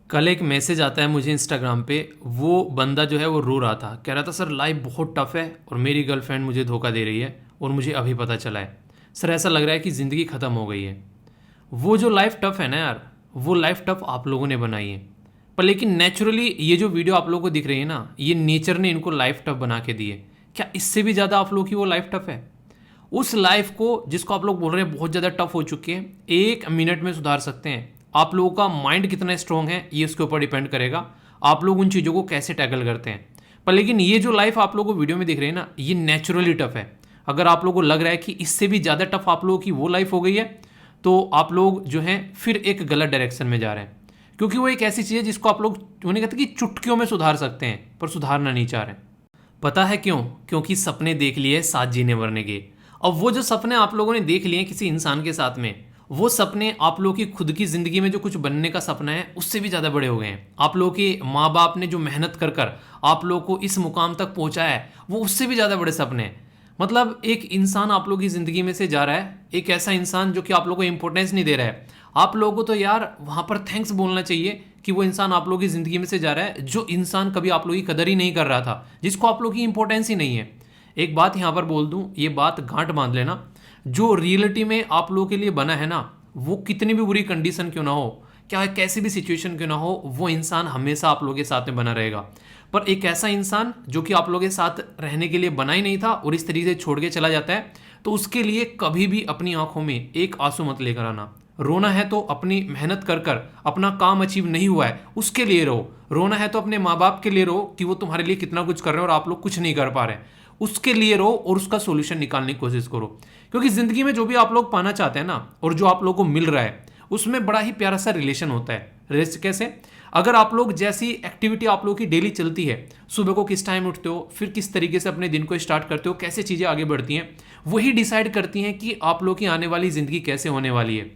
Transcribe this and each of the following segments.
कल एक मैसेज आता है मुझे इंस्टाग्राम पे। वो बंदा जो है वो रो रहा था, कह रहा था सर लाइफ बहुत टफ है और मेरी गर्लफ्रेंड मुझे धोखा दे रही है और मुझे अभी पता चला है। सर ऐसा लग रहा है कि ज़िंदगी ख़त्म हो गई है। वो जो लाइफ टफ है ना यार, वो लाइफ टफ आप लोगों ने बनाई है। पर लेकिन नेचुरली ये जो वीडियो आप लोगों को दिख रही है ना, ये नेचर ने इनको लाइफ टफ बना के दी है। क्या इससे भी ज़्यादा आप लोगों की वो लाइफ टफ है? उस लाइफ को जिसको आप लोग बोल रहे हैं बहुत ज़्यादा टफ हो चुकी है, 1 मिनट में सुधार सकते हैं। आप लोगों का माइंड कितना स्ट्रांग है ये उसके ऊपर डिपेंड करेगा, आप लोग उन चीज़ों को कैसे टैकल करते हैं। पर लेकिन ये जो लाइफ आप लोगों को वीडियो में दिख रही है ना, ये नेचुरली टफ है। अगर आप लोगों को लग रहा है कि इससे भी ज़्यादा टफ आप लोगों की वो लाइफ हो गई है, तो आप लोग जो हैं फिर एक गलत डायरेक्शन में जा रहे हैं। क्योंकि वो एक ऐसी चीज़ है जिसको आप लोग उन्हें कहते हैं कि चुटकियों में सुधार सकते हैं, पर सुधारना नहीं चाह रहे। पता है क्यों? क्योंकि सपने देख लिए साथ जीने मरने के। अब वो जो सपने आप लोगों ने देख लिए हैं किसी इंसान के साथ में, वो सपने आप लोगों की खुद की ज़िंदगी में जो कुछ बनने का सपना है उससे भी ज़्यादा बड़े हो गए हैं। आप लोगों के माँ बाप ने जो मेहनत कर कर आप लोगों को इस मुकाम तक पहुँचाया है, वो उससे भी ज़्यादा बड़े सपने हैं। मतलब एक इंसान आप लोगों की ज़िंदगी में से जा रहा है, एक ऐसा इंसान जो कि आप लोगों को इंपॉर्टेंस नहीं दे रहा है। आप लोगों को तो यार वहाँ पर थैंक्स बोलना चाहिए कि वो इंसान आप लोगों की ज़िंदगी में से जा रहा है, जो इंसान कभी आप लोगों की कदर ही नहीं कर रहा था, जिसको आप लोगों की इंपॉर्टेंस ही नहीं है। एक बात यहाँ पर बोल दूँ, ये बात गांठ बांध लेना, जो रियलिटी में आप लोगों के लिए बना है ना, वो कितनी भी बुरी कंडीशन क्यों ना हो, क्या कैसी भी सिचुएशन क्यों ना हो, वो इंसान हमेशा आप लोगों के साथ में बना रहेगा। पर एक ऐसा इंसान जो कि आप लोगों के साथ रहने के लिए बना ही नहीं था और इस तरीके से छोड़ के चला जाता है, तो उसके लिए कभी भी अपनी आंखों में एक आंसू मत लेकर आना। रोना है तो अपनी मेहनत कर कर अपना काम अचीव नहीं हुआ है उसके लिए रो। रोना है तो अपने माँ बाप के लिए रो कि वो तुम्हारे लिए कितना कुछ कर रहे हैं और आप लोग कुछ नहीं कर पा रहे हैं, उसके लिए रो और उसका सोल्यूशन निकालने की कोशिश करो। क्योंकि ज़िंदगी में जो भी आप लोग पाना चाहते हैं ना, और जो आप लोगों को मिल रहा है, उसमें बड़ा ही प्यारा सा रिलेशन होता है। रिलेशन कैसे? अगर आप लोग जैसी एक्टिविटी आप लोगों की डेली चलती है, सुबह को किस टाइम उठते हो, फिर किस तरीके से अपने दिन को स्टार्ट करते हो, कैसे चीज़ें आगे बढ़ती हैं, वही डिसाइड करती हैं कि आप लोग की आने वाली ज़िंदगी कैसे होने वाली है।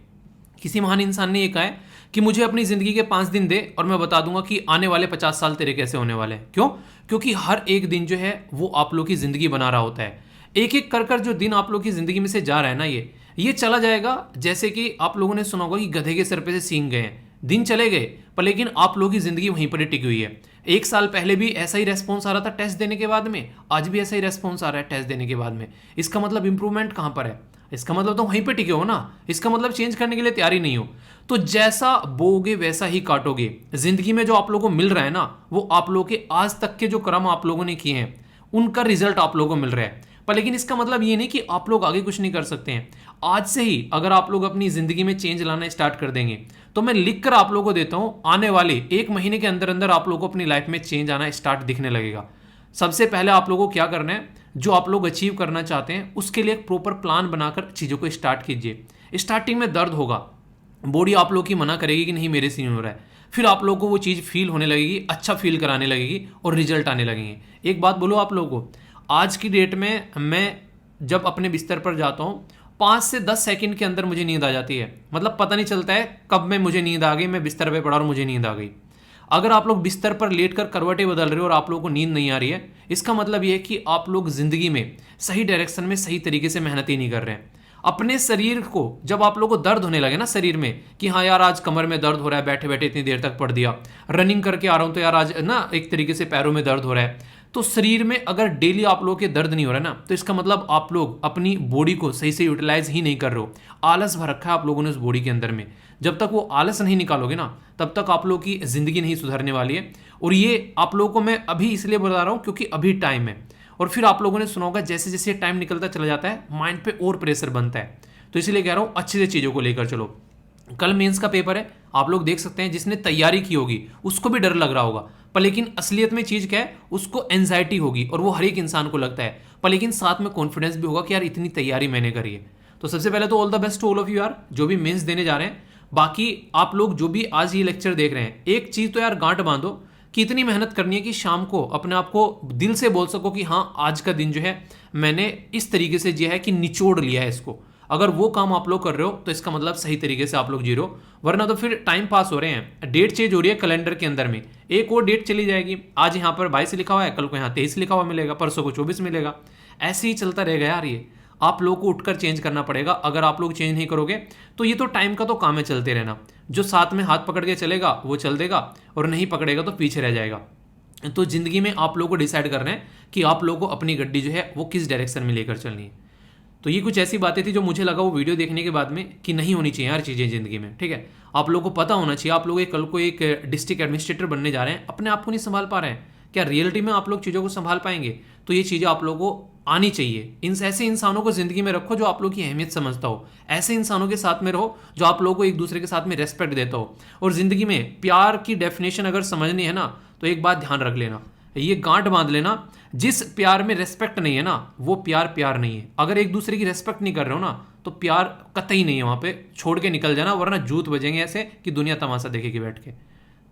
किसी महान इंसान ने ये कहा है कि मुझे अपनी ज़िंदगी के 5 दिन दे और मैं बता दूंगा कि आने वाले 50 साल तेरे कैसे होने वाले हैं। क्यों? क्योंकि हर एक दिन जो है वो आप लोग की ज़िंदगी बना रहा होता है। एक एक कर कर जो दिन आप लोग की ज़िंदगी में से जा रहा है ना, ये चला जाएगा। जैसे कि आप लोगों ने सुना होगा कि गधे के सर पे से सींग गए हैं। दिन चले गए, पर लेकिन आप लोगों की ज़िंदगी वहीं पर ही टिकी हुई है। 1 साल पहले भी ऐसा ही रेस्पॉन्स आ रहा था टेस्ट देने के बाद में, आज भी ऐसा ही रेस्पॉन्स आ रहा है टेस्ट देने के बाद में। इसका मतलब इंप्रूवमेंट कहाँ पर है? इसका मतलब तो वहीं पे टिके हो ना। इसका मतलब चेंज करने के लिए तैयारी नहीं हो। तो जैसा बोओगे वैसा ही काटोगे। जिंदगी में जो आप लोगों को मिल रहा है ना, वो आप लोगों के आज तक के जो कर्म आप लोगों ने किए हैं उनका रिजल्ट आप लोगों को मिल रहा है। पर लेकिन इसका मतलब ये नहीं कि आप लोग आगे कुछ नहीं कर सकते हैं। आज से ही अगर आप लोग अपनी जिंदगी में चेंज लाना स्टार्ट कर देंगे, तो मैं लिख कर आप लोगों को देता हूं, आने वाले 1 महीने के अंदर अंदर आप लोगों को अपनी लाइफ में चेंज आना स्टार्ट दिखने लगेगा। सबसे पहले आप लोगों को क्या करना है, जो आप लोग अचीव करना चाहते हैं उसके लिए एक प्रॉपर प्लान बनाकर चीज़ों को स्टार्ट कीजिए। स्टार्टिंग में दर्द होगा, बॉडी आप लोग की मना करेगी कि नहीं मेरे से नहीं हो रहा है, फिर आप लोगों को वो चीज़ फील होने लगेगी, अच्छा फील कराने लगेगी और रिजल्ट आने लगेंगे। एक बात बोलो आप लोगों को, आज की डेट में मैं जब अपने बिस्तर पर जाता हूँ 5 से 10 सेकंड के अंदर मुझे नींद आ जाती है। मतलब पता नहीं चलता है कब मैं मुझे नींद आ गई, मैं बिस्तर पे पड़ा और मुझे नींद आ गई। अगर आप लोग बिस्तर पर लेटकर करवटें बदल रहे हो और आप लोगों को नींद नहीं आ रही है, इसका मतलब ये है कि आप लोग जिंदगी में सही डायरेक्शन में सही तरीके से मेहनत ही नहीं कर रहे हैं। अपने शरीर को जब आप लोगों को दर्द होने लगे ना शरीर में, कि हाँ यार आज कमर में दर्द हो रहा है, बैठे बैठे इतनी देर तक पढ़ दिया, रनिंग करके आ रहा हूँ तो यार आज ना एक तरीके से पैरों में दर्द हो रहा है, तो शरीर में अगर डेली आप लोगों के दर्द नहीं हो रहा है ना, तो इसका मतलब आप लोग अपनी बॉडी को सही से यूटिलाइज ही नहीं कर रहे हो। आलस भर रखा है आप लोगों ने उस बॉडी के अंदर में। जब तक वो आलस नहीं निकालोगे ना, तब तक आप लोगों की जिंदगी नहीं सुधरने वाली है। और ये आप लोगों को मैं अभी इसलिए बता रहा हूँ क्योंकि अभी टाइम है। और फिर आप लोगों ने सुना होगा जैसे जैसे टाइम निकलता चला जाता है माइंड पे और प्रेशर बनता है। तो इसलिए कह रहा हूँ अच्छे से चीज़ों को लेकर चलो। कल मेंस का पेपर है, आप लोग देख सकते हैं जिसने तैयारी की होगी उसको भी डर लग रहा होगा, पर लेकिन असलियत में चीज़ क्या है, उसको एंजाइटी होगी और वो हर एक इंसान को लगता है, पर लेकिन साथ में कॉन्फिडेंस भी होगा कि यार इतनी तैयारी मैंने करी है। तो सबसे पहले तो all the best to all of you यार, जो भी मेंस देने जा रहे हैं। बाकी आप लोग जो भी आज ये लेक्चर देख रहे हैं, एक चीज़ तो यार गांठ बांधो कि इतनी मेहनत करनी है कि शाम को अपने आप को दिल से बोल सको कि हाँ आज का दिन जो है मैंने इस तरीके से जिया है कि निचोड़ लिया है इसको। अगर वो काम आप लोग कर रहे हो तो इसका मतलब सही तरीके से आप लोग जी रहे हो, वरना तो फिर टाइम पास हो रहे हैं। डेट चेंज हो रही है कैलेंडर के अंदर में, एक और डेट चली जाएगी। आज यहाँ पर 22 लिखा हुआ है, कल को यहाँ 23 लिखा हुआ मिलेगा, परसों को 24 मिलेगा। ऐसे ही चलता रहेगा यार ये। आप लोगों को उठकर चेंज करना पड़ेगा। अगर आप लोग चेंज नहीं करोगे तो ये तो टाइम का तो काम है चलते रहना। जो साथ में हाथ पकड़ के चलेगा वो चल देगा, और नहीं पकड़ेगा तो पीछे रह जाएगा। तो जिंदगी में आप लोगों को डिसाइड करना है कि आप लोगों को अपनी गड्डी जो है वो किस डायरेक्शन में लेकर चलनी है। तो ये कुछ ऐसी बातें थी जो मुझे लगा वो वीडियो देखने के बाद में कि नहीं होनी चाहिए यार चीज़ें ज़िंदगी में, ठीक है। आप लोगों को पता होना चाहिए, आप लोग कल को एक डिस्ट्रिक्ट एडमिनिस्ट्रेटर बनने जा रहे हैं, अपने आप को नहीं संभाल पा रहे हैं, क्या रियलिटी में आप लोग चीज़ों को संभाल पाएंगे? तो ये चीज़ें आप लोगों को आनी चाहिए। इन ऐसे इंसानों को ज़िंदगी में रखो जो आप लोग की अहमियत समझता हो, ऐसे इंसानों के साथ में रहो जो आप लोगों को एक दूसरे के साथ में रेस्पेक्ट देता हो। और ज़िंदगी में प्यार की डेफिनेशन अगर समझनी है ना तो एक बात ध्यान रख लेना, ये गांठ बांध लेना, जिस प्यार में रेस्पेक्ट नहीं है ना वो प्यार नहीं है। अगर एक दूसरे की रेस्पेक्ट नहीं कर रहे हो ना तो प्यार कतई नहीं है, वहाँ पे छोड़ के निकल जाना, वरना जूत बजेंगे ऐसे कि दुनिया तमाशा देखेगी बैठ के।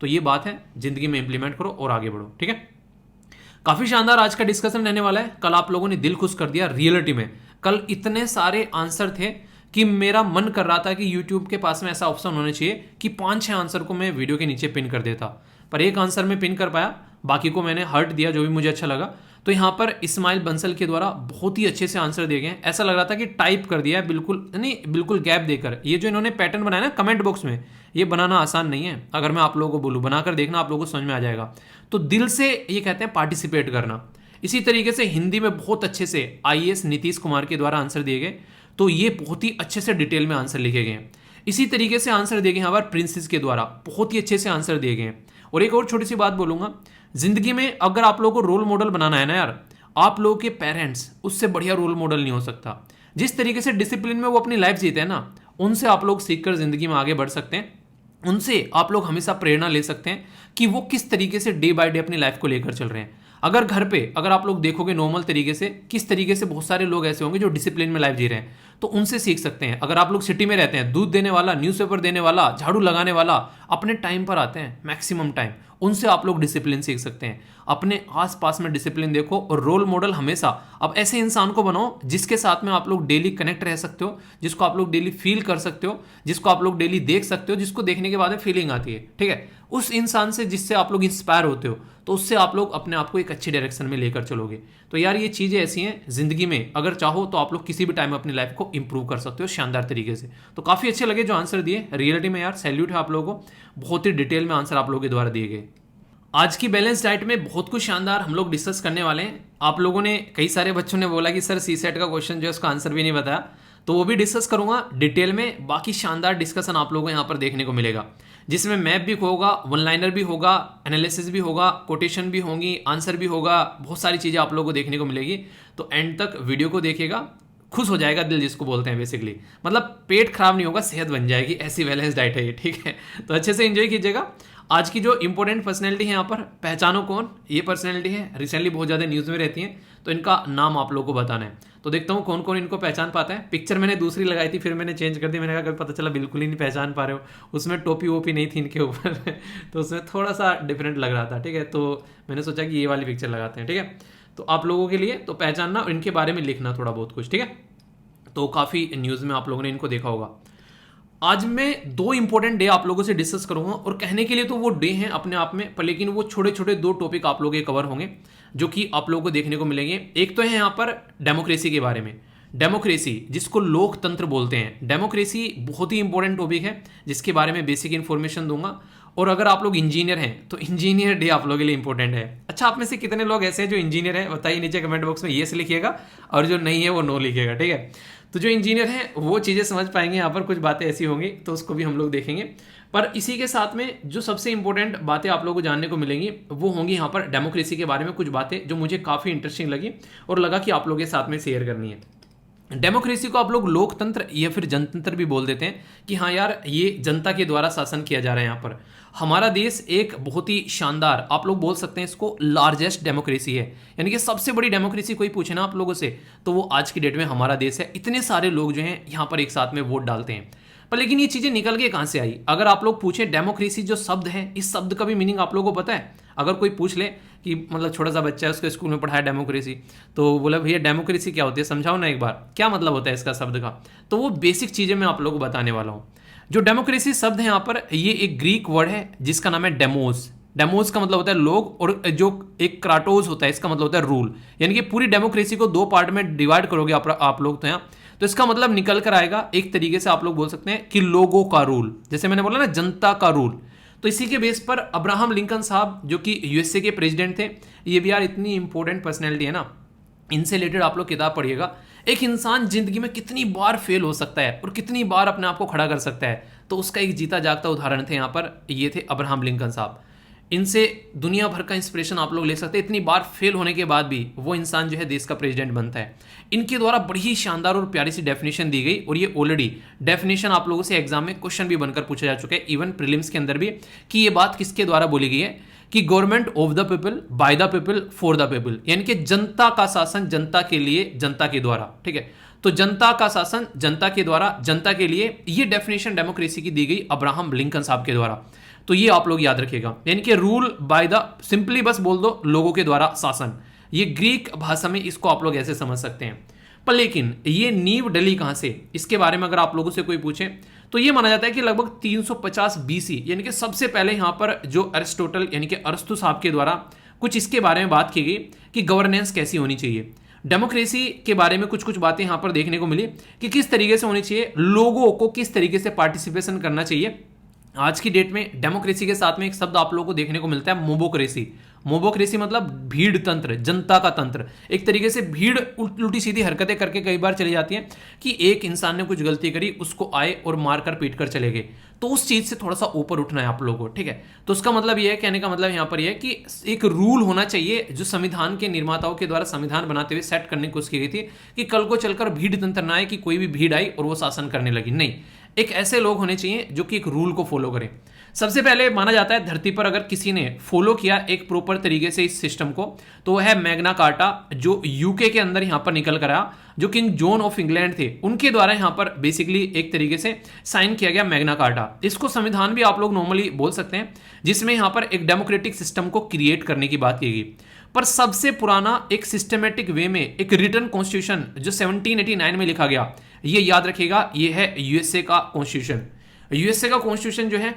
तो ये बात है, जिंदगी में इंप्लीमेंट करो और आगे बढ़ो, ठीक है। काफी शानदार आज का डिस्कशन रहने वाला है। कल आप लोगों ने दिल खुश कर दिया रियलिटी में। कल इतने सारे आंसर थे कि मेरा मन कर रहा था कि YouTube के पास में ऐसा ऑप्शन होना चाहिए कि 5-6 आंसर को मैं वीडियो के नीचे पिन कर देता, पर एक आंसर में पिन कर पाया, बाकी को मैंने हर्ट दिया जो भी मुझे अच्छा लगा। तो यहाँ पर इस्माइल बंसल के द्वारा बहुत ही अच्छे से आंसर दिए गए। ऐसा लग रहा था कि टाइप कर दिया है, बिल्कुल नहीं, बिल्कुल गैप देकर। ये जो इन्होंने पैटर्न बनाया ना कमेंट बॉक्स में, ये बनाना आसान नहीं है। अगर मैं आप लोगों को बोलूँ बनाकर देखना, आप लोगों को समझ में आ जाएगा। तो दिल से ये कहते हैं पार्टिसिपेट करना। इसी तरीके से हिंदी में बहुत अच्छे से IAS नीतीश कुमार के द्वारा आंसर दिए गए, तो ये बहुत ही अच्छे से डिटेल में आंसर लिखे गए हैं। इसी तरीके से आंसर दिए गए यहाँ पर प्रिंसेस के द्वारा, बहुत ही अच्छे से आंसर दिए गए हैं। और एक और छोटी सी बात बोलूंगा, जिंदगी में अगर आप लोगों को रोल मॉडल बनाना है ना यार, आप लोगों के पेरेंट्स उससे बढ़िया रोल मॉडल नहीं हो सकता। जिस तरीके से डिसिप्लिन में वो अपनी लाइफ जीते हैं ना, उनसे आप लोग सीखकर जिंदगी में आगे बढ़ सकते हैं। उनसे आप लोग हमेशा प्रेरणा ले सकते हैं कि वो किस तरीके से डे बाय डे अपनी लाइफ को लेकर चल रहे हैं। अगर घर पे अगर आप लोग देखोगे नॉर्मल तरीके से, किस तरीके से बहुत सारे लोग ऐसे होंगे जो डिसिप्लिन में लाइफ जी रहे हैं, तो उनसे सीख सकते हैं। अगर आप लोग सिटी में रहते हैं, दूध देने वाला, न्यूज़पेपर देने वाला, झाड़ू लगाने वाला अपने टाइम पर आते हैं, मैक्सिमम टाइम, उनसे आप लोग डिसिप्लिन सीख सकते हैं। अपने आसपास में डिसिप्लिन देखो और रोल मॉडल हमेशा अब ऐसे इंसान को बनाओ जिसके साथ में आप लोग डेली कनेक्ट रह सकते हो, जिसको आप लोग डेली फील कर सकते हो, जिसको आप लोग डेली देख सकते हो, जिसको देखने के बाद फीलिंग आती है, ठीक है। उस इंसान से जिससे आप लोग इंस्पायर होते हो, तो उससे आप लोग अपने आप को एक अच्छी डायरेक्शन में लेकर चलोगे। तो यार ये चीज़ें ऐसी हैं जिंदगी में, अगर चाहो तो आप लोग किसी भी टाइम अपनी लाइफ को इंप्रूव कर सकते हो शानदार तरीके से। तो काफ़ी अच्छे लगे जो आंसर दिए, रियलिटी में यार सैल्यूट है आप लोगों को, बहुत ही डिटेल में आंसर आप लोगों के द्वारा दिए गए। आज की बैलेंस डाइट में बहुत कुछ शानदार हम लोग डिस्कस करने वाले हैं। आप लोगों ने, कई सारे बच्चों ने बोला कि सर CSET का क्वेश्चन जो है उसका आंसर भी नहीं बताया, तो वो भी डिस्कस करूंगा डिटेल में। बाकी शानदार डिस्कशन आप लोगों को यहाँ पर देखने को मिलेगा, जिसमें मैप भी होगा, वन लाइनर भी होगा, एनालिसिस भी होगा, कोटेशन भी होंगी, आंसर भी होगा, बहुत सारी चीज़ें आप लोगों को देखने को मिलेगी। तो एंड तक वीडियो को देखिएगा, खुश हो जाएगा दिल जिसको बोलते हैं बेसिकली, मतलब पेट खराब नहीं होगा, सेहत बन जाएगी, ऐसी बैलेंस डाइट है ये, ठीक है। तो अच्छे से एंजॉय कीजिएगा। आज की जो इंपॉर्टेंट पर्सनैलिटी है यहाँ पर, पहचानो कौन, ये पर्सनैलिटी है, रिसेंटली बहुत ज़्यादा न्यूज़ में रहती हैं, तो इनका नाम आप लोगों को बताना है। तो देखता हूँ कौन कौन इनको पहचान पाता है। पिक्चर मैंने दूसरी लगाई थी, फिर मैंने चेंज कर दी, मैंने कहा कभी पता चला बिल्कुल ही नहीं पहचान पा रहे हो, उसमें टोपी वोपी नहीं थी इनके ऊपर तो उसमें थोड़ा सा डिफरेंट लग रहा था, ठीक है। तो मैंने सोचा कि ये वाली पिक्चर लगाते हैं, ठीक है। तो आप लोगों के लिए तो पहचानना और इनके बारे में लिखना थोड़ा बहुत कुछ, ठीक है। तो काफ़ी न्यूज़ में आप लोगों ने इनको देखा होगा। आज मैं 2 इंपॉर्टेंट डे आप लोगों से डिस्कस करूंगा, और कहने के लिए तो वो डे हैं अपने आप में, पर लेकिन वो छोटे छोटे 2 टॉपिक आप लोगों के कवर होंगे जो कि आप लोगों को देखने को मिलेंगे। एक तो है यहाँ पर डेमोक्रेसी के बारे में। डेमोक्रेसी जिसको लोकतंत्र बोलते हैं, डेमोक्रेसी बहुत ही इंपॉर्टेंट टॉपिक है जिसके बारे में बेसिक इन्फॉर्मेशन दूंगा। और अगर आप लोग इंजीनियर हैं तो इंजीनियर डे आप लोगों के लिए इंपॉर्टेंट है। अच्छा, आप में से कितने लोग ऐसे हैं जो इंजीनियर हैं, बताइए नीचे कमेंट बॉक्स में येस लिखिएगा, और जो नहीं है वो नो लिखिएगा, ठीक है। तो जो इंजीनियर हैं वो चीज़ें समझ पाएंगे, यहाँ पर कुछ बातें ऐसी होंगी तो उसको भी हम लोग देखेंगे। पर इसी के साथ में जो सबसे इंपॉर्टेंट बातें आप लोगों को जानने को मिलेंगी वो होंगी यहाँ पर डेमोक्रेसी के बारे में कुछ बातें जो मुझे काफ़ी इंटरेस्टिंग लगी और लगा कि आप लोगों के साथ में शेयर करनी है। डेमोक्रेसी को आप लोग लोकतंत्र या फिर जनतंत्र भी बोल देते हैं कि हाँ यार ये जनता के द्वारा शासन किया जा रहा है। यहाँ पर हमारा देश एक बहुत ही शानदार, आप लोग बोल सकते हैं इसको लार्जेस्ट डेमोक्रेसी है, यानी कि सबसे बड़ी डेमोक्रेसी कोई पूछे ना आप लोगों से तो वो आज की डेट में हमारा देश है। इतने सारे लोग जो हैं यहाँ पर एक साथ में वोट डालते हैं। पर लेकिन ये चीज़ें निकल के कहाँ से आई? अगर आप लोग पूछें डेमोक्रेसी जो शब्द है, इस शब्द का भी मीनिंग आप लोगों को पता है? अगर कोई पूछ ले कि मतलब छोटा सा बच्चा है उसको स्कूल में पढ़ाया डेमोक्रेसी, तो बोला भैया डेमोक्रेसी क्या होती है, समझाओ ना एक बार, क्या मतलब होता है इसका शब्द का? तो वो बेसिक चीज़ें मैं आप लोगों को बताने वाला हूँ। जो डेमोक्रेसी शब्द है यहाँ पर, ये एक ग्रीक वर्ड है जिसका नाम है डेमोस। डेमोज का मतलब होता है लोग, और जो एक क्राटोज होता है इसका मतलब होता है रूल। यानी कि पूरी डेमोक्रेसी को दो पार्ट में डिवाइड करोगे आप लोग तो यहाँ, तो इसका मतलब निकल कर आएगा एक तरीके से आप लोग बोल सकते हैं कि लोगों का रूल, जैसे मैंने बोला ना जनता का रूल। तो इसी के बेस पर अब्राहम लिंकन साहब जो कि यूएसए के प्रेसिडेंट थे, ये भी यार इतनी इंपॉर्टेंट पर्सनैलिटी है ना, इनसे रिलेटेड आप लोग किताब पढ़िएगा। एक इंसान जिंदगी में कितनी बार फेल हो सकता है और कितनी बार अपने आप को खड़ा कर सकता है, तो उसका एक जीता जागता उदाहरण थे यहाँ पर, ये थे अब्राहम लिंकन साहब। इनसे दुनिया भर का इंस्पिरेशन आप लोग ले सकते हैं। इतनी बार फेल होने के बाद भी वो इंसान जो है देश का प्रेसिडेंट बनता है। इनके द्वारा बड़ी ही शानदार और प्यारी सी डेफिनेशन दी गई, और ये ऑलरेडी डेफिनेशन आप लोगों से एग्जाम में क्वेश्चन भी बनकर पूछा जा चुका है, इवन प्रीलिम्स के अंदर भी, कि ये बात किसके द्वारा बोली गई है, कि government of the people, by the people, for the people, यानी कि जनता का शासन जनता के लिए, जनता के द्वारा। ठीक है, तो जनता का शासन जनता के द्वारा, जनता के लिए, ये डेफिनेशन डेमोक्रेसी की दी गई अब्राहम लिंकन साहब के द्वारा। तो ये आप लोग याद रखिएगा, यानी कि रूल बाय द, सिंपली बस बोल दो लोगों के द्वारा शासन। ये ग्रीक भाषा में इसको आप लोग ऐसे समझ सकते हैं। पर लेकिन ये नींव डली कहां से, इसके बारे में अगर आप लोगों से कोई पूछे तो ये माना जाता है कि लगभग 350 बीसी, यानी कि सबसे पहले यहां पर जो अरिस्टोटल यानी कि अरस्तु साहब के द्वारा कुछ इसके बारे में बात की गई कि गवर्नेंस कैसी होनी चाहिए, डेमोक्रेसी के बारे में कुछ कुछ बातें यहां पर देखने को मिली कि किस तरीके से होनी चाहिए, लोगों को किस तरीके से पार्टिसिपेशन करना चाहिए। आज की डेट में डेमोक्रेसी के साथ में एक शब्द आप लोगों को देखने को मिलता है, मोबोक्रेसी। मोबोक्रेसी मतलब भीड़ तंत्र, जनता का तंत्र। एक तरीके से भीड़ उल्टी सीधी हरकतें करके कई बार चली जाती हैं कि एक इंसान ने कुछ गलती करी, उसको आए और मारकर पीट कर चले गए। तो उस चीज से थोड़ा सा ऊपर उठना है आप लोगों को। ठीक है, तो उसका मतलब यह है, कहने का मतलब यहां पर यह है कि एक रूल होना चाहिए जो संविधान के निर्माताओं के द्वारा संविधान बनाते हुए सेट करने की कोशिश की गई थी, कि कल को चलकर भीड़ तंत्र ना आए कि कोई भी भीड़ आई और वो शासन करने लगी। नहीं, एक ऐसे लोग होने चाहिए जो कि एक रूल को फॉलो करें। सबसे पहले माना जाता है धरती पर अगर किसी ने फॉलो किया एक प्रॉपर तरीके से इस सिस्टम को, तो वह है मैग्ना कार्टा, जो यूके के अंदर यहां पर निकल कर आया, जो किंग जॉन ऑफ इंग्लैंड थे उनके द्वारा यहां पर बेसिकली एक तरीके से साइन किया गया मैग्ना कार्टा। इसको संविधान भी आप लोग नॉर्मली बोल सकते हैं, जिसमें यहां पर एक डेमोक्रेटिक सिस्टम को क्रिएट करने की बात की गई। पर सबसे पुराना एक सिस्टमेटिक वे में एक रिटन कॉन्स्टिट्यूशन जो 1789 में लिखा गया, ये याद रखिएगा, ये है यूएसए का कॉन्स्टिट्यूशन। यूएसए का कॉन्स्टिट्यूशन जो है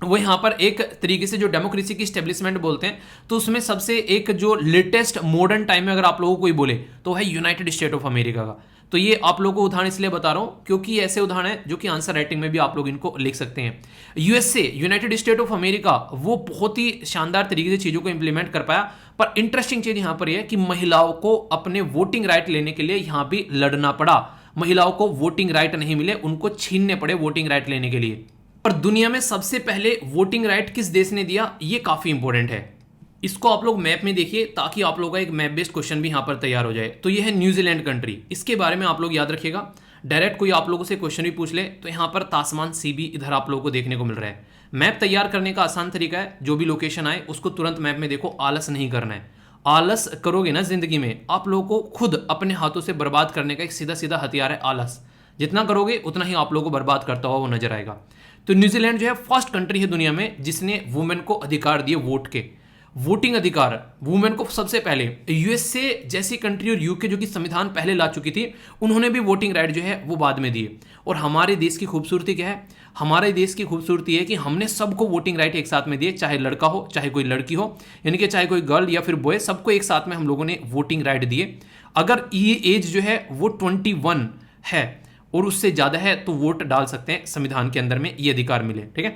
वो यहाँ पर एक तरीके से जो डेमोक्रेसी की स्टेब्लिशमेंट बोलते हैं, तो उसमें सबसे एक जो लेटेस्ट मॉडर्न टाइम में अगर आप लोगों को कोई बोले तो है यूनाइटेड स्टेट ऑफ अमेरिका का। तो ये आप लोगों को उदाहरण इसलिए बता रहा हूं क्योंकि ऐसे उदाहरण हैं जो कि आंसर राइटिंग में भी आप लोग इनको लिख सकते हैं। USA, United state of America, वो बहुत ही शानदार तरीके से चीजों को इंप्लीमेंट कर पाया। पर इंटरेस्टिंग चीज यहां पर यह है कि महिलाओं को अपने वोटिंग राइट लेने के लिए यहां भी लड़ना पड़ा। महिलाओं को वोटिंग राइट नहीं मिले, उनको छीनने पड़े वोटिंग राइट लेने के लिए। पर दुनिया में सबसे पहले वोटिंग राइट किस देश ने दिया, ये काफी इंपॉर्टेंट है। इसको आप लोग मैप में देखिए ताकि आप लोगों का एक मैप बेस्ड क्वेश्चन भी यहां पर तैयार हो जाए। तो ये है न्यूजीलैंड कंट्री, इसके बारे में आप लोग याद रखिएगा। डायरेक्ट कोई आप लोगों से क्वेश्चन भी पूछ ले तो यहां पर तासमान सी भी इधर आप लोगों को देखने को मिल रहा है। मैप तैयार करने का आसान तरीका है, जो भी लोकेशन आए उसको तुरंत मैप में देखो, आलस नहीं करना है। आलस करोगे ना जिंदगी में, आप लोगों को खुद अपने हाथों से बर्बाद करने का एक सीधा सीधा हथियार है आलस। जितना करोगे उतना ही आप लोगों को बर्बाद करता हुआ वो नजर आएगा। तो न्यूजीलैंड जो है फर्स्ट कंट्री है दुनिया में जिसने वुमेन को अधिकार दिए वोट के, वोटिंग अधिकार वुमेन को सबसे पहले। यूएसए जैसी कंट्री और यूके जो कि संविधान पहले ला चुकी थी, उन्होंने भी वोटिंग राइट जो है वो बाद में दिए। और हमारे देश की खूबसूरती क्या है, हमारे देश की खूबसूरती है कि हमने सबको वोटिंग राइट एक साथ में दिए, चाहे लड़का हो चाहे कोई लड़की हो, यानी कि चाहे कोई गर्ल या फिर बॉय, सबको एक साथ में हम लोगों ने वोटिंग राइट दिए। अगर ये एज जो है वो 21 है और उससे ज्यादा है तो वोट डाल सकते हैं, संविधान के अंदर में ये अधिकार मिले। ठीक है,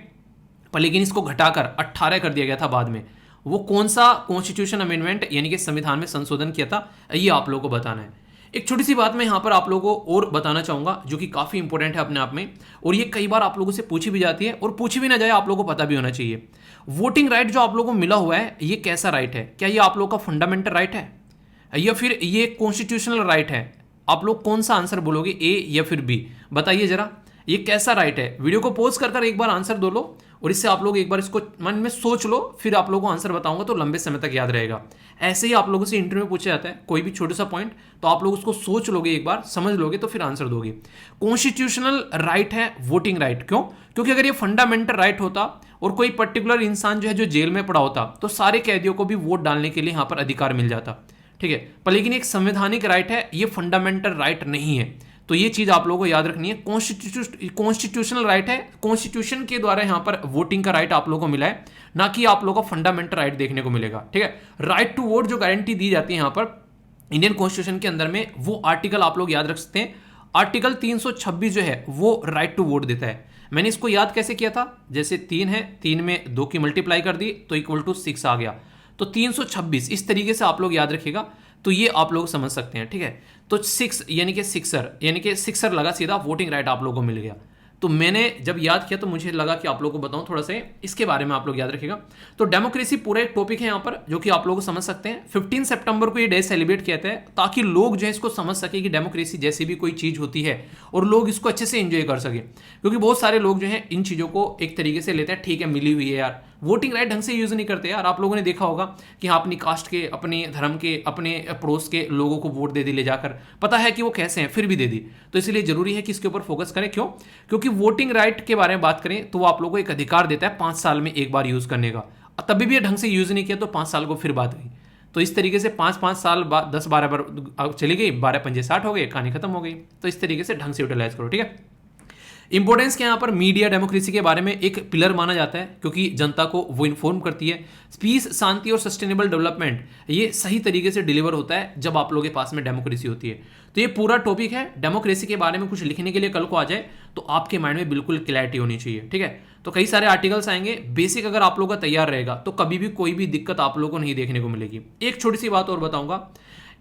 पर लेकिन इसको घटाकर 18 कर दिया गया था बाद में। वो कौन सा कॉन्स्टिट्यूशन अमेंडमेंट यानी कि संविधान में संशोधन किया था, ये आप लोगों को बताना है। एक छोटी सी बात मैं यहां पर आप लोगों को और बताना चाहूंगा जो कि काफी इंपॉर्टेंट है अपने आप में, और ये कई बार आप लोगों से पूछी भी जाती है, और पूछी भी ना जाए आप लोगों को पता भी होना चाहिए। वोटिंग राइट जो आप लोगों को मिला हुआ है, ये कैसा राइट है? क्या ये आप लोगों का फंडामेंटल राइट है या फिर ये कॉन्स्टिट्यूशनल राइट है? आप लोग कौन सा आंसर बोलोगे, ए या फिर बी? बताइए जरा, ये कैसा राइट है? वीडियो को पॉज कर एक बार आंसर दो लो, और इससे आप लोग एक बार इसको मन में सोच लो, फिर आप लोगों को आंसर बताऊंगा तो लंबे समय तक याद रहेगा। ऐसे ही आप लोगों से इंटरव्यू में पूछा जाता है कोई भी छोटा सा पॉइंट, तो आप लोग उसको सोच लोगे, एक बार समझ लोगे तो फिर आंसर दोगे। कॉन्स्टिट्यूशनल राइट है वोटिंग राइट, क्यों? क्योंकि अगर ये फंडामेंटल राइट होता और कोई पर्टिकुलर इंसान जो है जो जेल में पड़ा होता, तो सारे कैदियों को भी वोट डालने के लिए यहाँ पर अधिकार मिल जाता। ठीक है, पर लेकिन एक संवैधानिक राइट है, ये फंडामेंटल राइट नहीं है। तो ये चीज आप लोगों को याद रखनी है। कॉन्स्टिट्यूशनल राइट है, कॉन्स्टिट्यूशन के द्वारा यहां पर वोटिंग का राइट आप लोगों को मिला है, ना कि आप लोगों को फंडामेंटल राइट देखने को मिलेगा। ठीक है, राइट टू वोट जो गारंटी दी जाती है यहां पर इंडियन कॉन्स्टिट्यूशन के अंदर में, वो आर्टिकल आप लोग याद रख सकते हैं। आर्टिकल 326 जो है वो राइट टू वोट देता है। मैंने इसको याद कैसे किया था, जैसे 3 है, 3 में 2 की मल्टीप्लाई कर दी तो इक्वल टू 6 आ गया, तो 326 इस तरीके से आप लोग याद रखिएगा, तो ये आप लोग समझ सकते हैं। ठीक है, तो 6 यानी कि सिक्सर लगा, सीधा वोटिंग राइट आप लोगों को मिल गया। तो मैंने जब याद किया तो मुझे लगा कि आप लोगों को बताऊं थोड़ा सा इसके बारे में, आप लोग याद रखिएगा। तो डेमोक्रेसी पूरा एक टॉपिक है यहाँ पर जो कि आप लोग समझ सकते हैं। 15 सितंबर को ये डे सेलिब्रेट किया जाता है ताकि लोग जो है इसको समझ सके कि डेमोक्रेसी जैसी भी कोई चीज होती है और लोग इसको अच्छे से एंजॉय कर सके, क्योंकि बहुत सारे लोग जो है इन चीजों को एक तरीके से लेते हैं, ठीक है मिली हुई है यार, वोटिंग राइट ढंग से यूज नहीं करते यार। आप लोगों ने देखा होगा कि हाँ अपनी कास्ट के, अपने धर्म के, अपने पड़ोस के लोगों को वोट दे दी ले जाकर, पता है कि वो कैसे हैं फिर भी दे दी। तो इसलिए जरूरी है कि इसके ऊपर फोकस करें। क्यों? क्योंकि वोटिंग राइट के बारे में बात करें तो वो आप लोगों को एक अधिकार देता है 5 साल में एक बार यूज करने का। तभी भी ढंग से यूज नहीं किया तो 5 साल को फिर बात हुई। तो इस तरीके से 5-5 साल बाद 10-12 बार चली गई, 12-5 60 हो गए, कहानी खत्म हो गई। तो इस तरीके से ढंग से यूटिलाइज करो। ठीक है, इंपोर्टेंस के यहाँ पर मीडिया डेमोक्रेसी के बारे में एक पिलर माना जाता है, क्योंकि जनता को वो इन्फॉर्म करती है। पीस, शांति और सस्टेनेबल डेवलपमेंट ये सही तरीके से डिलीवर होता है जब आप लोगों के पास में डेमोक्रेसी होती है। तो ये पूरा टॉपिक है। डेमोक्रेसी के बारे में कुछ लिखने के लिए कल को आ जाए तो आपके माइंड में बिल्कुल क्लैरिटी होनी चाहिए। ठीक है, तो कई सारे आर्टिकल्स आएंगे, बेसिक अगर आप लोगों का तैयार रहेगा तो कभी भी कोई भी दिक्कत आप लोगों को नहीं देखने को मिलेगी। एक छोटी सी बात और बताऊंगा,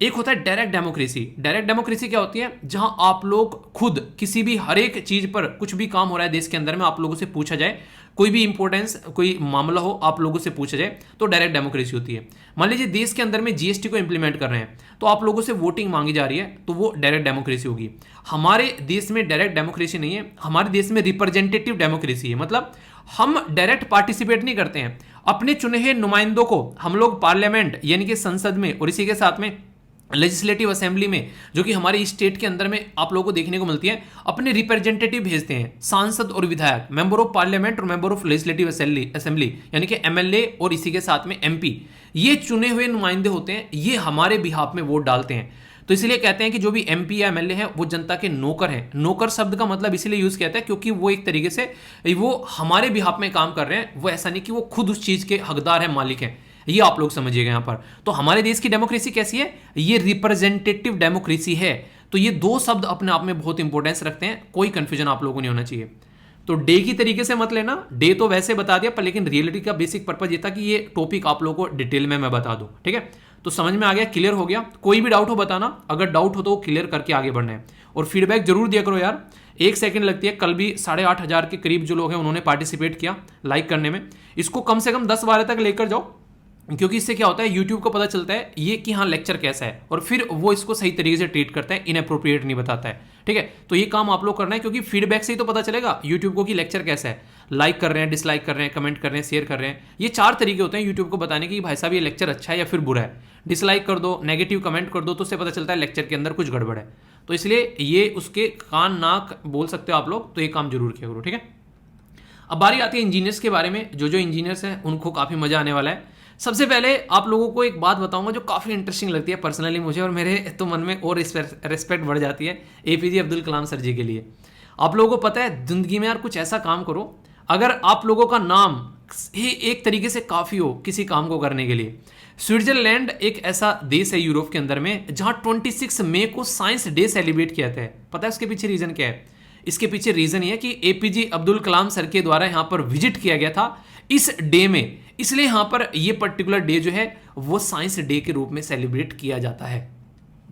एक होता है डायरेक्ट डेमोक्रेसी। डायरेक्ट डेमोक्रेसी क्या होती है? जहां आप लोग खुद किसी भी हर एक चीज पर, कुछ भी काम हो रहा है देश के अंदर में, आप लोगों से पूछा जाए, कोई भी इंपॉर्टेंस कोई मामला हो आप लोगों से पूछा जाए, तो डायरेक्ट डेमोक्रेसी होती है। मान लीजिए देश के अंदर में जीएसटी को इंप्लीमेंट कर रहे हैं तो आप लोगों से वोटिंग मांगी जा रही है, तो वो डायरेक्ट डेमोक्रेसी होगी। हमारे देश में डायरेक्ट डेमोक्रेसी नहीं है, हमारे देश में रिप्रेजेंटेटिव डेमोक्रेसी है। मतलब हम डायरेक्ट पार्टिसिपेट नहीं करते हैं, अपने चुने हुए नुमाइंदों को हम लोग पार्लियामेंट यानी कि संसद में और इसी के साथ में लेजिस्लेटिव असेंबली में, जो कि हमारे स्टेट के अंदर में आप लोगों को देखने को मिलती है, अपने रिप्रेजेंटेटिव भेजते हैं, सांसद और विधायक, मेंबर ऑफ पार्लियामेंट और मेंबर ऑफ लेजिस्लेटिव असेंबली यानी कि एमएलए और इसी के साथ में एमपी, ये चुने हुए नुमाइंदे होते हैं, ये हमारे बिहाफ में वोट डालते हैं। तो इसलिए कहते हैं कि जो भी एमपी या एमएलए हैं वो जनता के नौकर हैं। नौकर शब्द का मतलब इसलिए यूज किया जाता है क्योंकि वो एक तरीके से वो हमारे बिहाफ में काम कर रहे हैं, वो ऐसा नहीं कि वो खुद उस चीज के हकदार हैं, मालिक हैं। ये आप लोग समझिएगा यहां पर। तो हमारे देश की डेमोक्रेसी कैसी है? ये रिप्रेजेंटेटिव डेमोक्रेसी है। तो ये दो शब्द अपने आप में बहुत इंपॉर्टेंस रखते हैं, कोई कंफ्यूजन आप लोगों को नहीं होना चाहिए। तो डे की तरीके से मत लेना, डे तो वैसे बता दिया पर लेकिन रियलिटी का बेसिक पर्पज ये था कि ये टॉपिक आप लोगों को डिटेल में मैं बता दूं। ठीक है, तो समझ में आ गया, क्लियर हो गया? कोई भी डाउट हो बताना, अगर डाउट हो तो क्लियर करके आगे बढ़ना है। और फीडबैक जरूर दिया करो यार, 1 सेकंड लगती है। कल भी 8,500 के करीब जो लोग हैं उन्होंने पार्टिसिपेट किया लाइक करने में। इसको कम से कम 10-12 तक लेकर जाओ, क्योंकि इससे क्या होता है यूट्यूब को पता चलता है ये कि हाँ लेक्चर कैसा है, और फिर वो इसको सही तरीके से ट्रीट करता है, इनअप्रोप्रिएट नहीं बताता है। ठीक है, तो ये काम आप लोग करना है, क्योंकि फीडबैक से ही तो पता चलेगा यूट्यूब को कि लेक्चर कैसा है। लाइक कर रहे हैं, डिसलाइक कर रहे हैं, कमेंट कर रहे हैं, शेयर कर रहे हैं, ये 4 तरीके होते हैं यूट्यूब को बताने के कि भाई साहब ये लेक्चर अच्छा है या फिर बुरा है। डिसलाइक कर दो, नेगेटिव कमेंट कर दो, तो उससे पता चलता है लेक्चर के अंदर कुछ गड़बड़ है। तो इसलिए ये उसके कान नाक बोल सकते हो आप लोग, तो ये काम जरूर किया करो। ठीक है, अब बारी आती है इंजीनियर्स के बारे में। जो इंजीनियर्स हैं उनको काफी मजा आने वाला है। सबसे पहले आप लोगों को एक बात बताऊंगा जो काफ़ी इंटरेस्टिंग लगती है पर्सनली मुझे, और मेरे तो मन में और रिस्पेक्ट बढ़ जाती है एपीजे अब्दुल कलाम सर जी के लिए। आप लोगों को पता है जिंदगी में यार कुछ ऐसा काम करो, अगर आप लोगों का नाम ही एक तरीके से काफ़ी हो किसी काम को करने के लिए। स्विट्जरलैंड एक ऐसा देश है यूरोप के अंदर में जहां 26 मई को साइंस डे सेलिब्रेट किया जाता है। पता है उसके पीछे रीज़न क्या है? इसके पीछे रीज़न ये है कि एपीजे अब्दुल कलाम सर के द्वारा यहाँ पर विजिट किया गया था इस डे में, इसलिए यहां पर ये पर्टिकुलर डे जो है वो साइंस डे के रूप में सेलिब्रेट किया जाता है।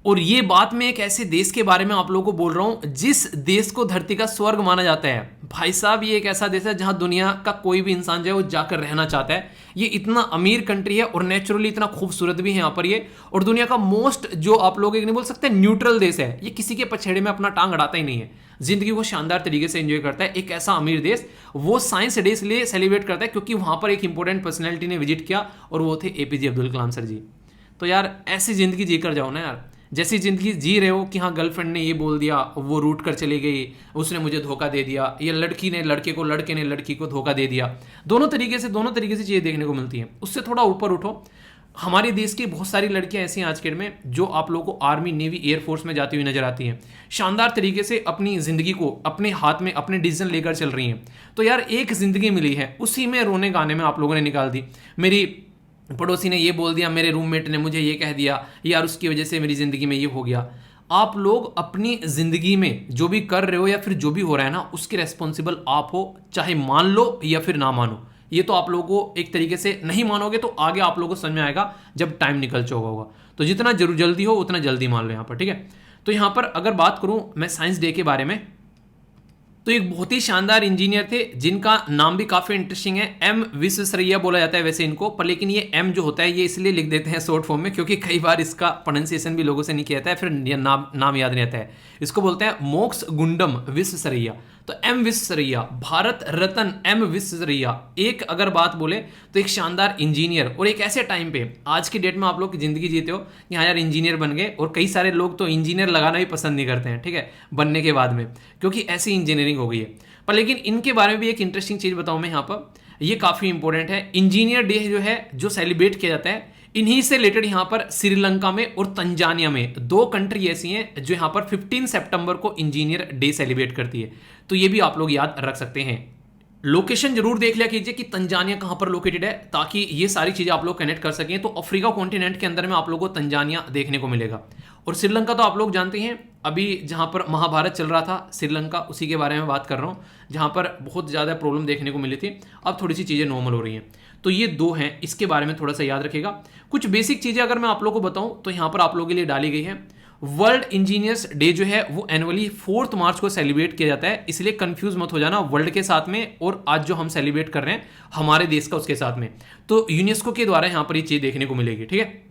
और ये बात मैं एक ऐसे देश के बारे में आप लोगों को बोल रहा हूं जिस देश को धरती का स्वर्ग माना जाता है। भाई साहब ये एक ऐसा देश है जहां दुनिया का कोई भी इंसान जो है वो जाकर रहना चाहता है। ये इतना अमीर कंट्री है और नेचुरली इतना खूबसूरत भी है यहाँ पर ये, और दुनिया का मोस्ट जो आप लोग एक नहीं बोल सकते न्यूट्रल देश है। ये किसी के पछेड़े में अपना टांग अड़ाता ही नहीं है, जिंदगी को शानदार तरीके से एंजॉय करता है। एक ऐसा अमीर देश वो साइंस डे इसलिए सेलिब्रेट करता है क्योंकि वहां पर एक इंपॉर्टेंट पर्सनैलिटी ने विजिट किया और वो थे एपीजे अब्दुल कलाम सर जी। तो यार ऐसी जिंदगी जी कर जाओ ना यार, जैसी जिंदगी जी रहे हो कि हाँ गर्लफ्रेंड ने ये बोल दिया, वो रूट कर चली गई, उसने मुझे धोखा दे दिया, ये लड़की ने लड़के को, लड़के ने लड़की को धोखा दे दिया। दोनों तरीके से चीज़ें देखने को मिलती हैं। उससे थोड़ा ऊपर उठो, हमारे देश की बहुत सारी लड़कियां ऐसी हैं आज के डेट में जो आप लोगों को आर्मी, नेवी, एयरफोर्स में जाती हुई नजर आती हैं, शानदार तरीके से अपनी जिंदगी को अपने हाथ में अपने डिसीजन लेकर चल रही हैं। तो यार एक जिंदगी मिली है, उसी में रोने गाने में आप लोगों ने निकाल दी। मेरी पड़ोसी ने ये बोल दिया, मेरे रूममेट ने मुझे ये कह दिया, यार उसकी वजह से मेरी ज़िंदगी में ये हो गया। आप लोग अपनी ज़िंदगी में जो भी कर रहे हो या फिर जो भी हो रहा है ना, उसके रेस्पॉन्सिबल आप हो, चाहे मान लो या फिर ना मानो। ये तो आप लोगों को एक तरीके से नहीं मानोगे तो आगे आप लोगों को समझ में आएगा जब टाइम निकल चुका होगा। तो जितना जल्दी हो उतना जल्दी मान लो यहाँ पर, ठीक है। तो यहाँ पर अगर बात करूँ मैं साइंस डे के बारे में, तो एक बहुत ही शानदार इंजीनियर थे जिनका नाम भी काफी इंटरेस्टिंग है। एम विश्वेश्वरैया बोला जाता है वैसे इनको, पर लेकिन ये एम जो होता है ये इसलिए लिख देते हैं शॉर्ट फॉर्म में क्योंकि कई बार इसका प्रोनाउंसिएशन भी लोगों से नहीं किया जाता है, फिर नाम याद नहीं आता है। इसको बोलते हैं मोक्ष गुंडम विश्वेश्वरैया। तो एम विश्वेश्वरैया, भारत रत्न एम विश्वेश्वरैया, एक अगर बात बोले तो एक शानदार इंजीनियर। और एक ऐसे टाइम पे आज की डेट में आप लोग की जिंदगी जीते हो कि हाँ यार इंजीनियर बन गए, और कई सारे लोग तो इंजीनियर लगाना भी पसंद नहीं करते हैं, ठीक है, बनने के बाद में, क्योंकि ऐसी इंजीनियरिंग हो गई है। पर लेकिन इनके बारे में भी एक इंटरेस्टिंग चीज बताऊं मैं यहाँ पर, ये काफी इंपॉर्टेंट है। इंजीनियर डे जो है जो सेलिब्रेट किया जाता है, इन्हीं से रिलेटेड यहाँ पर श्रीलंका में और तंजानिया में दो कंट्री ऐसी हैं जो यहाँ पर 15 सितंबर को इंजीनियर डे सेलिब्रेट करती है। तो ये भी आप लोग याद रख सकते हैं। लोकेशन जरूर देख लिया कीजिए कि तंजानिया कहां पर लोकेटेड है, ताकि ये सारी चीजें आप लोग कनेक्ट कर सकें। तो अफ्रीका कॉन्टिनेंट के अंदर में आप लोगों को तंजानिया देखने को मिलेगा। और श्रीलंका तो आप लोग जानते हैं, अभी जहां पर महाभारत चल रहा था श्रीलंका, उसी के बारे में बात कर रहा हूं, जहां पर बहुत ज्यादा प्रॉब्लम देखने को मिली थी। अब थोड़ी सी चीजें नॉर्मल हो रही हैं। तो ये दो हैं, इसके बारे में थोड़ा सा याद रखिएगा। कुछ बेसिक चीजें अगर मैं आप लोगों को बताऊं तो यहां पर आप लोगों के लिए डाली गई है। वर्ल्ड इंजीनियर्स डे जो है वो एनुअली 4 मार्च को सेलिब्रेट किया जाता है, इसलिए कंफ्यूज मत हो जाना वर्ल्ड के साथ में और आज जो हम सेलिब्रेट कर रहे हैं हमारे देश का उसके साथ में। तो यूनेस्को के द्वारा यहां पर ये चीज देखने को मिलेगी, ठीक है,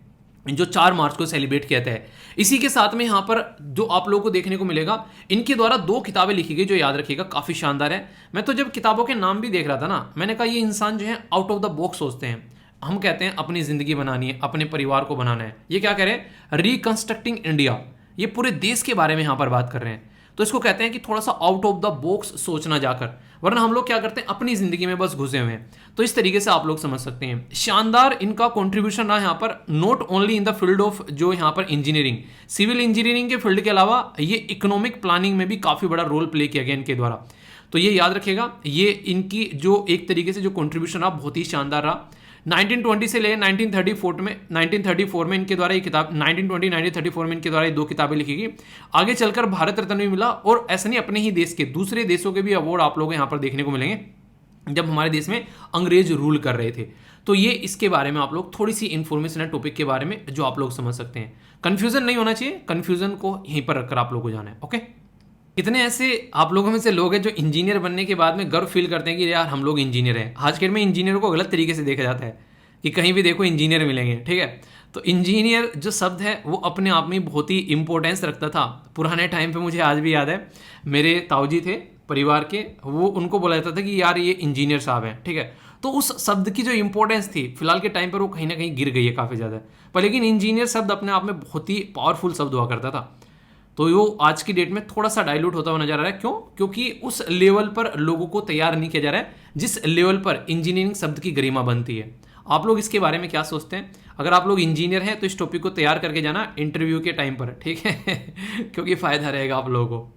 जो 4 मार्च को सेलिब्रेट किया जाता है। इसी के साथ में यहां पर जो आप लोगों को देखने को मिलेगा, इनके द्वारा 2 किताबें लिखी गई जो याद रखिएगा काफी शानदार है। मैं तो जब किताबों के नाम भी देख रहा था ना, मैंने कहा ये इंसान जो है आउट ऑफ द बॉक्स सोचते हैं। हम कहते हैं अपनी जिंदगी बनानी है, अपने परिवार को बनाना है, ये क्या कह रहे हैं, रिकंस्ट्रक्टिंग इंडिया, ये पूरे देश के बारे में यहां पर बात कर रहे हैं। तो इसको कहते हैं कि थोड़ा सा आउट ऑफ द बॉक्स सोचना जाकर, वरना हम लोग क्या करते हैं अपनी जिंदगी में बस घुसे हुए हैं। तो इस तरीके से आप लोग समझ सकते हैं। शानदार इनका कंट्रीब्यूशन रहा यहाँ पर, not only in the field of जो यहाँ पर इंजीनियरिंग, सिविल इंजीनियरिंग के फील्ड के अलावा ये इकोनॉमिक प्लानिंग में भी काफी बड़ा रोल प्ले किया गया इनके द्वारा। तो ये याद रखिएगा, ये इनकी जो एक तरीके से जो कंट्रीब्यूशन रहा बहुत ही शानदार रहा। 1920 से लेकर 1934 में इनके द्वारा ये किताब, 1934 में इनके द्वारा ये 2 किताबें लिखी गई। आगे चलकर भारत रत्न भी मिला, और ऐसा नहीं अपने ही देश के, दूसरे देशों के भी अवार्ड आप लोगों को यहाँ पर देखने को मिलेंगे जब हमारे देश में अंग्रेज रूल कर रहे थे। तो ये इसके बारे में आप लोग थोड़ी सी इंफॉर्मेशन है टॉपिक के बारे में जो आप लोग समझ सकते हैं। कंफ्यूजन नहीं होना चाहिए, कंफ्यूजन को यहीं पर रखकर आप लोग को जाना है। ओके, कितने ऐसे आप लोगों में से लोग हैं जो इंजीनियर बनने के बाद में गर्व फील करते हैं कि यार हम लोग इंजीनियर हैं। आज के में इंजीनियर को गलत तरीके से देखा जाता है कि कहीं भी देखो इंजीनियर मिलेंगे, ठीक है। तो इंजीनियर जो शब्द है वो अपने आप में बहुत ही इंपॉर्टेंस रखता था पुराने टाइम पे। मुझे आज भी याद है, मेरे ताऊजी थे परिवार के, वो उनको बोला जाता था कि यार ये इंजीनियर साहब हैं, ठीक है। तो उस शब्द की जो इंपॉर्टेंस थी फिलहाल के टाइम पर वो कहीं ना कहीं गिर गई है काफ़ी ज़्यादा। पर लेकिन इंजीनियर शब्द अपने आप में बहुत ही पावरफुल शब्द हुआ करता था। तो वो आज की डेट में थोड़ा सा डाइल्यूट होता हुआ नजर आ रहा है। क्यों? क्योंकि उस लेवल पर लोगों को तैयार नहीं किया जा रहा है जिस लेवल पर इंजीनियरिंग शब्द की गरिमा बनती है। आप लोग इसके बारे में क्या सोचते हैं? अगर आप लोग इंजीनियर हैं तो इस टॉपिक को तैयार करके जाना इंटरव्यू के टाइम पर, ठीक है क्योंकि फायदा रहेगा आप लोगों को।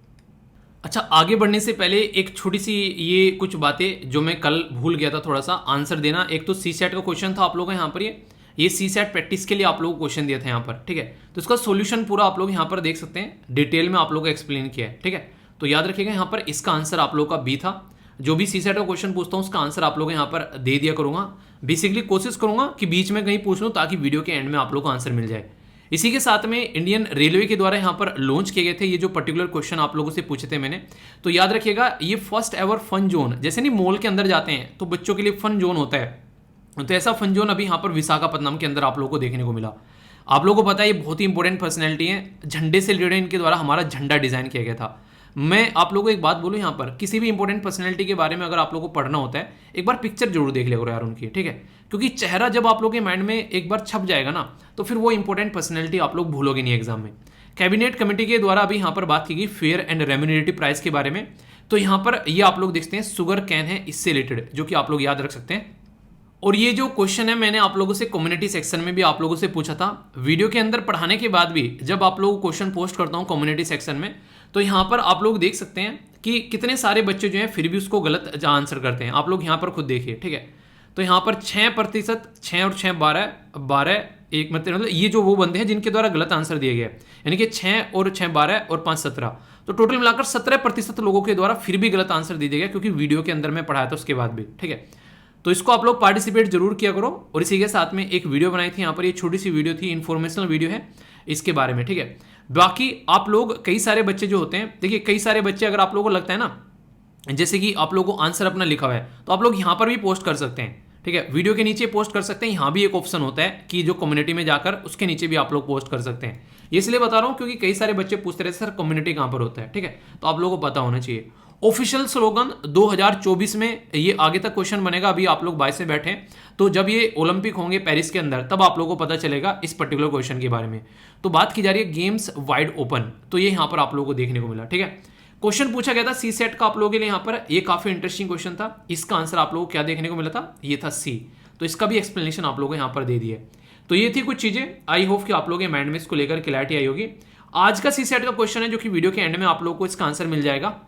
अच्छा, आगे बढ़ने से पहले एक छोटी सी ये कुछ बातें जो मैं कल भूल गया था थोड़ा सा आंसर देना। एक तो सीसेट का क्वेश्चन था आप लोगों का यहाँ पर, ये सीसेट प्रैक्टिस के लिए आप लोगों को क्वेश्चन दिया था यहाँ पर, ठीक है। तो इसका सॉल्यूशन पूरा आप लोग यहाँ पर देख सकते हैं, डिटेल में आप लोगों को एक्सप्लेन किया है, ठीक है। तो याद रखिएगा यहाँ पर इसका आंसर आप लोगों का बी था। जो भी सीसेट का क्वेश्चन पूछता हूँ उसका आंसर आप लोग यहाँ पर दे दिया करूंगा। बेसिकली कोशिश करूंगा कि बीच में कहीं पूछ लूँ ताकि वीडियो के एंड में आप लोग को आंसर मिल जाए। इसी के साथ में इंडियन रेलवे के द्वारा यहाँ पर लॉन्च किए गए थे ये जो पर्टिकुलर क्वेश्चन आप लोगों से पूछे थे मैंने। तो याद रखिएगा ये फर्स्ट एवर फन जोन, जैसे नहीं मॉल के अंदर जाते हैं तो बच्चों के लिए फन जोन होता है, तो ऐसा फन जोन अभी यहाँ पर विशाखापट्टनम के अंदर आप लोगों को देखने को मिला। आप लोगों को पता है ये बहुत ही इंपॉर्टेंट पर्सनैलिटी है, झंडे से रिलेटेड इनके द्वारा हमारा झंडा डिजाइन किया गया था। मैं आप लोगों को एक बात बोलूं, यहाँ पर किसी भी इंपॉर्टेंट पर्सनैलिटी के बारे में अगर आप लोगों को पढ़ना होता है एक बार पिक्चर जरूर देख लिया करो यार उनकी, ठीक है। क्योंकि चेहरा जब आप लोगों के माइंड में एक बार छप जाएगा ना तो फिर वो इंपॉर्टेंट पर्सनैलिटी आप लोग भूलोगे नहीं एग्जाम में। कैबिनेट कमेटी के द्वारा अभी यहाँ पर बात की गई फेयर एंड रेम्यूनरेटिव प्राइस के बारे में। तो यहाँ पर ये आप लोग देखते हैं शुगर कैन है इससे रिलेटेड, जो कि आप लोग याद रख सकते हैं। और ये जो क्वेश्चन है मैंने आप लोगों से कम्युनिटी सेक्शन में भी आप लोगों से पूछा था। वीडियो के अंदर पढ़ाने के बाद भी जब आप लोगों को क्वेश्चन पोस्ट करता हूँ कम्युनिटी सेक्शन में, तो यहाँ पर आप लोग देख सकते हैं कि कितने सारे बच्चे जो हैं फिर भी उसको गलत आंसर करते हैं। आप लोग यहाँ पर खुद देखिए, ठीक है। तो यहाँ पर 6%, 6 और 6 12, 12 एक मतलब ये जो वो बंदे हैं जिनके द्वारा गलत आंसर दिए गए, यानी कि 6 और 6 12 और 5 17, तो टोटल मिलाकर 17% लोगों के द्वारा फिर भी गलत आंसर दिया गया, क्योंकि वीडियो के अंदर मैं पढ़ाया था उसके बाद भी, ठीक है। तो इसको आप लोग पार्टिसिपेट जरूर किया करो। और इसी के साथ में एक वीडियो बनाई थी यहाँ पर, ये छोटी सी वीडियो थी, इन्फॉर्मेशनल वीडियो है इसके बारे में, ठीक है। बाकी आप लोग कई सारे बच्चे जो होते हैं, देखिए कई सारे बच्चे अगर आप लोगों को लगता है ना जैसे कि आप लोगों को आंसर अपना लिखा हुआ है, तो आप लोग यहाँ पर भी पोस्ट कर सकते हैं, ठीक है। वीडियो के नीचे पोस्ट कर सकते हैं। यहाँ भी एक ऑप्शन होता है कि जो कम्युनिटी में जाकर उसके नीचे भी आप लोग पोस्ट कर सकते हैं। ये इसलिए बता रहा हूँ क्योंकि कई सारे बच्चे पूछते रहते सर कम्युनिटी कहाँ पर होता है, ठीक है। तो आप लोगों को पता होना चाहिए। ऑफिशियल स्लोगन 2024 में ये आगे तक क्वेश्चन बनेगा। अभी आप लोग 22 से बैठे हैं, तो जब ये ओलंपिक होंगे पेरिस के अंदर तब आप लोगों को पता चलेगा इस पर्टिकुलर क्वेश्चन के बारे में। तो बात की जा रही है गेम्स वाइड ओपन, तो ये यहाँ पर आप लोगों को देखने को मिला, ठीक है। क्वेश्चन पूछा गया था सी सेट का आप लोगों के लिए, यहाँ पर ये काफी इंटरेस्टिंग क्वेश्चन था। इसका आंसर आप लोगों को क्या देखने को मिला था, ये था सी। तो इसका भी एक्सप्लेनेशन आप लोगों को यहाँ पर दे दिया है। तो ये थी कुछ चीजें, आई होप कि आप लोगों के माइंड में इसको लेकर क्लैरिटी आई होगी। आज का सी सेट का क्वेश्चन है जो कि वीडियो के एंड में आप लोगों को इसका आंसर मिल जाएगा।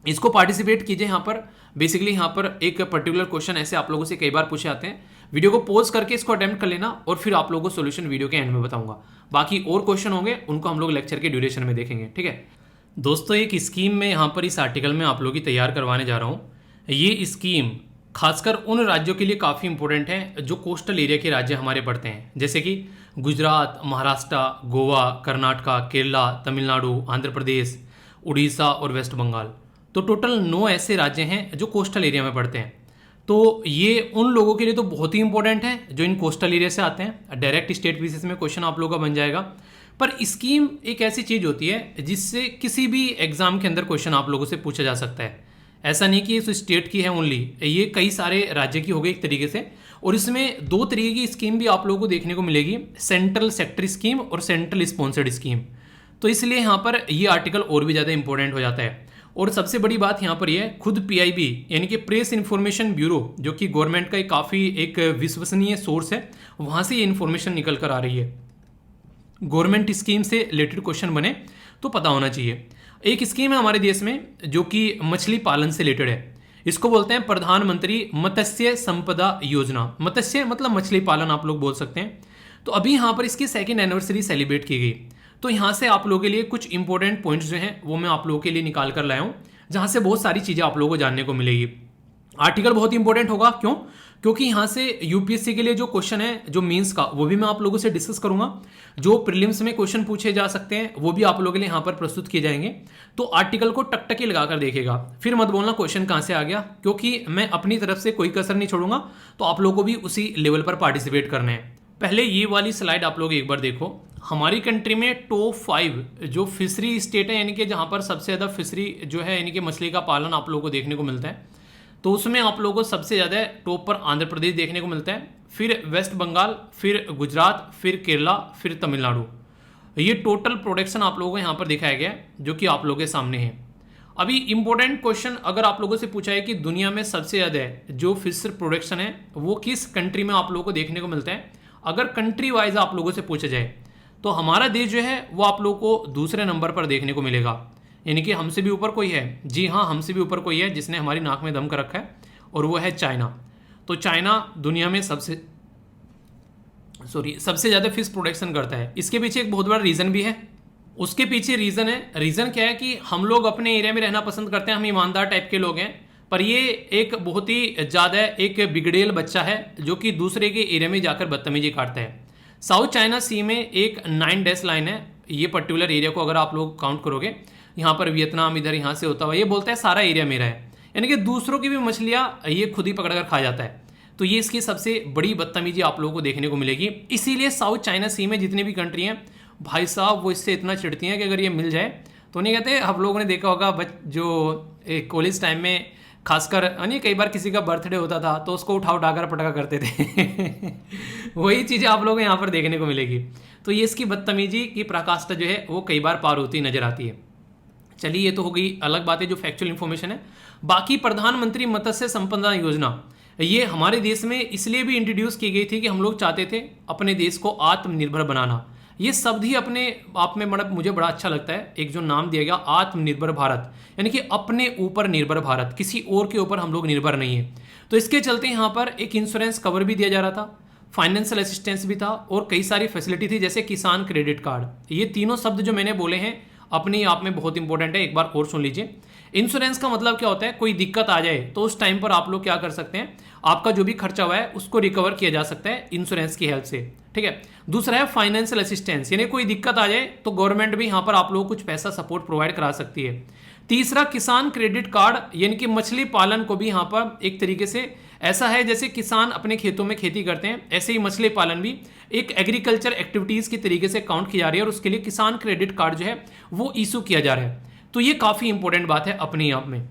इसको पार्टिसिपेट कीजिए। यहाँ पर बेसिकली यहाँ पर एक पर्टिकुलर क्वेश्चन ऐसे आप लोगों से कई बार पूछे आते हैं। वीडियो को पॉज करके इसको अटेम्प्ट कर लेना और फिर आप लोगों को सोल्यूशन वीडियो के एंड में बताऊंगा। बाकी और क्वेश्चन होंगे उनको हम लोग लेक्चर के ड्यूरेशन में देखेंगे, ठीक है। दोस्तों एक स्कीम में यहाँ पर इस आर्टिकल में आप लोगों की तैयार करवाने जा रहा हूँ। ये स्कीम खासकर उन राज्यों के लिए काफ़ी इंपॉर्टेंट है जो कोस्टल एरिया के राज्य हमारे पड़ते हैं, जैसे कि गुजरात, महाराष्ट्र, गोवा, कर्नाटका, केरला, तमिलनाडु, आंध्र प्रदेश, उड़ीसा और वेस्ट बंगाल। तो टोटल 9 ऐसे राज्य हैं जो कोस्टल एरिया में पड़ते हैं। तो ये उन लोगों के लिए तो बहुत ही इंपॉर्टेंट है जो इन कोस्टल एरिया से आते हैं। डायरेक्ट स्टेट बेसिस में क्वेश्चन आप लोगों का बन जाएगा। पर स्कीम एक ऐसी चीज़ होती है जिससे किसी भी एग्जाम के अंदर क्वेश्चन आप लोगों से पूछा जा सकता है। ऐसा नहीं कि इस स्टेट की है ओनली, ये कई सारे राज्य की हो गई एक तरीके से। और इसमें 2 तरीके की स्कीम भी आप लोगों को देखने को मिलेगी, सेंट्रल सेक्टर स्कीम और सेंट्रल स्पॉन्सर्ड स्कीम। तो इसलिए यहाँ पर ये आर्टिकल और भी ज़्यादा इंपॉर्टेंट हो जाता है। और सबसे बड़ी बात यहाँ पर यह खुद पीआईबी यानी कि प्रेस इन्फॉर्मेशन ब्यूरो, जो कि गवर्नमेंट का काफ़ी एक विश्वसनीय सोर्स है, वहाँ से ये इन्फॉर्मेशन निकल कर आ रही है। गवर्नमेंट स्कीम से रिलेटेड क्वेश्चन बने तो पता होना चाहिए। एक स्कीम है हमारे देश में जो कि मछली पालन से रिलेटेड है। इसको बोलते हैं प्रधानमंत्री मत्स्य संपदा योजना। मत्स्य मतलब मछली पालन आप लोग बोल सकते हैं। तो अभी यहाँ पर इसकी 2nd एनिवर्सरी सेलिब्रेट की गई। तो यहाँ से आप लोगों के लिए कुछ इंपॉर्टेंट पॉइंट्स जो हैं वो मैं आप लोगों के लिए निकाल कर लाया हूँ, जहाँ से बहुत सारी चीज़ें आप लोगों को जानने को मिलेगी। आर्टिकल बहुत इंपॉर्टेंट होगा, क्यों? क्योंकि यहाँ से यूपीएससी के लिए जो क्वेश्चन है जो मेंस का, वो भी मैं आप लोगों से डिस्कस करूंगा। जो प्रीलिम्स में क्वेश्चन पूछे जा सकते हैं वो भी आप लोगों के लिए यहाँ पर प्रस्तुत किए जाएंगे। तो आर्टिकल को टकटकी लगाकर देखेगा, फिर मत बोलना क्वेश्चन कहाँ से आ गया, क्योंकि मैं अपनी तरफ से कोई कसर नहीं छोड़ूंगा। तो आप लोगों को भी उसी लेवल पर पार्टिसिपेट करना है। पहले ये वाली स्लाइड आप लोग एक बार देखो। हमारी कंट्री में टॉप 5 जो फिशरी स्टेट है, यानी कि जहाँ पर सबसे ज़्यादा फिशरी जो है यानी कि मछली का पालन आप लोगों को देखने को मिलता है, तो उसमें आप लोगों को सबसे ज़्यादा टॉप पर आंध्र प्रदेश देखने को मिलता है, फिर वेस्ट बंगाल, फिर गुजरात, फिर केरला, फिर तमिलनाडु। ये टोटल प्रोडक्शन आप लोगों को यहाँ पर दिखाया गया है जो कि आप लोगों के सामने है। अभी इंपॉर्टेंट क्वेश्चन अगर आप लोगों से पूछा है कि दुनिया में सबसे ज़्यादा जो फिश प्रोडक्शन है वो किस कंट्री में आप लोगों को देखने को मिलता है, अगर कंट्री वाइज आप लोगों से पूछा जाए तो हमारा देश जो है वो आप लोगों को दूसरे नंबर पर देखने को मिलेगा। यानी कि हमसे भी ऊपर कोई है, जी हाँ हमसे भी ऊपर कोई है जिसने हमारी नाक में दम कर रखा है, और वो है चाइना। तो चाइना दुनिया में सबसे ज़्यादा फिश प्रोडक्शन करता है। इसके पीछे एक बहुत बड़ा रीज़न भी है। उसके पीछे रीज़न क्या है कि हम लोग अपने एरिया में रहना पसंद करते हैं, हम ईमानदार टाइप के लोग हैं। पर ये एक बहुत ही ज़्यादा एक बिगड़ेल बच्चा है जो कि दूसरे के एरिया में जाकर बदतमीजी काटता है। साउथ चाइना सी में एक 9 डैश लाइन है। ये पर्टिकुलर एरिया को अगर आप लोग काउंट करोगे, यहाँ पर वियतनाम इधर यहाँ से होता हुआ ये बोलता है सारा एरिया मेरा है, यानी कि दूसरों की भी मछलियाँ ये खुद ही पकड़ कर खा जाता है। तो ये इसकी सबसे बड़ी बदतमीजी आप लोगों को देखने को मिलेगी। इसीलिए साउथ चाइना सी में जितनी भी कंट्री हैं भाई साहब वो इससे इतना चिढ़ती हैं कि अगर ये मिल जाए तो नहीं कहते। हम लोगों ने देखा होगा जो कॉलेज टाइम में खासकर नहीं, कई बार किसी का बर्थडे होता था तो उसको उठा कर पटका करते थे वही चीज़ें आप लोगों को यहाँ पर देखने को मिलेगी। तो ये इसकी बदतमीजी की पराकाष्ठा जो है वो कई बार पार होती नजर आती है। चलिए ये तो हो गई अलग बात है जो फैक्चुअल इन्फॉर्मेशन है। बाकी प्रधानमंत्री मत्स्य संपदा योजना, ये हमारे देश में इसलिए भी इंट्रोड्यूस की गई थी कि हम लोग चाहते थे अपने देश को आत्मनिर्भर बनाना। ये शब्द ही अपने आप में मतलब मुझे बड़ा अच्छा लगता है। एक जो नाम दिया गया आत्मनिर्भर भारत, यानी कि अपने ऊपर निर्भर भारत, किसी और के ऊपर हम लोग निर्भर नहीं है। तो इसके चलते यहाँ पर एक इंश्योरेंस कवर भी दिया जा रहा था, फाइनेंशियल असिस्टेंस भी था और कई सारी फैसिलिटी थी, जैसे किसान क्रेडिट कार्ड। ये तीनों शब्द जो मैंने बोले हैं अपने आप में बहुत इंपॉर्टेंट है, एक बार और सुन लीजिए। इंश्योरेंस का मतलब क्या होता है, कोई दिक्कत आ जाए तो उस टाइम पर आप लोग क्या कर सकते हैं, आपका जो भी खर्चा हुआ है उसको रिकवर किया जा सकता है इंश्योरेंस की हेल्प से, ठीक है। दूसरा है फाइनेंशियल असिस्टेंस, यानी कोई दिक्कत आ जाए तो गवर्नमेंट भी यहाँ पर आप लोगों को कुछ पैसा सपोर्ट प्रोवाइड करा सकती है। तीसरा किसान क्रेडिट कार्ड, यानी कि मछली पालन को भी यहाँ पर एक तरीके से ऐसा है जैसे किसान अपने खेतों में खेती करते हैं, ऐसे ही मछली पालन भी एक एग्रीकल्चर एक्टिविटीज की तरीके से काउंट की जा रही है और उसके लिए किसान क्रेडिट कार्ड जो है वो इशू किया जा रहा है। तो ये काफ़ी इंपॉर्टेंट बात है अपने आप में।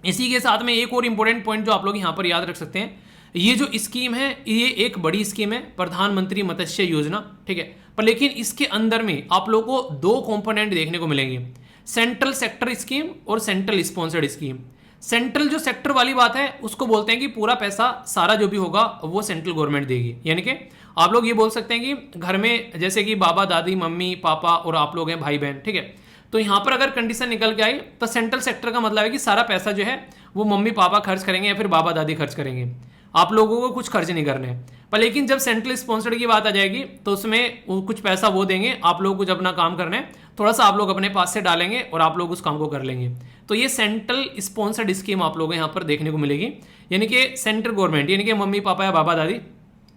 इसी के साथ में एक और इंपॉर्टेंट पॉइंट जो आप लोग यहाँ पर याद रख सकते हैं, ये जो स्कीम है ये एक बड़ी स्कीम है, प्रधानमंत्री मत्स्य योजना, ठीक है। पर लेकिन इसके अंदर में आप लोगों को दो कंपोनेंट देखने को मिलेंगे, सेंट्रल सेक्टर स्कीम और सेंट्रल स्पॉन्सर्ड स्कीम। सेंट्रल जो सेक्टर वाली बात है उसको बोलते हैं कि पूरा पैसा सारा जो भी होगा वो सेंट्रल गवर्नमेंट देगी, यानी कि आप लोग ये बोल सकते हैं कि घर में जैसे कि बाबा दादी मम्मी पापा और आप लोग हैं भाई बहन, ठीक है। तो यहाँ पर अगर कंडीशन निकल के आई तो सेंट्रल सेक्टर का मतलब है कि सारा पैसा जो है वो मम्मी पापा खर्च करेंगे या फिर बाबा दादी खर्च करेंगे, आप लोगों को कुछ खर्च नहीं करने हैं। पर लेकिन जब सेंट्रल स्पॉन्सर्ड की बात आ जाएगी तो उसमें कुछ पैसा वो देंगे, आप लोग कुछ अपना काम करना है, थोड़ा सा आप लोग अपने पास से डालेंगे और आप लोग उस काम को कर लेंगे। तो ये सेंट्रल स्पॉन्सर्ड स्कीम आप लोगों को यहाँ पर देखने को मिलेगी, यानी कि सेंट्रल गवर्नमेंट यानी कि मम्मी पापा या बाबा दादी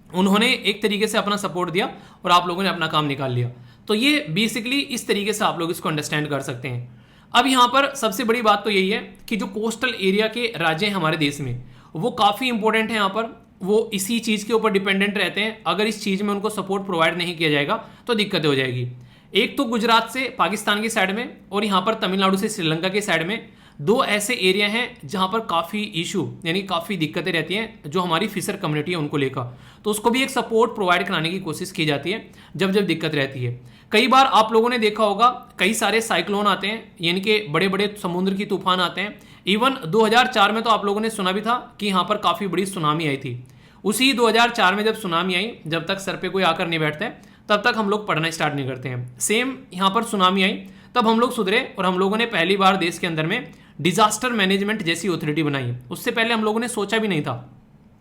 उन्होंने एक तरीके से अपना सपोर्ट दिया और आप लोगों ने अपना काम निकाल लिया। तो ये बेसिकली इस तरीके से आप लोग इसको अंडरस्टैंड कर सकते हैं। अब यहाँ पर सबसे बड़ी बात तो यही है कि जो कोस्टल एरिया के राज्य हैं हमारे देश में वो काफ़ी इंपॉर्टेंट है, यहाँ पर वो इसी चीज़ के ऊपर डिपेंडेंट रहते हैं। अगर इस चीज़ में उनको सपोर्ट प्रोवाइड नहीं किया जाएगा तो दिक्कतें हो जाएगी। एक तो गुजरात से पाकिस्तान की साइड में और यहाँ पर तमिलनाडु से श्रीलंका के साइड में दो ऐसे एरिया हैं जहाँ पर काफ़ी इशू यानी काफ़ी दिक्कतें रहती हैं जो हमारी फिशर कम्युनिटी है उनको लेकर, तो उसको भी एक सपोर्ट प्रोवाइड कराने की कोशिश की जाती है जब जब दिक्कत रहती है। कई बार आप लोगों ने देखा होगा कई सारे साइक्लोन आते हैं, यानी कि बड़े बड़े समुद्र की तूफान आते हैं। इवन 2004 में तो आप लोगों ने सुना भी था कि यहाँ पर काफ़ी बड़ी सुनामी आई थी। उसी 2004 में जब सुनामी आई, जब तक सर पे कोई आकर नहीं बैठता है तब तक हम लोग पढ़ना स्टार्ट नहीं करते हैं। सेम यहाँ पर सुनामी आई तब हम लोग सुधरे और हम लोगों ने पहली बार देश के अंदर में डिजास्टर मैनेजमेंट जैसी अथॉरिटी बनाई। उससे पहले हम लोगों ने सोचा भी नहीं था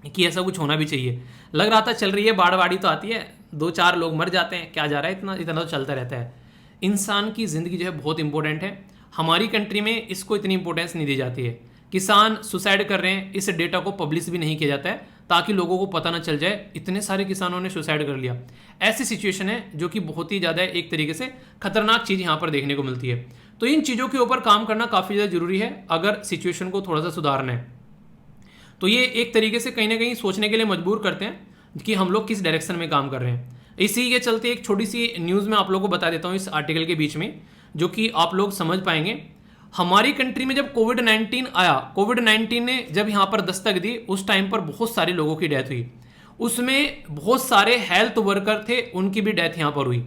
कि ऐसा कुछ होना भी चाहिए। लग रहा था चल रही है बाढ़ वाड़ी तो आती है, दो चार लोग मर जाते हैं, क्या जा रहा है, इतना इतना तो चलता रहता है। इंसान की ज़िंदगी जो है बहुत इंपॉर्टेंट है। हमारी कंट्री में इसको इतनी इंपॉर्टेंस नहीं दी जाती है। किसान सुसाइड कर रहे हैं, इस डेटा को पब्लिश भी नहीं किया जाता है ताकि लोगों को पता ना चल जाए इतने सारे किसानों ने सुसाइड कर लिया। ऐसी सिचुएशन है जो कि बहुत ही ज़्यादा एक तरीके से खतरनाक चीज़ यहाँ पर देखने को मिलती है। तो इन चीज़ों के ऊपर काम करना काफ़ी ज़्यादा जरूरी है अगर सिचुएशन को थोड़ा सा सुधारना है। तो ये एक तरीके से कहीं ना कहीं सोचने के लिए मजबूर करते हैं कि हम लोग किस डायरेक्शन में काम कर रहे हैं। इसी के चलते एक छोटी सी न्यूज़ मैं आप लोगों को बता देता हूँ इस आर्टिकल के बीच में, जो कि आप लोग समझ पाएंगे। हमारी कंट्री में जब कोविड-19 आया, कोविड-19 ने जब यहाँ पर दस्तक दी, उस टाइम पर बहुत सारे लोगों की डेथ हुई। उसमें बहुत सारे हेल्थ वर्कर थे, उनकी भी डेथ यहाँ पर हुई।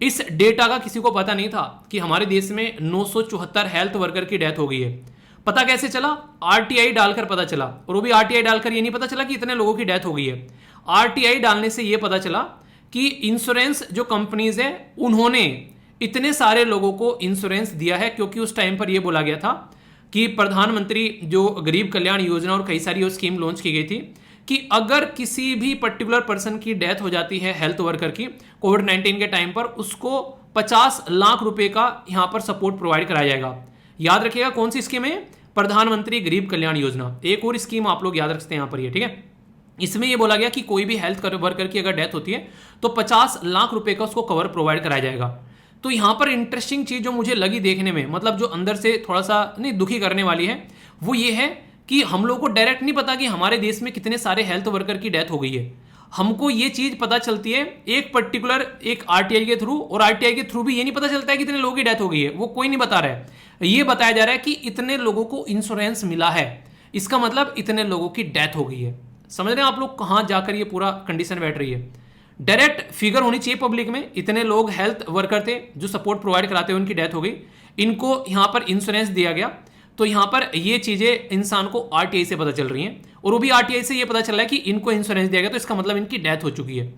इस डेटा का किसी को पता नहीं था कि हमारे देश में 974 हेल्थ वर्कर की डेथ हो गई है। पता कैसे चला? आरटीआई डालकर पता चला, और वो भी आरटीआई डालकर ये नहीं पता चला कि इतने लोगों की डेथ हो गई है। आरटीआई डालने से ये पता चला कि इंश्योरेंस जो कंपनीज है उन्होंने इतने सारे लोगों को इंश्योरेंस दिया है, क्योंकि उस टाइम पर यह बोला गया था कि प्रधानमंत्री जो गरीब कल्याण योजना और कई सारी स्कीम लॉन्च की गई थी कि अगर किसी भी पर्टिकुलर पर्सन की डेथ हो जाती है हेल्थ वर्कर की कोविड-19 के टाइम पर, उसको 50 लाख रुपए का यहां पर सपोर्ट प्रोवाइड कराया जाएगा। याद रखिएगा कौन सी स्कीम है? प्रधानमंत्री गरीब कल्याण योजना। एक और स्कीम आप लोग याद रखते हैं यहां पर, ये ठीक है। इसमें यह बोला गया कि कोई भी हेल्थ वर्कर की अगर डेथ होती है तो 50 लाख रुपए का उसको कवर प्रोवाइड कराया जाएगा। तो यहां पर इंटरेस्टिंग चीज जो मुझे लगी देखने में, मतलब जो अंदर से थोड़ा सा नहीं दुखी करने वाली है, वो ये है कि हम लोगों को डायरेक्ट नहीं पता कि हमारे देश में कितने सारे हेल्थ वर्कर की डेथ हो गई है। हमको ये चीज पता चलती है एक पर्टिकुलर एक आरटीआई के थ्रू, और आरटीआई के थ्रू भी ये नहीं पता चलता है कि इतने लोगों की डेथ हो गई है, वो कोई नहीं बता रहा है। ये बताया जा रहा है कि इतने लोगों को इंश्योरेंस मिला है, इसका मतलब इतने लोगों की डेथ हो गई है। समझ रहे हैं आप लोग कहां जाकर ये पूरा कंडीशन बैठ रही है? डायरेक्ट फिगर होनी चाहिए पब्लिक में, इतने लोग हेल्थ वर्कर थे जो सपोर्ट प्रोवाइड कराते हुए उनकी डेथ हो गई, इनको यहां पर इंश्योरेंस दिया गया। तो यहां पर ये चीजें इंसान को आरटीआई से पता चल रही हैं, और वो भी आरटीआई से ये पता चला है कि इनको इंश्योरेंस दिया गया, तो इसका मतलब इनकी डेथ हो चुकी है।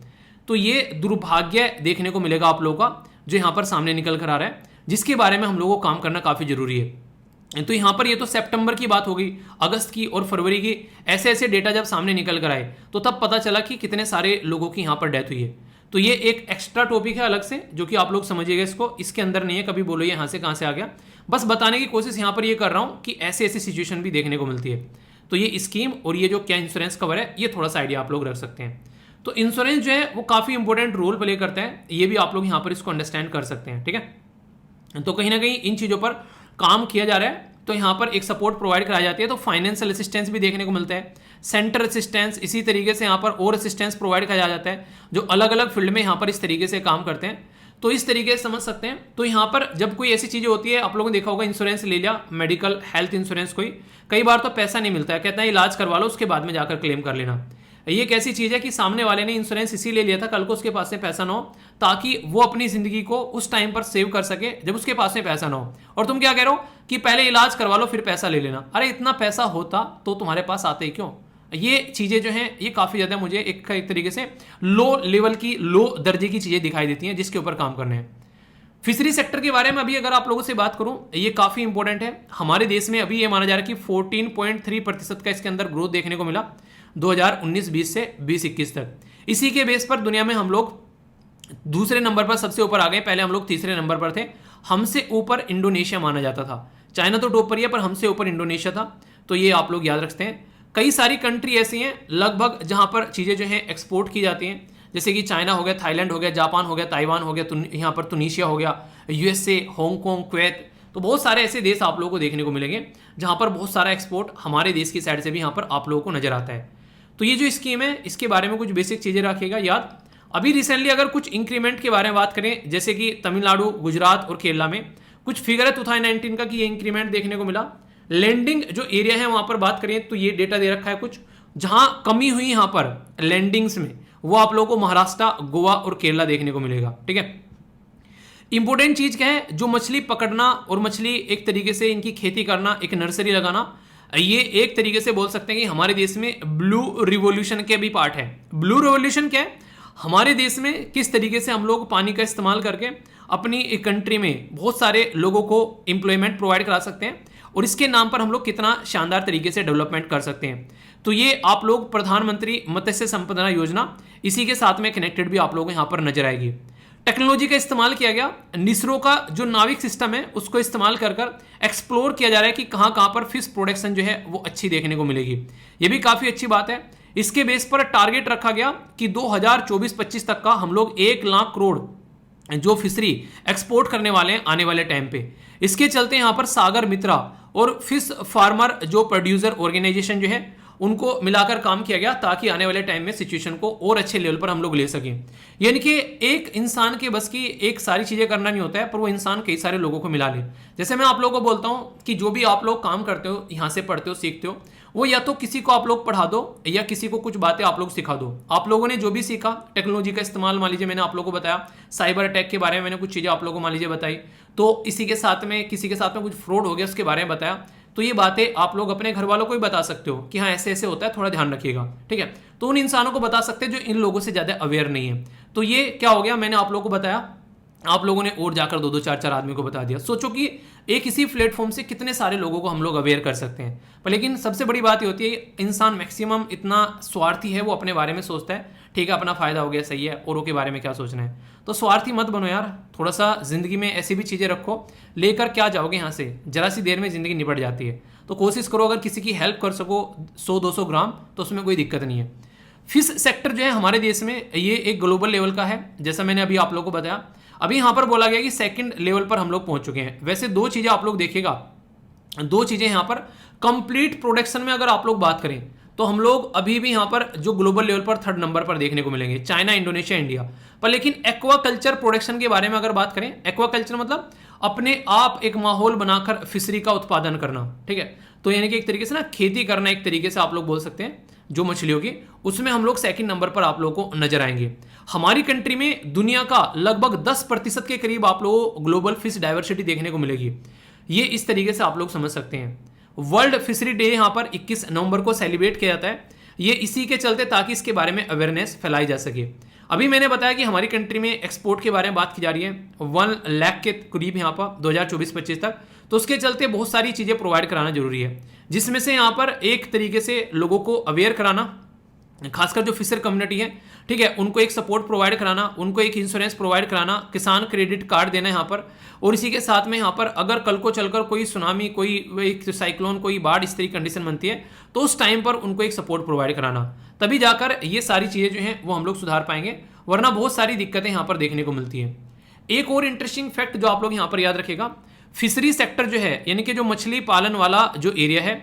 तो ये दुर्भाग्य देखने को मिलेगा आप लोगों का, जो यहाँ पर सामने निकल कर आ रहा है, जिसके बारे में हम लोगों को काम करना काफ़ी जरूरी है। तो यहाँ पर ये तो सितंबर की बात हो गई, अगस्त की और फरवरी की ऐसे ऐसे डेटा जब सामने निकल कर आए तो तब पता चला कि कितने सारे लोगों की यहाँ पर डेथ हुई है। तो ये एक एक्स्ट्रा टॉपिक है अलग से, जो कि आप लोग समझिएगा, इसको इसके अंदर नहीं है, कभी बोलो ये यहाँ से कहाँ से आ गया। बस बताने की कोशिश यहाँ पर ये कर रहा हूँ कि ऐसे ऐसी सिचुएशन भी देखने को मिलती है। तो ये स्कीम और ये जो क्या इंश्योरेंस कवर है, ये थोड़ा सा आइडिया आप लोग रख सकते हैं। तो इंश्योरेंस जो है वो काफ़ी इंपॉर्टेंट रोल प्ले करता है, ये भी आप लोग यहाँ पर इसको अंडरस्टैंड कर सकते हैं, ठीक है। तो कहीं ना कहीं इन चीज़ों पर काम किया जा रहा है, तो यहाँ पर एक सपोर्ट प्रोवाइड कराई जाती है। तो फाइनेंशियल असिस्टेंस भी देखने को मिलता है, सेंटर असिस्टेंस, इसी तरीके से यहाँ पर और असिस्टेंस प्रोवाइड किया जाता है, जो अलग अलग फील्ड में यहाँ पर इस तरीके से काम करते हैं। तो इस तरीके से समझ सकते हैं। तो यहाँ पर जब कोई ऐसी चीज़ें होती है, आप लोगों ने देखा होगा, इंश्योरेंस ले लिया, मेडिकल हेल्थ इंश्योरेंस कोई, कई बार तो पैसा नहीं मिलता है, कहता है इलाज करवा लो, उसके बाद में जाकर क्लेम कर लेना। ये एक ऐसी चीज़ है कि सामने वाले ने इंश्योरेंस इसीलिए लिया था, कल को उसके पास में पैसा ना हो, ताकि वो अपनी जिंदगी को उस टाइम पर सेव कर सके जब उसके पास में पैसा ना हो। और तुम क्या कह रहे हो कि पहले इलाज करवा लो फिर पैसा ले लेना। अरे इतना पैसा होता तो तुम्हारे पास आते ही क्यों? ये चीज़ें जो हैं ये काफ़ी ज़्यादा मुझे एक तरीके से लो लेवल की, लो दर्जे की चीज़ें दिखाई देती हैं, जिसके ऊपर काम करने हैं। फिशरी सेक्टर के बारे में अभी अगर आप लोगों से बात करूं, ये काफ़ी इंपॉर्टेंट है। हमारे देश में अभी ये माना जा रहा है कि 14.3% का इसके अंदर ग्रोथ देखने को मिला 2019-20 से 2021 तक। इसी के बेस पर दुनिया में हम लोग दूसरे नंबर पर सबसे ऊपर आ गए, पहले हम लोग तीसरे नंबर पर थे। हमसे ऊपर इंडोनेशिया माना जाता था, चाइना तो टॉप पर ही है, पर हमसे ऊपर इंडोनेशिया था। तो ये आप लोग याद रखते हैं। कई सारी कंट्री ऐसी हैं लगभग जहां पर चीज़ें जो हैं एक्सपोर्ट की जाती हैं, जैसे कि चाइना हो गया, थाईलैंड हो गया, जापान हो गया, ताइवान हो गया, यहाँ पर तुनीशिया हो गया, यूएसए, हांगकांग, कुवैत। तो बहुत सारे ऐसे देश आप लोगों को देखने को मिलेंगे जहाँ पर बहुत सारा एक्सपोर्ट हमारे देश की साइड से भी यहाँ पर आप लोगों को नजर आता है। तो ये जो स्कीम है, इसके बारे में कुछ बेसिक चीज़ें रखिएगा याद। अभी रिसेंटली अगर कुछ इंक्रीमेंट के बारे में बात करें, जैसे कि तमिलनाडु, गुजरात और केरला में कुछ फिगर है 2019 का कि ये इंक्रीमेंट देखने को मिला। लैंडिंग जो एरिया है वहाँ पर बात करें तो ये डेटा दे रखा है कुछ, जहाँ कमी हुई यहाँ पर लैंडिंग्स में, वो आप लोगों को महाराष्ट्र, गोवा और केरला देखने को मिलेगा, ठीक है। इंपॉर्टेंट चीज क्या है, जो मछली पकड़ना और मछली एक तरीके से इनकी खेती करना, एक नर्सरी लगाना, ये एक तरीके से बोल सकते हैं कि हमारे देश में ब्लू रिवॉल्यूशन के भी पार्ट है। ब्लू रिवॉल्यूशन क्या है, हमारे देश में किस तरीके से हम लोग पानी का इस्तेमाल करके अपनी एक कंट्री में बहुत सारे लोगों को एम्प्लॉयमेंट प्रोवाइड करा सकते हैं, और इसके नाम पर हम लोग कितना शानदार तरीके से डेवलपमेंट कर सकते हैं। तो ये आप लोग प्रधानमंत्री मत्स्य संपदा योजना, इसी के साथ में कनेक्टेड भी आप लोगों को यहाँ पर नजर आएगी। टेक्नोलॉजी का इस्तेमाल किया गया, निस्रो का जो नाविक सिस्टम है उसको इस्तेमाल कर एक्सप्लोर किया जा रहा है कि कहाँ कहाँ पर फिश प्रोडक्शन जो है वो अच्छी देखने को मिलेगी। ये भी काफ़ी अच्छी बात है। इसके बेस पर टारगेट रखा गया कि 2024-25 तक का हम लोग 1 लाख करोड़ जो फिशरी एक्सपोर्ट करने वाले हैं आने वाले टाइम पे। इसके चलते यहाँ पर सागर मित्रा और फिश फार्मर जो प्रोड्यूसर ऑर्गेनाइजेशन जो है उनको मिलाकर काम किया गया, ताकि आने वाले टाइम में सिचुएशन को और अच्छे लेवल पर हम लोग ले सकें। यानी कि एक इंसान के बस की एक सारी चीज़ें करना नहीं होता है, पर वो इंसान कई सारे लोगों को मिला ले। जैसे मैं आप लोगों को बोलता हूँ कि जो भी आप लोग काम करते हो, यहाँ से पढ़ते हो, सीखते हो, वो या तो किसी को आप लोग पढ़ा दो या किसी को कुछ बातें आप लोग सिखा दो। आप लोगों ने जो भी सीखा, टेक्नोलॉजी का इस्तेमाल मान लीजिए मैंने आप लोगों को बताया, साइबर अटैक के बारे में मैंने कुछ चीज़ें आप लोगों को मान लीजिए बताई, तो इसी के साथ में किसी के साथ में कुछ फ्रॉड हो गया उसके बारे में बताया, तो ये बातें आप लोग अपने घर वालों को भी बता सकते हो कि हाँ ऐसे ऐसे होता है, थोड़ा ध्यान रखिएगा, ठीक है। तो उन इंसानों को बता सकते हैं जो इन लोगों से ज़्यादा अवेयर नहीं है। तो ये क्या हो गया, मैंने आप लोगों को बताया, आप लोगों ने और जाकर 2-2 4-4 आदमी को बता दिया। सोचो कि एक इसी प्लेटफॉर्म से कितने सारे लोगों को हम लोग अवेयर कर सकते हैं। पर लेकिन सबसे बड़ी बात ये होती है, इंसान मैक्सिमम इतना स्वार्थी है, वो अपने बारे में सोचता है, ठीक है अपना फायदा हो गया, सही है, औरों के बारे में क्या सोचना है। तो स्वार्थी मत बनो यार, थोड़ा सा जिंदगी में ऐसी भी चीज़ें रखो, लेकर क्या जाओगे यहाँ से, जरा सी देर में जिंदगी निपट जाती है। तो कोशिश करो अगर किसी की हेल्प कर सको 100-200 ग्राम, तो उसमें कोई दिक्कत नहीं है। फिश सेक्टर जो है हमारे देश में ये एक ग्लोबल लेवल का है, जैसा मैंने अभी आप लोगों को बताया। अभी यहाँ पर बोला गया कि सेकंड लेवल पर हम लोग पहुंच चुके हैं। वैसे 2 चीज़ें आप लोग देखिएगा, 2 चीज़ें यहाँ पर कंप्लीट प्रोडक्शन में अगर आप लोग बात करें तो हम लोग अभी भी यहाँ पर जो ग्लोबल लेवल पर 3rd नंबर पर देखने को मिलेंगे, चाइना, इंडोनेशिया, इंडिया। पर लेकिन एक्वाकल्चर प्रोडक्शन के बारे में अगर बात करें, एक्वाकल्चर मतलब अपने आप एक माहौल बनाकर फिशरी का उत्पादन करना, ठीक है। तो यानी कि एक तरीके से ना खेती करना, एक तरीके से आप लोग बोल सकते हैं, जो मछलियों की, उसमें हम लोग 2nd नंबर पर आप लोगों को नजर आएंगे। हमारी कंट्री में दुनिया का लगभग 10% के करीब आप लोगों को ग्लोबल फिश डाइवर्सिटी देखने को मिलेगी। ये इस तरीके से आप लोग समझ सकते हैं। वर्ल्ड फिशरी डे यहाँ पर 21 नवंबर को सेलिब्रेट किया जाता है। ये इसी के चलते ताकि इसके बारे में अवेयरनेस फैलाई जा सके। अभी मैंने बताया कि हमारी कंट्री में एक्सपोर्ट के बारे में बात की जा रही है 1 लाख के करीब यहाँ पर 2024-25 तक। तो उसके चलते बहुत सारी चीज़ें प्रोवाइड कराना जरूरी है, जिसमें से यहाँ पर एक तरीके से लोगों को अवेयर कराना, खासकर जो फिशर कम्युनिटी है, ठीक है, उनको एक सपोर्ट प्रोवाइड कराना, उनको एक इंश्योरेंस प्रोवाइड कराना, किसान क्रेडिट कार्ड देना यहाँ पर। और इसी के साथ में यहाँ पर अगर कल को चलकर कोई सुनामी, कोई एक साइक्लोन, कोई बाढ़ इस तरह की कंडीशन बनती है तो उस टाइम पर उनको एक सपोर्ट प्रोवाइड कराना, तभी जाकर ये सारी चीज़ें जो हैं वो हम लोग सुधार पाएंगे, वरना बहुत सारी दिक्कतें यहाँ पर देखने को मिलती हैं। एक और इंटरेस्टिंग फैक्ट जो आप लोग यहाँ पर याद रखेगा, फिशरी सेक्टर जो है, यानी कि जो मछली पालन वाला जो एरिया है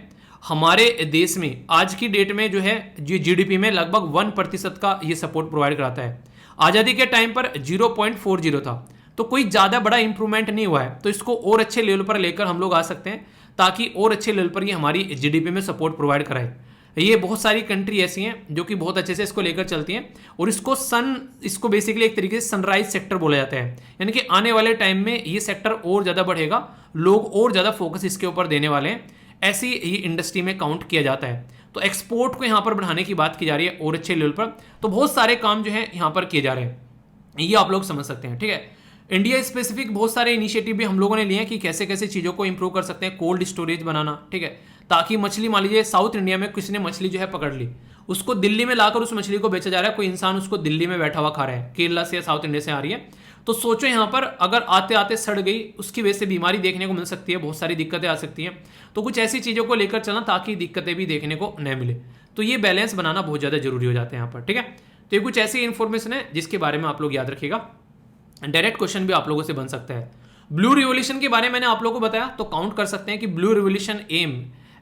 हमारे देश में आज की डेट में जो है जीडीपी में लगभग 1% का ये सपोर्ट प्रोवाइड कराता है। आज़ादी के टाइम पर 0.40 था, तो कोई ज़्यादा बड़ा इंप्रूवमेंट नहीं हुआ है। तो इसको और अच्छे लेवल पर लेकर हम लोग आ सकते हैं, ताकि और अच्छे लेवल पर ये हमारी जीडीपी में सपोर्ट प्रोवाइड कराए। ये बहुत सारी कंट्री ऐसी हैं जो कि बहुत अच्छे से इसको लेकर चलती हैं, और इसको बेसिकली एक तरीके से सनराइज सेक्टर बोला जाता है, यानी कि आने वाले टाइम में ये सेक्टर और ज़्यादा बढ़ेगा, लोग और ज़्यादा फोकस इसके ऊपर देने वाले हैं, ऐसी ये इंडस्ट्री में काउंट किया जाता है। तो एक्सपोर्ट को यहाँ पर बढ़ाने की बात की जा रही है और अच्छे लेवल पर, तो बहुत सारे काम जो है यहाँ पर किए जा रहे हैं, ये आप लोग समझ सकते हैं, ठीक है। इंडिया स्पेसिफिक बहुत सारे इनिशिएटिव भी हम लोगों ने लिए हैं कि कैसे कैसे चीज़ों को इंप्रूव कर सकते हैं। कोल्ड स्टोरेज बनाना, ठीक है, ताकि मछली, मान लीजिए साउथ इंडिया में किसी ने मछली जो है पकड़ ली, उसको दिल्ली में लाकर उस मछली को बेचा जा रहा है, कोई इंसान उसको दिल्ली में बैठा हुआ खा रहा है, केरला से या साउथ इंडिया से आ रही है। तो सोचो यहाँ पर अगर आते आते सड़ गई, उसकी वजह से बीमारी देखने को मिल सकती है, बहुत सारी दिक्कतें आ सकती हैं। तो कुछ ऐसी चीज़ों को लेकर चलना ताकि दिक्कतें भी देखने को न मिले। तो ये बैलेंस बनाना बहुत ज़्यादा जरूरी हो जाता है यहाँ पर, ठीक है। तो ये कुछ ऐसी इन्फॉर्मेशन है जिसके बारे में आप लोग याद रखिएगा। डायरेक्ट क्वेश्चन भी आप लोगों से बन सकता है। ब्लू रिवोल्यूशन के बारे में मैंने आप लोगों को बताया, तो काउंट कर सकते हैं कि blue revolution aim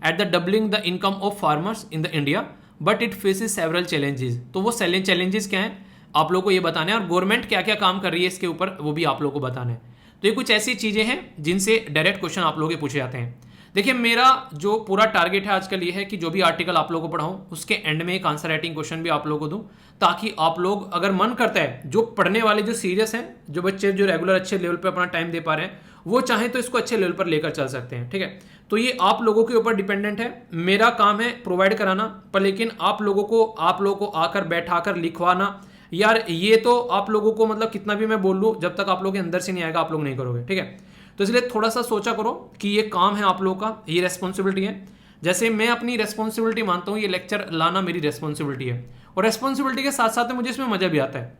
at the doubling the income of farmers in the India, but it faces several challenges. तो वो चैलेंजेस क्या हैं आप लोगों को ये बताना है, और गवर्नमेंट क्या क्या काम कर रही है इसके ऊपर वो भी आप लोगों को बताना है। तो ये कुछ ऐसी चीज़ें हैं जिनसे डायरेक्ट क्वेश्चन आप लोगों के पूछे जाते हैं। देखिए, मेरा जो पूरा टारगेट है आजकल ये है कि जो भी आर्टिकल आप लोगों को पढ़ाऊं उसके एंड में एक आंसर राइटिंग क्वेश्चन भी आप लोगों को दूं, ताकि आप लोग अगर मन करता है, जो पढ़ने वाले जो सीरियस हैं, जो बच्चे जो रेगुलर अच्छे लेवल पर अपना टाइम दे पा रहे हैं, वो चाहें तो इसको अच्छे लेवल पर लेकर चल सकते हैं, ठीक है। तो ये आप लोगों के ऊपर डिपेंडेंट है। मेरा काम है प्रोवाइड कराना, पर लेकिन आप लोगों को आकर बैठाकर लिखवाना, यार ये तो आप लोगों को मतलब कितना भी मैं बोल लूँ, जब तक आप लोगों के अंदर से नहीं आएगा आप लोग नहीं करोगे, ठीक है। तो इसलिए थोड़ा सा सोचा करो कि ये काम है आप लोगों का, ये रेस्पॉन्सिबिलिटी है। जैसे मैं अपनी रेस्पॉन्सिबिलिटी मानता हूँ, ये लेक्चर लाना मेरी रेस्पॉन्सिबिलिटी है, और रेस्पॉन्सिबिलिटी के साथ साथ में मुझे इसमें मजा भी आता है।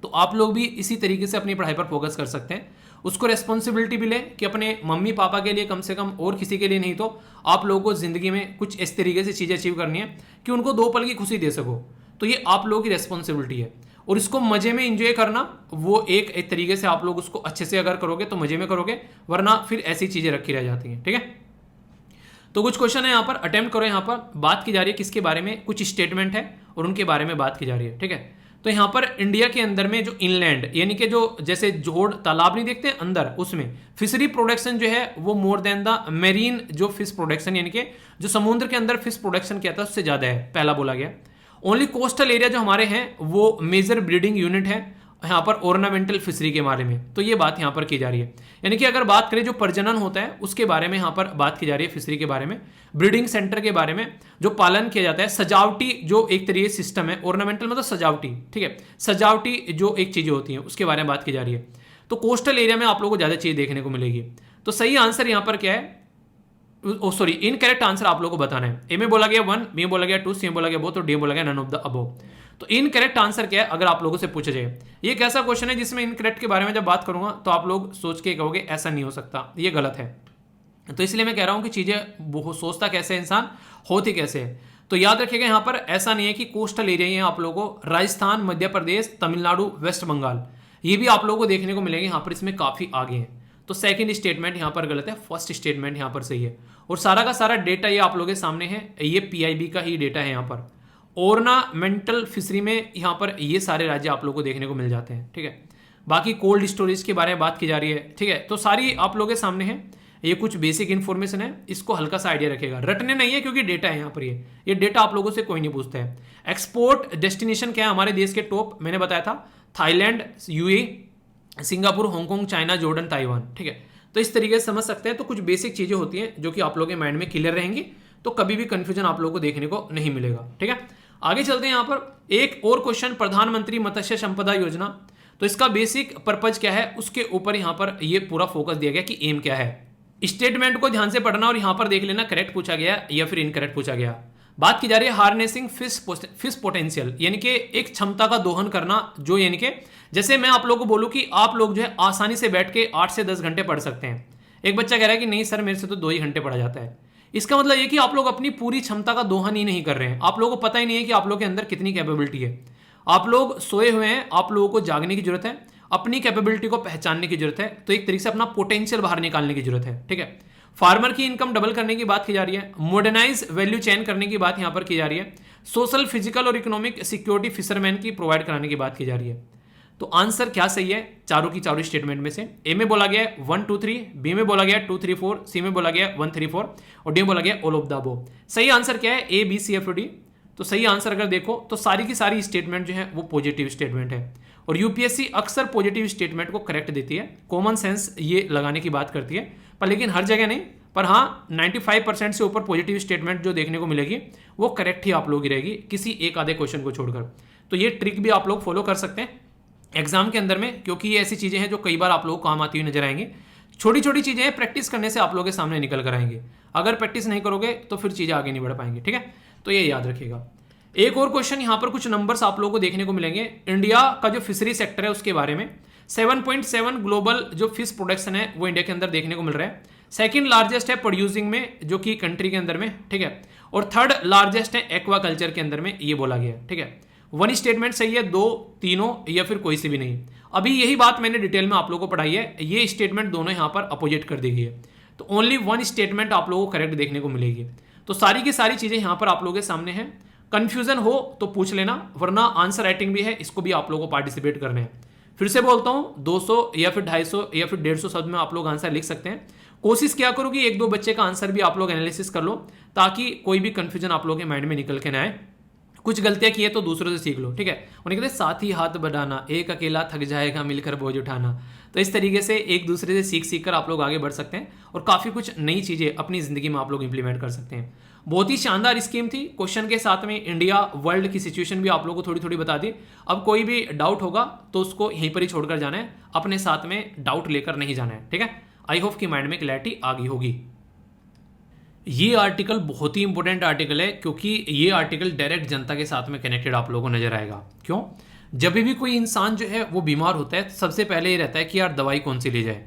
तो आप लोग भी इसी तरीके से अपनी पढ़ाई पर फोकस कर सकते हैं, उसको रेस्पॉन्सिबिलिटी भी लें कि अपने मम्मी पापा के लिए कम से कम, और किसी के लिए नहीं तो आप लोगों को जिंदगी में कुछ इस तरीके से चीज़ें अचीव करनी है कि उनको 2 पल की खुशी दे सको। तो ये आप लोगों की रेस्पॉन्सिबिलिटी है, और इसको मजे में एंजॉय करना, वो एक तरीके से आप लोग उसको अच्छे से अगर करोगे तो मजे में करोगे, वरना फिर ऐसी चीज़ें रखी रह जाती हैं, ठीक है। तो कुछ क्वेश्चन है यहाँ पर, अटेम्प्ट करो। यहाँ पर बात की जा रही है किसके बारे में, कुछ स्टेटमेंट है और उनके बारे में बात की जा रही है, ठीक है। तो यहाँ पर इंडिया के अंदर में जो इनलैंड, यानी कि जो जैसे जोड़ तालाब नहीं देखते अंदर, उसमें फिशरी प्रोडक्शन जो है वो मोर देन द मेरीन जो फिश प्रोडक्शन, यानी कि जो समुद्र के अंदर फिश प्रोडक्शन किया था उससे ज़्यादा है, पहला बोला गया। ओनली कोस्टल एरिया जो हमारे हैं वो मेजर ब्रीडिंग यूनिट है यहाँ पर ऑर्नामेंटल फिशरी के बारे में। तो ये बात यहाँ पर की जा रही है, यानी कि अगर बात करें जो प्रजनन होता है उसके बारे में यहाँ पर बात की जा रही है, फिशरी के बारे में, ब्रीडिंग सेंटर के बारे में, जो पालन किया जाता है, सजावटी जो एक तरीके सिस्टम है, ऑर्नामेंटल मतलब सजावटी, ठीक है, सजावटी जो एक चीज़ें होती हैं उसके बारे में बात की जा रही है। तो कोस्टल एरिया में आप लोगों को ज़्यादा चीज़ देखने को मिलेगी। तो सही आंसर यहाँ पर क्या है, सॉरी इनकरेक्ट आंसर आप लोगों को बताना है। ए में बोला गया 1, बी में बोला गया 2, सी में बोला गया बोथ, और डी में बोला गया नन ऑफ द अबव। तो इनकरेक्ट आंसर क्या है अगर आप लोगों से पूछा जाए, ये एक ऐसा क्वेश्चन है जिसमें इनकरेक्ट के बारे में जब बात करूंगा तो आप लोग सोच के कहोगे ऐसा नहीं हो सकता, ये गलत है। तो इसलिए मैं कह रहा हूं कि चीजें सोचता कैसे इंसान, होती कैसे है। तो याद रखिएगा यहाँ पर ऐसा नहीं है कि कोस्टल एरिया है आप लोगों को, राजस्थान, मध्य प्रदेश, तमिलनाडु, वेस्ट बंगाल, ये भी आप लोगों को देखने को मिलेंगे यहाँ पर, इसमें काफी आगे हैं। तो सेकंड स्टेटमेंट यहाँ पर गलत है, फर्स्ट स्टेटमेंट यहाँ पर सही है। और सारा का सारा डेटा ये आप लोगों के सामने है, ये पीआईबी का ही डेटा है। यहाँ पर ऑर्नामेंटल फिशरी में यहाँ पर ये सारे राज्य आप लोगों को देखने को मिल जाते हैं, ठीक है। बाकी कोल्ड स्टोरेज के बारे में बात की जा रही है, ठीक है। तो सारी आप लोगों के सामने है, ये कुछ बेसिक इन्फॉर्मेशन है, इसको हल्का सा आइडिया रखेगा, रटने नहीं है क्योंकि डेटा है यहाँ पर, ये डेटा आप लोगों से कोई नहीं पूछता है। एक्सपोर्ट डेस्टिनेशन क्या है हमारे देश के टॉप, मैंने बताया था Thailand, UAE, Singapore, Hong Kong, China, Jordan, Taiwan, ठीक है। तो इस तरीके से समझ सकते हैं। तो कुछ बेसिक चीज़ें होती हैं जो कि आप लोगों के माइंड में क्लियर रहेंगी, तो कभी भी कंफ्यूजन आप लोगों को देखने को नहीं मिलेगा। ठीक है, आगे चलते हैं। यहाँ पर एक और क्वेश्चन, प्रधानमंत्री मत्स्य संपदा योजना, तो इसका बेसिक पर्पज क्या है उसके ऊपर यहाँ पर ये पूरा फोकस दिया गया कि एम क्या है। स्टेटमेंट को ध्यान से पढ़ना और यहाँ पर देख लेना करेक्ट पूछा गया या फिर इनकरेक्ट पूछा गया। बात की जा रही है हार्नेसिंग फिश पोटेंशियल, यानी कि एक क्षमता का दोहन करना, जो यानी कि जैसे मैं आप लोगों को बोलूं कि आप लोग जो है आसानी से बैठ के 8 से 10 घंटे पढ़ सकते हैं। एक बच्चा कह रहा है कि नहीं सर मेरे से तो 2 ही घंटे पढ़ा जाता है। इसका मतलब ये कि आप लोग अपनी पूरी क्षमता का दोहन ही नहीं कर रहे हैं। आप लोगों को पता ही नहीं है कि आप लोगों के अंदर कितनी कैपेबिलिटी है। आप लोग सोए हुए हैं, आप लोगों को जागने की जरूरत है, अपनी कैपेबिलिटी को पहचानने की जरूरत है। तो एक तरीके से अपना पोटेंशियल बाहर निकालने की जरूरत है। ठीक है, फार्मर की इनकम डबल करने की बात की जा रही है, मॉडर्नाइज वैल्यू चेन करने की बात यहां पर की जा रही है, सोशल फिजिकल और इकोनॉमिक सिक्योरिटी फिशरमैन की प्रोवाइड कराने की बात की जा रही है। तो आंसर क्या सही है चारों की चारों स्टेटमेंट में से? ए में बोला गया है 1 2 3, बी में बोला गया 2 3 4, सी में बोला गया 1 3 4 और डी में बोला गया ऑल ऑफ द अबव। सही आंसर क्या है? A B C F D. तो सही आंसर अगर देखो तो सारी की सारी स्टेटमेंट जो है वो पॉजिटिव स्टेटमेंट है, और यूपीएससी अक्सर पॉजिटिव स्टेटमेंट को करेक्ट देती है। कॉमन सेंस ये लगाने की बात करती है, पर लेकिन हर जगह नहीं, पर हाँ 95% से ऊपर पॉजिटिव स्टेटमेंट जो देखने को मिलेगी वो करेक्ट ही आप लोग की रहेगी, किसी एक आधे क्वेश्चन को छोड़कर। तो ये ट्रिक भी आप लोग फॉलो कर सकते हैं एग्जाम के अंदर में, क्योंकि ये ऐसी चीजें हैं जो कई बार आप लोगों को काम आती हुई नजर आएंगी। छोटी छोटी चीजें हैं, प्रैक्टिस करने से आप लोगों के सामने निकल कर आएंगे। अगर प्रैक्टिस नहीं करोगे तो फिर चीजें आगे नहीं बढ़ पाएंगी। ठीक है, तो ये याद रखिएगा। एक और क्वेश्चन, यहां पर कुछ नंबर्स आप लोगों को देखने को मिलेंगे। इंडिया का जो फिशरी सेक्टर है उसके बारे में 7.7 ग्लोबल जो फिश प्रोडक्शन है वो इंडिया के अंदर देखने को मिल रहा है। सेकंड लार्जेस्ट है प्रोड्यूसिंग में, जो कि कंट्री के अंदर में। ठीक है, और थर्ड लार्जेस्ट है एक्वाकल्चर के अंदर में, ये बोला गया है। ठीक है, वन स्टेटमेंट सही है, दो, तीनों या फिर कोई से भी नहीं। अभी यही बात मैंने डिटेल में आप लोगों को पढ़ाई है, ये स्टेटमेंट दोनों यहां पर अपोजिट कर दी गई है। तो ओनली वन स्टेटमेंट आप लोगों को करेक्ट देखने को मिलेगी। तो सारी की सारी चीजें यहां पर आप लोगों के सामने हैं। कंफ्यूजन हो तो पूछ लेना, वरना आंसर राइटिंग भी है, इसको भी आप लोगों को पार्टिसिपेट करने हैं। फिर से बोलता हूं 200 या फिर 250 या फिर 150 शब्द में आप लोग आंसर लिख सकते हैं। कोशिश क्या करो कि एक दो बच्चे का आंसर भी आप लोग एनालिसिस कर लो, ताकि कोई भी कंफ्यूजन आप लोगों के माइंड में निकल के ना आए। कुछ गलतियां की है तो दूसरों से सीख लो। ठीक है, उन्हें कहते हैं साथ ही हाथ बढ़ाना, एक अकेला थक जाएगा मिलकर बोझ उठाना। तो इस तरीके से एक दूसरे से सीख कर आप लोग आगे बढ़ सकते हैं और काफ़ी कुछ नई चीज़ें अपनी ज़िंदगी में आप लोग इंप्लीमेंट कर सकते हैं। बहुत ही शानदार स्कीम थी। क्वेश्चन के साथ में इंडिया वर्ल्ड की सिचुएशन भी आप लोगों को थोड़ी थोड़ी बता दी। अब कोई भी डाउट होगा तो उसको यहीं पर ही छोड़कर जाना है, अपने साथ में डाउट लेकर नहीं जाना है। ठीक है, आई होप कि माइंड में क्लैरिटी आ गई होगी। ये आर्टिकल बहुत ही इंपॉर्टेंट आर्टिकल है, क्योंकि ये आर्टिकल डायरेक्ट जनता के साथ में कनेक्टेड आप लोगों को नजर आएगा। क्यों? जब भी कोई इंसान जो है वो बीमार होता है, सबसे पहले ये रहता है कि यार दवाई कौन सी ली जाए।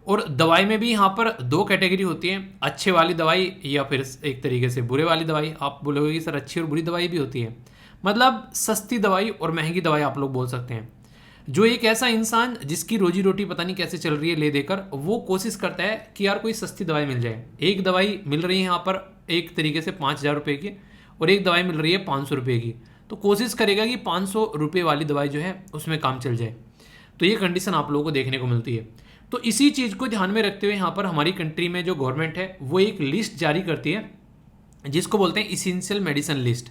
और दवाई में भी यहाँ पर दो कैटेगरी होती है, अच्छे वाली दवाई या फिर एक तरीके से बुरे वाली दवाई। आप बोलोगे सर अच्छी और बुरी दवाई भी होती है, मतलब सस्ती दवाई और महंगी दवाई आप लोग बोल सकते हैं। जो एक ऐसा इंसान जिसकी रोजी रोटी पता नहीं कैसे चल रही है ले देकर, वो कोशिश करता है कि यार कोई सस्ती दवाई मिल जाए। एक दवाई मिल रही है यहाँ पर एक तरीके से 5,000 रुपये की, और एक दवाई मिल रही है 500 रुपये की, तो कोशिश करेगा कि 500 रुपये वाली दवाई जो है उसमें काम चल जाए। तो ये कंडीशन आप लोगों को देखने को मिलती है। तो इसी चीज़ को ध्यान में रखते हुए यहाँ पर हमारी कंट्री में जो गवर्नमेंट है वो एक लिस्ट जारी करती है, जिसको बोलते हैं इसेंशियल मेडिसिन लिस्ट।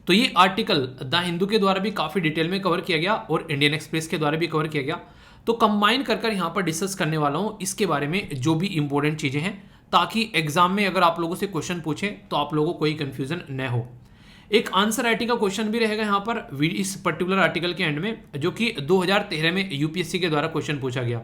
तो ये आर्टिकल द हिंदू के द्वारा भी काफ़ी डिटेल में कवर किया गया और इंडियन एक्सप्रेस के द्वारा भी कवर किया गया। तो कंबाइन कर यहाँ पर डिस्कस करने वाला हूँ इसके बारे में जो भी इंपॉर्टेंट चीज़ें हैं, ताकि एग्जाम में अगर आप लोगों से क्वेश्चन पूछे तो आप लोगों को कोई कंफ्यूजन न हो। एक आंसर राइटिंग का क्वेश्चन भी रहेगा यहाँ पर इस पर्टिकुलर आर्टिकल के एंड में, जो कि 2013 में यूपीएससी के द्वारा क्वेश्चन पूछा गया।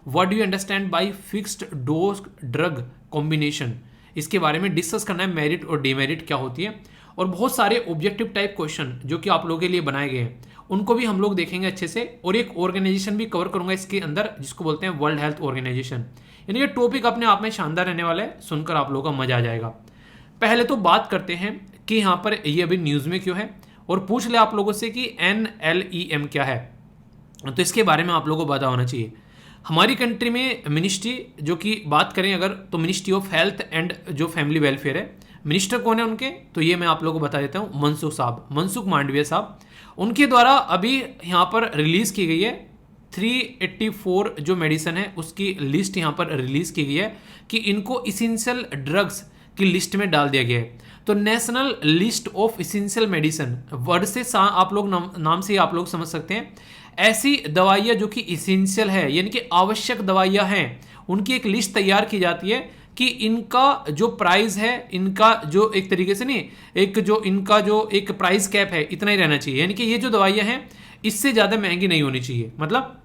What do you understand by fixed dose drug combination, इसके बारे में डिस्कस करना है, मेरिट और डिमेरिट क्या होती है। और बहुत सारे ऑब्जेक्टिव टाइप क्वेश्चन जो कि आप लोगों के लिए बनाए गए हैं उनको भी हम लोग देखेंगे अच्छे से। और एक ऑर्गेनाइजेशन भी कवर करूंगा इसके अंदर, जिसको बोलते हैं वर्ल्ड हेल्थ ऑर्गेनाइजेशन। यानी ये टॉपिक अपने आप में शानदार रहने वाला है, सुनकर आप लोगों का मजा आ जाएगा। पहले तो बात करते हैं कि यहाँ पर ये अभी न्यूज़ में क्यों है, और पूछ ले आप लोगों से कि NLEM क्या है। तो इसके बारे में आप लोगों को पता होना चाहिए। हमारी कंट्री में मिनिस्ट्री जो कि बात करें अगर, तो मिनिस्ट्री ऑफ हेल्थ एंड जो फैमिली वेलफेयर है, मिनिस्टर कौन है उनके, तो ये मैं आप लोगों को बता देता हूँ, मनसुख साहब, मनसुख मांडविया साहब। उनके द्वारा अभी यहाँ पर रिलीज की गई है 384 जो मेडिसिन है उसकी लिस्ट यहाँ पर रिलीज की गई है कि इनको इसेंशियल ड्रग्स की लिस्ट में डाल दिया गया है। तो national list of essential medicine word से आप लोग नाम से आप लोग समझ सकते हैं। ऐसी दवाइयाँ जो कि इसेंशियल है यानी कि आवश्यक दवाइयाँ हैं, उनकी एक लिस्ट तैयार की जाती है कि इनका जो प्राइस है, इनका जो एक तरीके से नहीं, एक जो इनका जो एक प्राइस कैप है इतना ही रहना चाहिए, यानी कि ये जो दवाइयाँ हैं इससे ज़्यादा महंगी नहीं होनी चाहिए। मतलब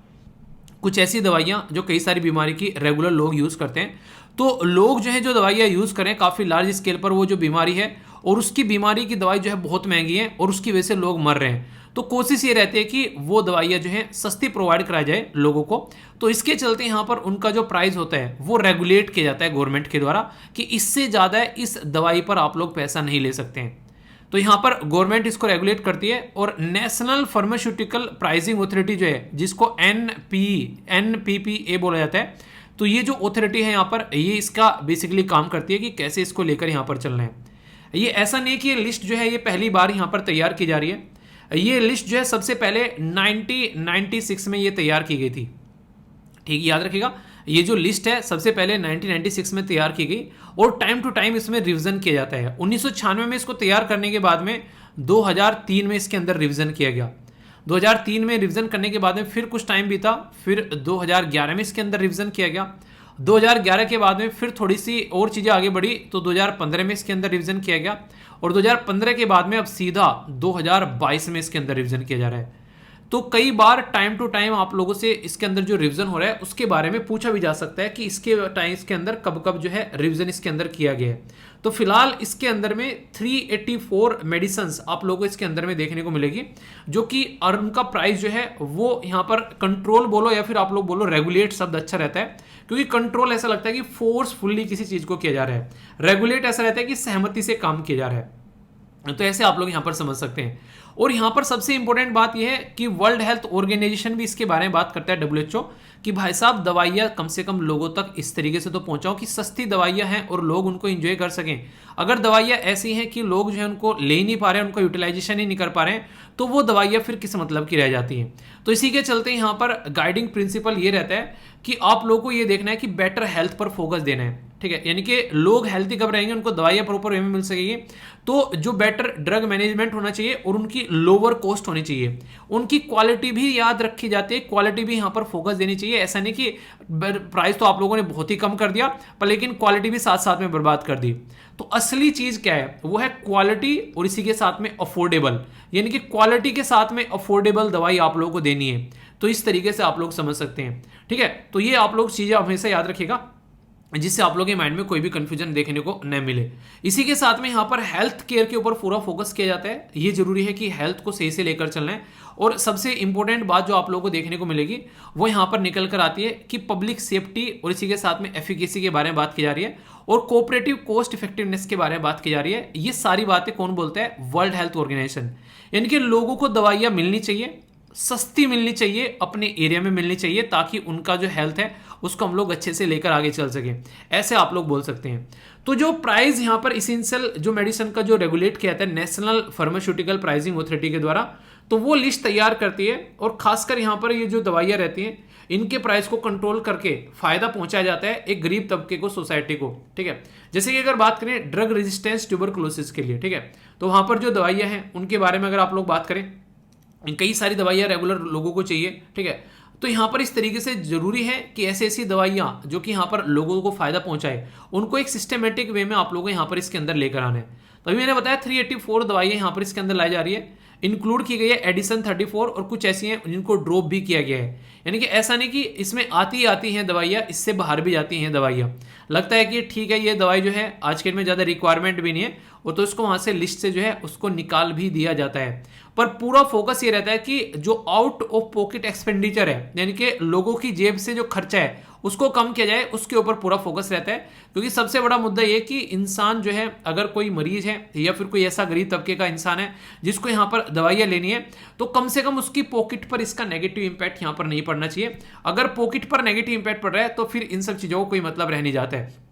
कुछ ऐसी दवाइयाँ जो कई सारी बीमारी की रेगुलर लोग यूज़ करते हैं, तो लोग जो है जो दवाइयाँ यूज़ करें काफ़ी लार्ज स्केल पर, वो जो बीमारी है और उसकी बीमारी की दवाई जो है बहुत महंगी है और उसकी वजह से लोग मर रहे हैं, तो कोशिश ये रहती है कि वो दवाइयाँ जो है सस्ती प्रोवाइड कराई जाए लोगों को। तो इसके चलते यहाँ पर उनका जो प्राइस होता है वो रेगुलेट किया जाता है गवर्नमेंट के द्वारा कि इससे ज़्यादा इस दवाई पर आप लोग पैसा नहीं ले सकते हैं। तो यहाँ पर गवर्नमेंट इसको रेगुलेट करती है और नेशनल फार्मास्यूटिकल प्राइसिंग अथॉरिटी जो है, जिसको NPPA बोला जाता है, तो ये जो अथॉरिटी है यहाँ पर, ये इसका बेसिकली काम करती है कि कैसे इसको लेकर यहाँ पर चलना है। ये ऐसा नहीं कि ये लिस्ट जो है ये पहली बार यहाँ पर तैयार की जा रही है, ये लिस्ट जो है सबसे पहले 1996 में ये तैयार की गई थी। ठीक, याद रखिएगा, ये जो लिस्ट है सबसे पहले 1996 में तैयार की गई और टाइम टू टाइम इसमें रिवीजन किया जाता है। 1996 में इसको तैयार करने के बाद में 2003 में इसके अंदर रिवीजन किया गया। 2003 में रिवीजन करने के बाद में फिर कुछ टाइम बीता, फिर 2011 में इसके अंदर रिवीजन किया गया। 2011 के बाद में फिर थोड़ी सी और चीज़ें आगे बढ़ी तो 2015 में इसके अंदर रिवीजन किया गया और 2015 के बाद में अब सीधा 2022 में इसके अंदर रिवीजन किया जा रहा है। तो कई बार टाइम टू टाइम आप लोगों से इसके अंदर जो रिवीजन हो रहा है उसके बारे में पूछा भी जा सकता है कि इसके टाइम इसके अंदर कब कब जो है रिवीजन इसके अंदर किया गया है। तो फिलहाल इसके अंदर में 384 मेडिसिन्स आप लोगों को इसके अंदर में देखने को मिलेगी, जो कि और उनका प्राइस जो है वो यहाँ पर कंट्रोल बोलो या फिर आप लोग बोलो रेगुलेट शब्द अच्छा रहता है, क्योंकि कंट्रोल ऐसा लगता है कि फोर्सफुली किसी चीज को किया जा रहा है, रेगुलेट ऐसा रहता है कि सहमति से काम किया जा रहा है। तो ऐसे आप लोग यहाँ पर समझ सकते हैं। और यहाँ पर सबसे इंपॉर्टेंट बात यह है कि वर्ल्ड हेल्थ ऑर्गेनाइजेशन भी इसके बारे में बात करता है, WHO, कि भाई साहब दवाइयाँ कम से कम लोगों तक इस तरीके से तो पहुँचाओ कि सस्ती दवाइयाँ हैं और लोग उनको एंजॉय कर सकें। अगर दवाइयाँ ऐसी हैं कि लोग जो है उनको ले ही नहीं पा रहे हैं, उनको यूटिलाइजेशन ही नहीं कर पा रहे हैं, तो वो दवाइयाँ फिर किस मतलब की रह जाती हैं। तो इसी के चलते यहाँ पर गाइडिंग प्रिंसिपल ये रहता है कि आप लोगों को ये देखना है कि बेटर हेल्थ पर फोकस देना है। ठीक है, यानी कि लोग हेल्थी कब रहेंगे, उनको दवाइयाँ प्रॉपर वे में मिल सकेगी, तो जो बेटर ड्रग मैनेजमेंट होना चाहिए और उनकी लोअर कॉस्ट होनी चाहिए, उनकी क्वालिटी भी याद रखी जाती है, क्वालिटी भी यहाँ पर फोकस देनी चाहिए। ऐसा नहीं कि प्राइस तो आप लोगों ने बहुत ही कम कर दिया पर लेकिन क्वालिटी भी साथ साथ में बर्बाद कर दी। तो असली चीज क्या है, वो है क्वालिटी और इसी के साथ में अफोर्डेबल, यानी कि क्वालिटी के साथ में अफोर्डेबल दवाई आप लोगों को देनी है। तो इस तरीके से आप लोग समझ सकते हैं। ठीक है, तो ये आप लोग चीजें हमेशा याद रखिएगा जिससे आप लोगों के माइंड में कोई भी कंफ्यूजन देखने को न मिले। इसी के साथ में यहाँ पर हेल्थ केयर के ऊपर पूरा फोकस किया जाता है। ये जरूरी है कि हेल्थ को सही से लेकर चलना है। और सबसे इंपॉर्टेंट बात जो आप लोगों को देखने को मिलेगी वो यहाँ पर निकल कर आती है कि पब्लिक सेफ्टी और इसी के साथ में एफिकेसी के बारे में बात की जा रही है और कोऑपरेटिव कॉस्ट इफेक्टिवनेस के बारे में बात की जा रही है। ये सारी बातें कौन बोलता है, वर्ल्ड हेल्थ ऑर्गेनाइजेशन। यानी कि लोगों को दवाइयाँ मिलनी चाहिए, सस्ती मिलनी चाहिए, अपने एरिया में मिलनी चाहिए, ताकि उनका जो हेल्थ है उसको हम लोग अच्छे से लेकर आगे चल सके। ऐसे आप लोग बोल सकते हैं। तो जो प्राइस यहाँ पर इसेंशियल जो मेडिसिन का जो रेगुलेट किया जाता है नेशनल फार्मास्यूटिकल प्राइसिंग अथॉरिटी के द्वारा, तो वो लिस्ट तैयार करती है और खासकर यहाँ पर ये जो दवाइयाँ रहती हैं इनके प्राइस को कंट्रोल करके फायदा पहुंचाया जाता है एक गरीब तबके को, सोसाइटी को। ठीक है, जैसे कि अगर बात करें ड्रग रेजिस्टेंस ट्यूबरकुलोसिस के लिए, ठीक है, तो वहां पर जो दवाइयाँ हैं उनके बारे में अगर आप लोग बात करें, कई सारी दवाइयाँ रेगुलर लोगों को चाहिए। ठीक है, तो यहाँ पर इस तरीके से जरूरी है कि ऐसी ऐसी दवाइयाँ जो कि यहाँ पर लोगों को फायदा पहुंचाए उनको एक सिस्टमेटिक वे में आप लोगों को यहाँ पर इसके अंदर लेकर आना है। तो अभी मैंने बताया 384 दवाइयाँ यहाँ पर इसके अंदर लाई जा रही है, इंक्लूड की गई है एडिसन 34 और कुछ ऐसी हैं जिनको ड्रॉप भी किया गया है। यानी कि ऐसा नहीं कि इसमें आती हैं दवाइयाँ, इससे बाहर भी जाती हैं दवाइयाँ। लगता है कि ठीक है ये दवाई जो है आज के दिन में ज़्यादा रिक्वायरमेंट भी नहीं है वो तो इसको वहाँ से लिस्ट से जो है उसको निकाल भी दिया जाता है। पर पूरा फोकस ये रहता है कि जो आउट ऑफ पॉकेट एक्सपेंडिचर है, यानी कि लोगों की जेब से जो खर्चा है उसको कम किया जाए, उसके ऊपर पूरा फोकस रहता है। क्योंकि सबसे बड़ा मुद्दा ये कि इंसान जो है अगर कोई मरीज है या फिर कोई ऐसा गरीब तबके का इंसान है जिसको यहाँ पर दवाइयाँ लेनी है, तो कम से कम उसकी पॉकेट पर इसका नेगेटिव इंपैक्ट यहाँ पर नहीं पड़ना चाहिए। अगर पॉकेट पर नेगेटिव इंपैक्ट पड़ रहा है तो फिर इन सब चीज़ों को कोई मतलब रह नहीं जाता है।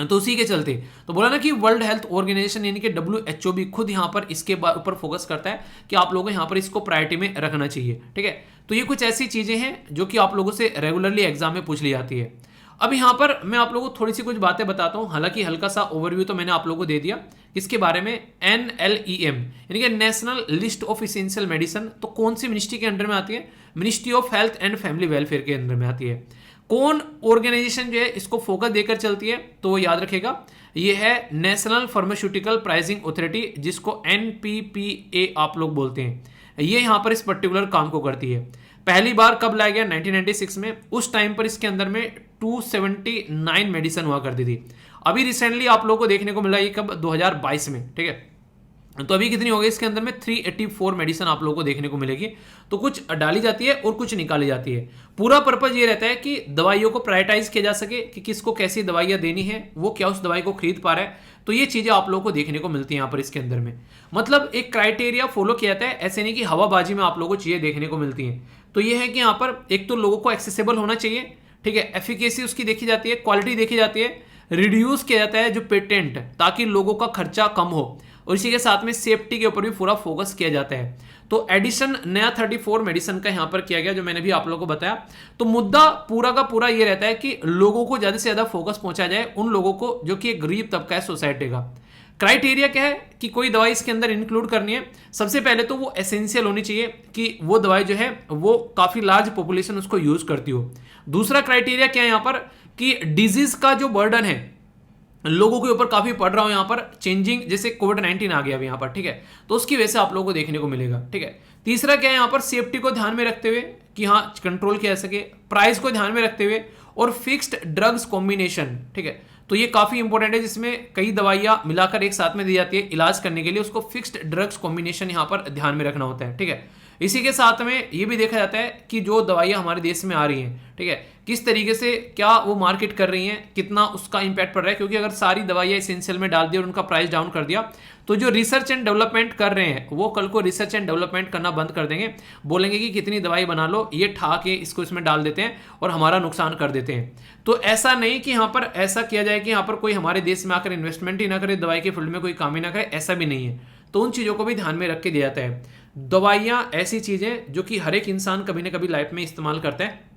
तो उसी के चलते तो बोला ना कि वर्ल्ड हेल्थ ऑर्गेनाइजेशन यानी कि WHO भी खुद यहाँ पर इसके ऊपर फोकस करता है कि आप लोगों को यहाँ पर इसको प्रायोरिटी में रखना चाहिए। ठीक है, तो ये कुछ ऐसी चीजें हैं जो कि आप लोगों से रेगुलरली एग्जाम में पूछ ली जाती है। अब यहाँ पर मैं आप लोगों को थोड़ी सी कुछ बातें बताता हूँ, हालांकि हल्का सा ओवरव्यू तो मैंने आप लोगों को दे दिया इसके बारे में। NLEM यानी कि national list of essential medicine, तो कौन सी मिनिस्ट्री के अंडर में आती है? Ministry of health and family welfare के अंदर में आती है। कौन ऑर्गेनाइजेशन जो है इसको फोकस देकर चलती है, तो याद रखेगा ये है नेशनल फार्मास्यूटिकल प्राइसिंग अथॉरिटी, जिसको NPPA आप लोग बोलते हैं। ये यहाँ पर इस पर्टिकुलर काम को करती है। पहली बार कब लाया गया? 1996 में। उस टाइम पर इसके अंदर में 279 मेडिसिन हुआ करती थी। अभी रिसेंटली आप लोगों को देखने को मिला ये कब? 2022 में, ठीक है। तो अभी कितनी हो गई इसके अंदर में? 384 मेडिसिन आप लोगों को देखने को मिलेगी। तो कुछ डाली जाती है और कुछ निकाली जाती है। पूरा पर्पज ये रहता है कि दवाइयों को प्रायोरिटाइज किया जा सके कि किसको कैसी दवाइयां देनी है, वो क्या उस दवाई को खरीद पा रहा है। तो ये चीजें आप लोगों को देखने को मिलती है यहाँ पर इसके अंदर में। मतलब एक क्राइटेरिया फॉलो किया जाता है, ऐसे नहीं कि हवाबाजी में आप लोगों को चीजें देखने को मिलती हैं। तो ये है कि यहाँ पर एक तो लोगों को एक्सेसिबल होना चाहिए, ठीक है, एफिकेसी उसकी देखी जाती है, क्वालिटी देखी जाती है, रिड्यूस किया जाता है जो पेटेंट, ताकि लोगों का खर्चा कम हो, और इसी के साथ में सेफ्टी के ऊपर भी पूरा फोकस किया जाता है। तो एडिशन नया 34 मेडिसिन का यहाँ पर किया गया, जो मैंने भी आप लोगों को बताया। तो मुद्दा पूरा का पूरा ये रहता है कि लोगों को ज्यादा से ज्यादा फोकस पहुंचा जाए, उन लोगों को जो कि एक गरीब तबका है सोसाइटी का। क्राइटेरिया क्या है कि कोई दवाई इसके अंदर इंक्लूड करनी है, सबसे पहले तो वो एसेंशियल होनी चाहिए कि वो दवाई जो है वो काफी लार्ज पॉपुलेशन उसको यूज करती हो। दूसरा क्राइटेरिया क्या है यहाँ पर कि डिजीज का जो बर्डन है लोगों के ऊपर काफी पड़ रहा हो, यहाँ पर चेंजिंग, जैसे कोविड-19 आ गया अभी यहाँ पर, ठीक है, तो उसकी वजह से आप लोगों को देखने को मिलेगा, ठीक है। तीसरा क्या है यहाँ पर? सेफ्टी को ध्यान में रखते हुए कि हाँ कंट्रोल किया जा सके, प्राइस को ध्यान में रखते हुए, और फिक्स्ड ड्रग्स कॉम्बिनेशन, ठीक है। तो ये काफी इंपॉर्टेंट है, जिसमें कई दवाइयां मिलाकर एक साथ में दी जाती है इलाज करने के लिए, उसको फिक्स्ड ड्रग्स कॉम्बिनेशन यहाँ पर ध्यान में रखना होता है, ठीक है। इसी के साथ में ये भी देखा जाता है कि जो दवाइयां हमारे देश में आ रही हैं, ठीक है, किस तरीके से क्या वो मार्केट कर रही हैं, कितना उसका इंपैक्ट पड़ रहा है। क्योंकि अगर सारी दवाइयां एसेंशियल में डाल दी और उनका प्राइस डाउन कर दिया, तो जो रिसर्च एंड डेवलपमेंट कर रहे हैं वो कल को रिसर्च एंड डेवलपमेंट करना बंद कर देंगे, बोलेंगे कि कितनी दवाई बना लो, ये ठा के इसको इसमें डाल देते हैं और हमारा नुकसान कर देते हैं। तो ऐसा नहीं कि यहाँ पर ऐसा किया जाए कि यहाँ पर कोई हमारे देश में आकर इन्वेस्टमेंट ही ना करे, दवाई के फील्ड में कोई काम ही ना करे, ऐसा भी नहीं है। तो उन चीज़ों को भी ध्यान में रख के दिया जाता है। दवाइयाँ ऐसी चीज़ें जो कि हर एक इंसान कभी ना कभी लाइफ में इस्तेमाल करता है।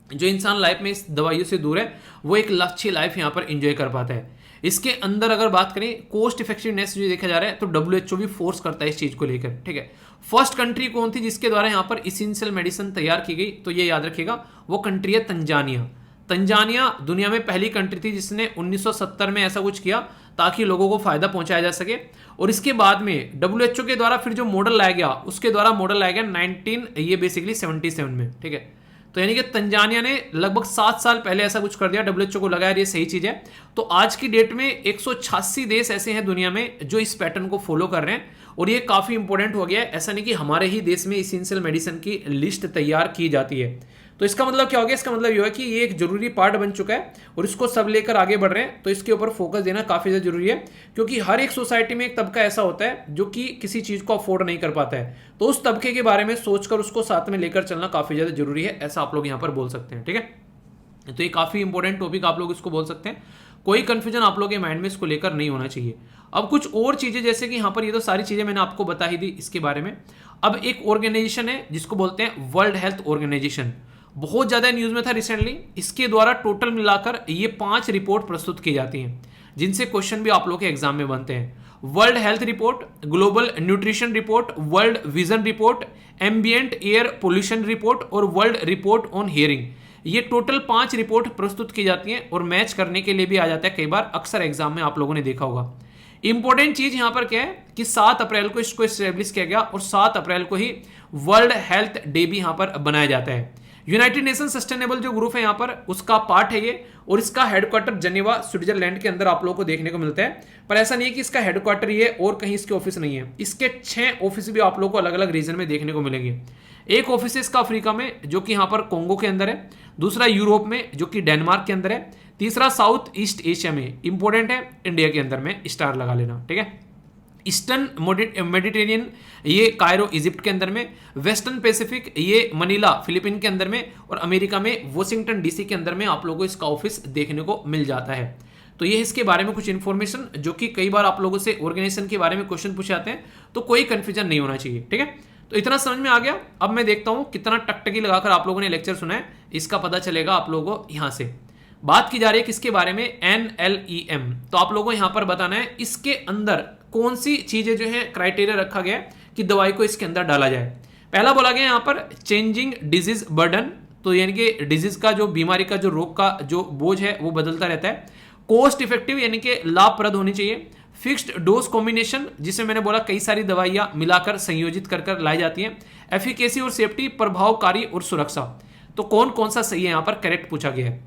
जो इंसान लाइफ में इस दवाइयों से दूर है वो एक अच्छी लाइफ यहाँ पर एंजॉय कर पाता है। इसके अंदर अगर बात करें कॉस्ट इफेक्टिवनेस जो देखा जा रहा है, तो WHO भी फोर्स करता है इस चीज़ को लेकर, ठीक है। फर्स्ट कंट्री कौन थी जिसके द्वारा यहाँ पर इसेंशियल मेडिसिन तैयार की गई? तो ये याद रखिएगा, वो कंट्री है तंजानिया। तंजानिया दुनिया में पहली कंट्री थी जिसने 1970 में ऐसा कुछ किया ताकि लोगों को फायदा पहुंचाया जा सके। और इसके बाद में WHO के द्वारा फिर जो मॉडल लाया गया, उसके द्वारा मॉडल लाया गया 1977 में, ठीक है। तो यानी कि तंजानिया ने लगभग 7 साल पहले ऐसा कुछ कर दिया, WHO को लगा ये सही चीज है। तो आज की डेट में 186 देश ऐसे हैं दुनिया में जो इस पैटर्न को फॉलो कर रहे हैं, और ये काफी इंपॉर्टेंट हो गया है। ऐसा नहीं कि हमारे ही देश में इसेंशियल मेडिसिन की लिस्ट तैयार की जाती है। तो इसका मतलब क्या हो गया? इसका मतलब ये है कि ये एक जरूरी पार्ट बन चुका है और इसको सब लेकर आगे बढ़ रहे हैं। तो इसके ऊपर फोकस देना काफी ज्यादा जरूरी है, क्योंकि हर एक सोसाइटी में एक तबका ऐसा होता है जो कि किसी चीज को अफोर्ड नहीं कर पाता है। तो उस तबके के बारे में सोचकर उसको साथ में लेकर चलना काफी ज्यादा जरूरी है, ऐसा आप लोग यहाँ पर बोल सकते हैं, ठीक है। तो ये काफी इंपॉर्टेंट टॉपिक आप लोग इसको बोल सकते हैं। कोई कंफ्यूजन आप लोग के माइंड में इसको लेकर नहीं होना चाहिए। अब कुछ और चीजें, जैसे कि यहाँ पर ये तो सारी चीजें मैंने आपको बता ही दी इसके बारे में। अब एक ऑर्गेनाइजेशन है जिसको बोलते हैं वर्ल्ड हेल्थ ऑर्गेनाइजेशन, बहुत ज्यादा न्यूज में था रिसेंटली। इसके द्वारा टोटल मिलाकर ये 5 रिपोर्ट प्रस्तुत की जाती हैं, जिनसे क्वेश्चन भी आप लोग के एग्जाम में बनते हैं। World health report, global nutrition report, world vision report, ambient air pollution report और वर्ल्ड रिपोर्ट ऑन हियरिंग। ये टोटल 5 रिपोर्ट प्रस्तुत की जाती हैं और मैच करने के लिए भी आ जाता है कई बार, अक्सर एग्जाम में आप लोगों ने देखा होगा। इंपॉर्टेंट चीज यहां पर क्या है कि 7 अप्रैल को इसको एस्टेब्लिश किया गया और 7 अप्रैल को ही वर्ल्ड हेल्थ डे भी यहां पर बनाया जाता है। यूनाइटेड नेशन सस्टेनेबल जो ग्रुप है यहाँ पर, उसका पार्ट है ये, और इसका हेडक्वार्टर जेनेवा स्विट्जरलैंड के अंदर आप लोगों को देखने को मिलता है। पर ऐसा नहीं है कि इसका हेडक्वार्टर ये और कहीं इसके ऑफिस नहीं है, इसके 6 ऑफिस भी आप लोगों को अलग अलग रीजन में देखने को मिलेंगे। एक ऑफिस है इसका अफ्रीका में जो कि यहाँ पर कोंगो के अंदर है, दूसरा यूरोप में जो कि डेनमार्क के अंदर है, तीसरा साउथ ईस्ट एशिया में, इंपॉर्टेंट है इंडिया के अंदर में, स्टार लगा लेना, ठीक है। ईस्टर्न मेडिटेरियन ये कायरो इजिप्ट के अंदर में, वेस्टर्न पैसिफिक ये मनीला फिलीपीन के अंदर में, और अमेरिका में वॉशिंगटन डीसी के अंदर में आप लोगों को इसका ऑफिस देखने को मिल जाता है। तो ये इसके बारे में कुछ इन्फॉर्मेशन जो कि कई बार आप लोगों से ऑर्गेनाइजेशन के बारे में क्वेश्चन पूछे जाते हैं, तो कोई कंफ्यूजन नहीं होना चाहिए, ठीक है। तो इतना समझ में आ गया। अब मैं देखता हूं कितना टकटकी लगाकर आप लोगों ने लेक्चर सुना है, इसका पता चलेगा आप लोगों को यहां से। बात की जा रही है किसके बारे में, NLEM। तो आप लोगों को यहां पर बताना है इसके अंदर कौन सी चीजें जो है क्राइटेरिया रखा गया है कि दवाई को इसके अंदर डाला जाए। पहला बोला गया यहां पर चेंजिंग डिजीज बर्डन, तो यानी कि डिजीज का जो बीमारी का जो रोग का जो बोझ है वो बदलता रहता है। कॉस्ट इफेक्टिव यानी कि लाभप्रद होनी चाहिए। फिक्स्ड डोज कॉम्बिनेशन, जिसमें मैंने बोला कई सारी दवाइयां मिलाकर संयोजित कर लाई जाती हैं। एफिकेसी और सेफ्टी, प्रभावकारी और सुरक्षा। तो कौन कौन सा सही है यहां पर करेक्ट पूछा गया है।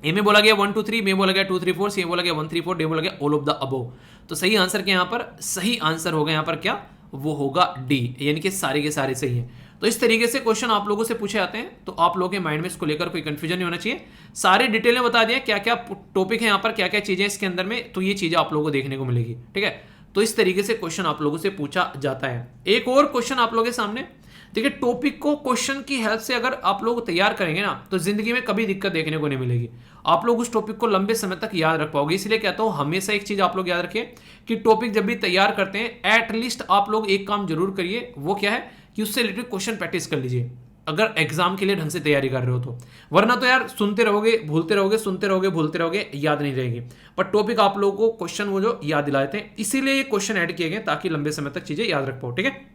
ए में बोला गया 1 2 3, में बोला गया 2 3 4, सी में बोला गया 1 3 4, डी बोला गया ऑल ऑफ द अबोव। तो सही आंसर के यहां पर सही आंसर होगा यहां पर क्या, वो होगा डी, यानी कि सारे के सारे सही हैं। तो इस तरीके से क्वेश्चन आप लोगों से पूछे जाते हैं, तो आप लोगों के माइंड में इसको लेकर कोई कंफ्यूजन नहीं होना चाहिए। सारे डिटेल में बता दिया क्या क्या टॉपिक है यहाँ पर, क्या क्या चीजें इसके अंदर में, तो ये चीजें आप लोगों को देखने को मिलेगी। ठीक है, तो इस तरीके से क्वेश्चन आप लोगों से पूछा जाता है। एक और क्वेश्चन आप लोगों के सामने, देखिए टॉपिक को क्वेश्चन की हेल्प से अगर आप लोग तैयार करेंगे ना, तो जिंदगी में कभी दिक्कत देखने को नहीं मिलेगी। आप लोग उस टॉपिक को लंबे समय तक याद रख पाओगे। इसलिए कहता हूं हमेशा एक चीज आप लोग याद रखिए कि टॉपिक जब भी तैयार करते हैं एटलीस्ट आप लोग एक काम जरूर करिए, वो क्या है कि उससे रिलेटेड क्वेश्चन प्रैक्टिस कर लीजिए, अगर एग्जाम के लिए ढंग से तैयारी कर रहे हो तो। वरना तो यार सुनते रहोगे भूलते रहोगे, सुनते रहोगे भूलते रहोगे, याद नहीं रहेगी। पर टॉपिक आप लोगों को क्वेश्चन वो जो याद दिलाते हैं, इसीलिए ये क्वेश्चन ऐड किए गए ताकि लंबे समय तक चीजें याद रख पाओ। ठीक है,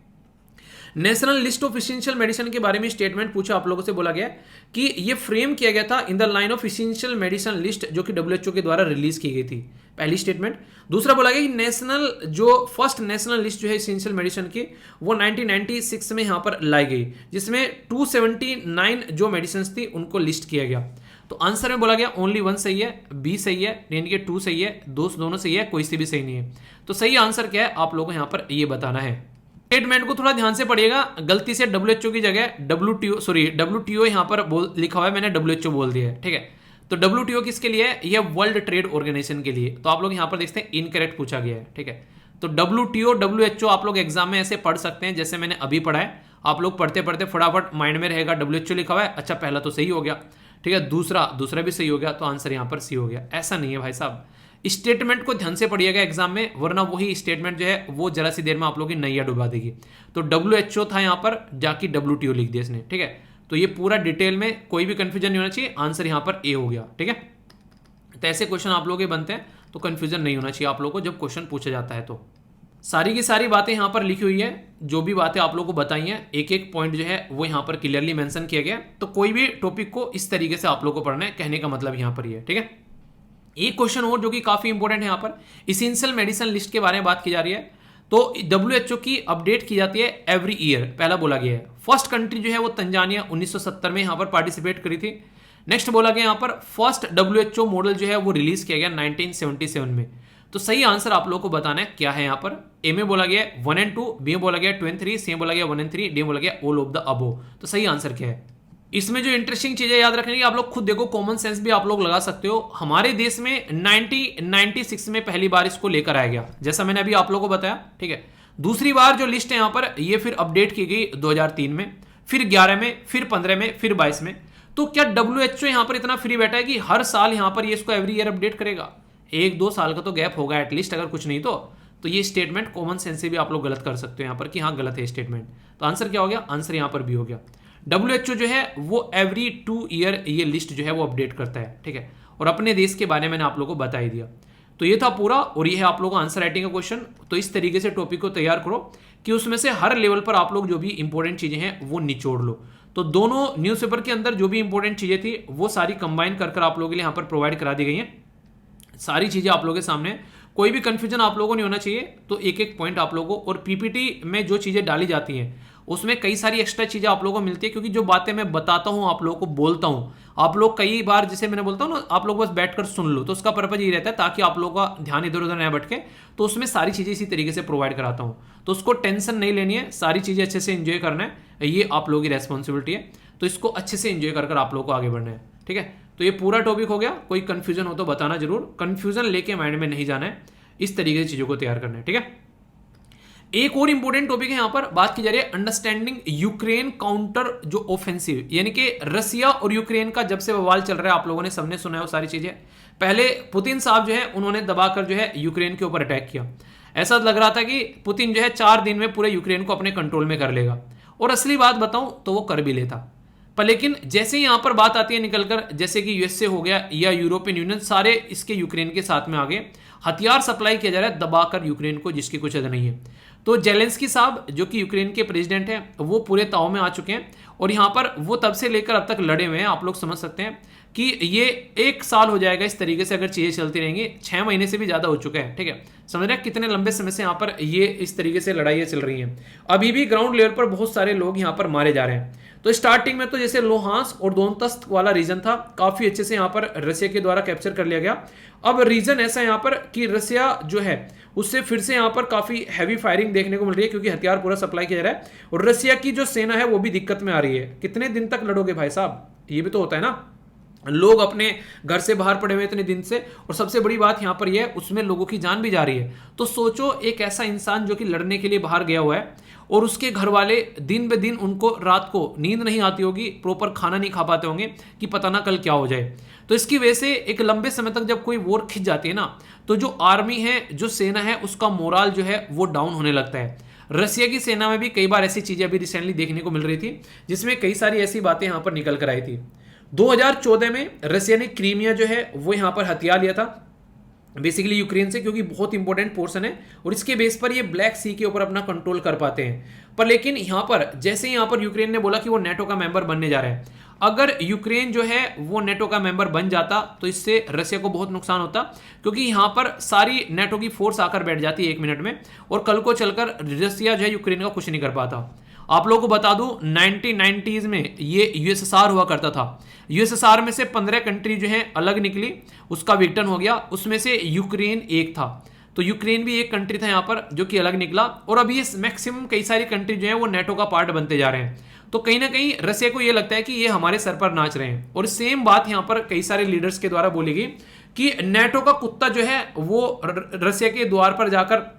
national list of essential medicine के बारे में स्टेटमेंट पूछा आप लोगों से, बोला गया कि ये फ्रेम किया गया था in the line of essential medicine list, जो कि WHO के द्वारा रिलीज की गई थी, पहली स्टेटमेंट। दूसरा बोला गया कि नेशनल जो फर्स्ट नेशनल लिस्ट जो है एसेंशियल मेडिसिन की, वो 1996 में यहां पर लाई गई, जिसमें 279 जो मेडिसिन थी उनको लिस्ट किया गया। तो आंसर में बोला गया ओनली 1 सही है, बी सही है, यानी कि 2 सही है, दोनों सही है, कोई सी भी सही नहीं है। तो सही आंसर क्या है आप लोगों को यहां पर ये बताना है। स्टेटमेंट को थोड़ा ध्यान से पढ़िएगा, गलती से WHO की जगह WTO यहां पर लिखा हुआ है, मैंने WHO बोल दिया है। ठीक है, तो WTO किसके लिए है, यह वर्ल्ड ट्रेड ऑर्गेनाइजेशन के लिए। तो आप लोग यहां पर देखते हैं इनकरेक्ट पूछा गया है। ठीक है, तो WTO WHO आप लोग एग्जाम में ऐसे पढ़ सकते हैं जैसे मैंने अभी पढ़ा है। आप लोग पढ़ते पढ़ते फटाफट माइंड में रहेगा WHO लिखा हुआ है, अच्छा पहला तो सही हो गया। ठीक है, दूसरा भी सही हो गया, तो आंसर यहां पर सी हो गया। ऐसा नहीं है भाई साहब, स्टेटमेंट को ध्यान से पढ़िएगा एग्जाम में, वरना वही स्टेटमेंट जो है वो जरा सी देर में आप लोगों की नैया डुबा देगी। तो WHO था यहां पर, जाके WTO लिख दिया इसने। ठीक है, तो ये पूरा डिटेल में कोई भी कंफ्यूजन नहीं होना चाहिए, आंसर यहां पर ए हो गया। ठीक है, तो ऐसे क्वेश्चन आप लोगों के बनते हैं, तो कंफ्यूजन नहीं होना चाहिए आप लोगों को जब क्वेश्चन पूछा जाता है। तो सारी की सारी बातें यहां पर लिखी हुई है, जो भी बातें आप लोगों को बताई हैं, एक एक पॉइंट जो है वो यहां पर क्लियरली मेंशन किया गया। तो कोई भी टॉपिक को इस तरीके से आप लोगों को पढ़ना है, कहने का मतलब यहां पर ही है। ठीक है, एक क्वेश्चन और जो कि काफी इंपॉर्टेंट है, यहां पर एसेंशियल मेडिसिन लिस्ट के बारे में बात की जा रही है। तो WHO की अपडेट की जाती है एवरी ईयर, पहला बोला गया है। फर्स्ट कंट्री जो है वो तंजानिया 1970 में यहां पर पार्टिसिपेट करी थी। नेक्स्ट बोला गया यहां पर फर्स्ट WHO मॉडल जो है वो रिलीज किया गया 1977 में। तो सही आंसर आप लोगों को बताना है क्या है यहां पर। ए में बोला गया 1 और 2, बी में बोला गया 2 और 3, सी में बोला गया 1 और 3, डी में बोला गया ऑल ऑफ द अबोव। तो सही आंसर क्या है। इसमें जो इंटरेस्टिंग चीजें याद रखने की, आप लोग खुद देखो, कॉमन सेंस भी आप लोग लगा सकते हो। हमारे देश में 1996 में पहली बार इसको लेकर आया गया, जैसा मैंने अभी आप लोगों को बताया। ठीक है, दूसरी बार जो लिस्ट है यहां पर, ये फिर अपडेट की गई 2003 में, फिर 11 में, फिर 15 में, फिर 22 में। तो क्या WHO यहां पर इतना फ्री बैठा है कि हर साल यहां पर ये इसको एवरी ईयर अपडेट करेगा? 1-2 साल का तो गैप होगा एटलीस्ट, अगर कुछ नहीं तो ये स्टेटमेंट कॉमन सेंस से भी आप लोग गलत कर सकते हो यहां पर कि हाँ गलत है स्टेटमेंट। तो आंसर क्या हो गया, आंसर यहां पर भी हो गया। WHO जो है वो एवरी 2 ईयर ये लिस्ट जो है वो अपडेट करता है। ठीक है, और अपने देश के बारे में मैंने आप लोगों को बता ही दिया। तो ये था पूरा, और ये है आप लोगों को आंसर राइटिंग का क्वेश्चन। तो इस तरीके से टॉपिक को तैयार करो कि उसमें से हर लेवल पर आप लोग जो भी इंपॉर्टेंट चीजें हैं वो निचोड़ लो। तो दोनों न्यूज़पेपर के अंदर जो भी इंपॉर्टेंट चीजें थी वो सारी कंबाइन कर आप लोगों के लिए यहाँ पर प्रोवाइड करा दी गई हैं। सारी चीजें आप लोगों के सामने, कोई भी कंफ्यूजन आप लोगों को नहीं होना चाहिए। तो एक एक पॉइंट आप लोगों को, और PPT में जो चीजें डाली जाती हैं उसमें कई सारी एक्स्ट्रा चीजें आप लोगों को मिलती है, क्योंकि जो बातें मैं बताता हूं आप लोगों को बोलता हूं, आप लोग कई बार जैसे मैंने बोलता हूं ना, आप लोग बस बैठकर सुन लो। तो उसका पर्पज ये रहता है ताकि आप लोगों का ध्यान इधर उधर न भटके। तो उसमें सारी चीजें इसी तरीके से प्रोवाइड कराता हूं, तो उसको टेंशन नहीं लेनी है, सारी चीजें अच्छे से एंजॉय करना है, ये आप लोगों की रेस्पॉन्सिबिलिटी है। तो इसको अच्छे से एंजॉय कर आप लोगों को आगे बढ़ना है। ठीक है, तो ये पूरा टॉपिक हो गया। कोई कंफ्यूजन हो तो बताना जरूर, कंफ्यूजन लेके माइंड में नहीं जाना है, इस तरीके से चीजों को तैयार करना है। ठीक है, एक और इंपॉर्टेंट टॉपिक है यहां पर, बात की जा रही है अंडरस्टैंडिंग यूक्रेन काउंटर जो ऑफेंसिव, यानी कि रसिया और यूक्रेन का जब से बवाल चल रहा है, आप लोगों ने सबने सुना है वो सारी चीजें। पहले पुतिन साहब जो है उन्होंने दबाकर जो है यूक्रेन के ऊपर अटैक किया। ऐसा लग रहा था कि पुतिन जो है 4 दिन में पूरे यूक्रेन को अपने कंट्रोल में कर लेगा, और असली बात बताऊं तो वो कर भी लेता। पर लेकिन जैसे ही यहाँ पर बात आती है निकलकर, जैसे कि यूएसए हो गया या यूरोपियन यूनियन, सारे इसके यूक्रेन के साथ में आ गए, हथियार सप्लाई किया जा रहा है दबाकर यूक्रेन को, जिसकी कुछ हद नहीं है। तो जेलेंस्की साहब जो कि यूक्रेन के प्रेसिडेंट हैं, वो पूरे ताव में आ चुके हैं और यहाँ पर वो तब से लेकर अब तक लड़े हुए हैं। आप लोग समझ सकते हैं कि ये 1 साल हो जाएगा इस तरीके से अगर चीजें चलती रहेंगी, 6 महीने से भी ज्यादा हो चुका है, ठीक है। समझ रहे हैं कितने लंबे समय से यहाँ पर ये इस तरीके से लड़ाइयाँ चल रही हैं। अभी भी ग्राउंड लेवल पर बहुत सारे लोग यहाँ पर मारे जा रहे हैं। तो स्टार्टिंग में तो जैसे लोहांस्क और दोनतस्त वाला रीजन था, काफी अच्छे से यहाँ पर रसिया के द्वारा कैप्चर कर लिया गया। अब रीजन ऐसा यहाँ पर कि रसिया जो है उससे फिर से यहाँ पर काफी हैवी फायरिंग देखने को मिल रही है, क्योंकि हथियार पूरा सप्लाई किया जा रहा है और रसिया की जो सेना है वो भी दिक्कत में आ रही है। कितने दिन तक लड़ोगे भाई साहब, ये भी तो होता है ना। लोग अपने घर से बाहर पड़े हुए इतने दिन से, और सबसे बड़ी बात यहाँ पर यह है उसमें लोगों की जान भी जा रही है। तो सोचो एक ऐसा इंसान जो कि लड़ने के लिए बाहर गया हुआ है और उसके घर वाले दिन ब दिन उनको रात को नींद नहीं आती होगी, प्रॉपर खाना नहीं खा पाते होंगे कि पता ना कल क्या हो जाए। तो इसकी वजह से एक लंबे समय तक जब कोई वॉर खिंच जाती है ना, तो जो आर्मी है, जो सेना है, उसका मोराल जो है वो डाउन होने लगता है। रसिया की सेना में भी कई बार ऐसी चीजें अभी रिसेंटली देखने को मिल रही थी, जिसमें कई सारी ऐसी बातें यहाँ पर निकल कर आई थी। 2014 में रसिया ने क्रीमिया जो है वो यहाँ पर हथिया लिया था बेसिकली यूक्रेन से, क्योंकि बहुत इंपॉर्टेंट पोर्शन है और इसके बेस पर ये ब्लैक सी के ऊपर अपना कंट्रोल कर पाते हैं। पर लेकिन यहाँ पर जैसे ही यहाँ पर यूक्रेन ने बोला कि वो नेटो का मेंबर बनने जा रहा है, अगर यूक्रेन जो है वो नेटो का मेंबर बन जाता तो इससे रसिया को बहुत नुकसान होता, क्योंकि यहाँ पर सारी नेटो की फोर्स आकर बैठ जाती है 1 मिनट में, और कल को चलकर रसिया जो है यूक्रेन का कुछ नहीं कर पाता। आप लोगों को बता दूं 1990s में ये यूएसएसआर हुआ करता था। यूएसएसआर में से 15 कंट्री जो है अलग निकली, उसका विघटन हो गया, उसमें से यूक्रेन एक था। तो यूक्रेन भी एक कंट्री था यहाँ पर जो कि अलग निकला, और अभी ये मैक्सिमम कई सारी कंट्री जो है वो नेटो का पार्ट बनते जा रहे हैं। तो कहीं ना कहीं रसिया को ये लगता है कि ये हमारे सर पर नाच रहे हैं। और सेम बात यहाँ पर कई सारे लीडर्स के द्वारा बोली गई कि नेटो का कुत्ता जो है वो रसिया के द्वार पर जाकर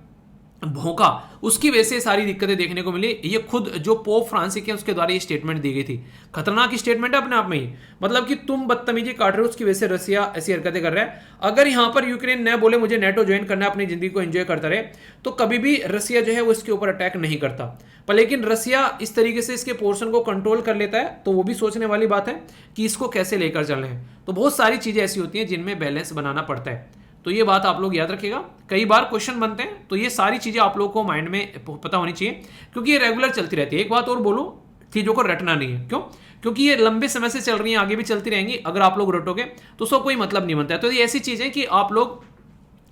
भौंका, उसकी वजह से सारी दिक्कतें देखने को मिली। ये खुद जो पोप फ्रांसिस है उसके द्वारा ये स्टेटमेंट दी गई थी। खतरनाक स्टेटमेंट है अपने आप में ही, मतलब कि तुम बदतमीजी काट रहे हो, उसकी वजह से रसिया ऐसी हरकतें कर रहा है। अगर यहां पर यूक्रेन न बोले मुझे नेटो ज्वाइन करना है, अपनी जिंदगी को एंजॉय करता रहे, तो कभी भी रसिया जो है वो इसके ऊपर अटैक नहीं करता। पर लेकिन रसिया इस तरीके से इसके पोर्शन को कंट्रोल कर लेता है, तो वो भी सोचने वाली बात है कि इसको कैसे लेकर चलना है। तो बहुत सारी चीजें ऐसी होती हैं जिनमें बैलेंस बनाना पड़ता है। तो ये बात आप लोग याद रखिएगा, कई बार क्वेश्चन बनते हैं, तो ये सारी चीजें आप लोगों को माइंड में पता होनी चाहिए, क्योंकि ये रेगुलर चलती रहती है। एक बात और बोलो, चीजों को रटना नहीं है। क्यों? क्योंकि ये लंबे समय से चल रही हैं, आगे भी चलती रहेंगी। अगर आप लोग रटोगे तो उसका कोई मतलब नहीं बनता है। तो ये ऐसी चीजें कि आप लोग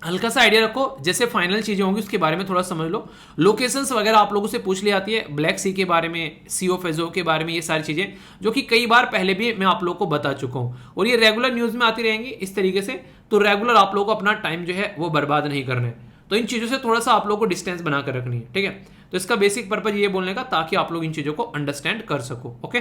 हल्का सा आइडिया रखो, जैसे फाइनल चीजें होंगी उसके बारे में थोड़ा समझ लो। लोकेशंस वगैरह आप लोगों से पूछ ली आती है, ब्लैक सी के बारे में, सी ऑफ एजो के बारे में, ये सारी चीजें जो कि कई बार पहले भी मैं आप लोगों को बता चुका हूं, और ये रेगुलर न्यूज में आती रहेंगी इस तरीके से। तो रेगुलर आप लोगों को अपना टाइम जो है वो बर्बाद नहीं करना है। तो इन चीजों से थोड़ा सा आप लोगों को डिस्टेंस बनाकर रखनी है, ठीक है। तो इसका बेसिक पर्पज ये बोलने का, ताकि आप लोग इन चीजों को अंडरस्टैंड कर सको। ओके,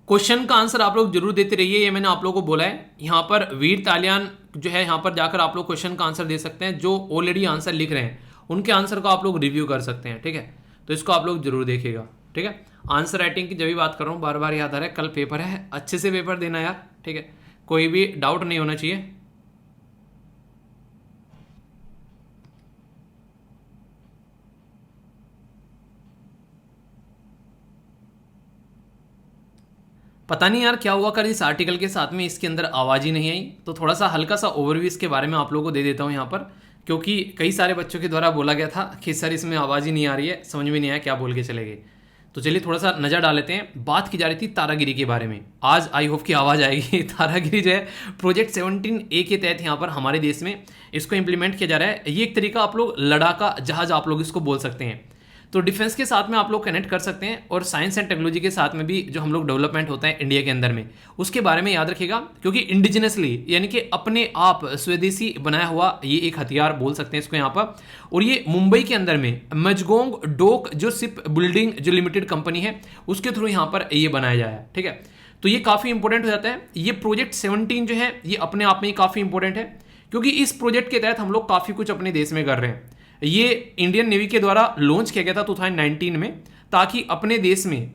क्वेश्चन का आंसर आप लोग जरूर देते रहिए, ये मैंने आप लोगों को बोला है। यहाँ पर वीर तालियान जो है, यहाँ पर जाकर आप लोग क्वेश्चन का आंसर दे सकते हैं। जो ऑलरेडी आंसर लिख रहे हैं उनके आंसर को आप लोग रिव्यू कर सकते हैं, ठीक है। तो इसको आप लोग जरूर देखिएगा, ठीक है। आंसर राइटिंग की जब भी बात कर रहा हूँ बार बार याद आ रहा है, कल पेपर है, अच्छे से पेपर देना यार, ठीक है। कोई भी डाउट नहीं होना चाहिए। पता नहीं यार क्या हुआ कर इस आर्टिकल के साथ में, इसके अंदर आवाज़ ही नहीं आई। तो थोड़ा सा हल्का सा ओवरव्यू इसके बारे में आप लोगों को दे देता हूँ यहाँ पर, क्योंकि कई सारे बच्चों के द्वारा बोला गया था कि सर इसमें आवाज़ ही नहीं आ रही है, समझ में नहीं आया क्या बोल के चले गए। तो चलिए थोड़ा सा नज़र डाल लेते हैं। बात की जा रही थी तारागिरी के बारे में, आज आई होप की आवाज़ आएगी। तारागिरी जो है प्रोजेक्ट 17A के तहत यहाँ पर हमारे देश में इसको इम्प्लीमेंट किया जा रहा है। ये एक तरीका आप लोग लड़ाका जहाज आप लोग इसको बोल सकते हैं। तो डिफेंस के साथ में आप लोग कनेक्ट कर सकते हैं, और साइंस एंड टेक्नोलॉजी के साथ में भी जो हम लोग डेवलपमेंट होता है इंडिया के अंदर में, उसके बारे में याद रखिएगा। क्योंकि इंडिजिनसली यानी कि अपने आप स्वदेशी बनाया हुआ ये एक हथियार बोल सकते हैं इसको यहाँ पर। और ये मुंबई के अंदर में मजगोंग डोक जो शिप बिल्डिंग जो लिमिटेड कंपनी है उसके थ्रू यहाँ पर ये बनाया जाए, ठीक है। तो ये काफ़ी इंपॉर्टेंट हो जाता है। ये प्रोजेक्ट 17 जो है ये अपने आप में ही काफ़ी इंपॉर्टेंट है, क्योंकि इस प्रोजेक्ट के तहत हम लोग काफ़ी कुछ अपने देश में कर रहे हैं। ये इंडियन नेवी के द्वारा लॉन्च किया गया था 2019 में, ताकि अपने देश में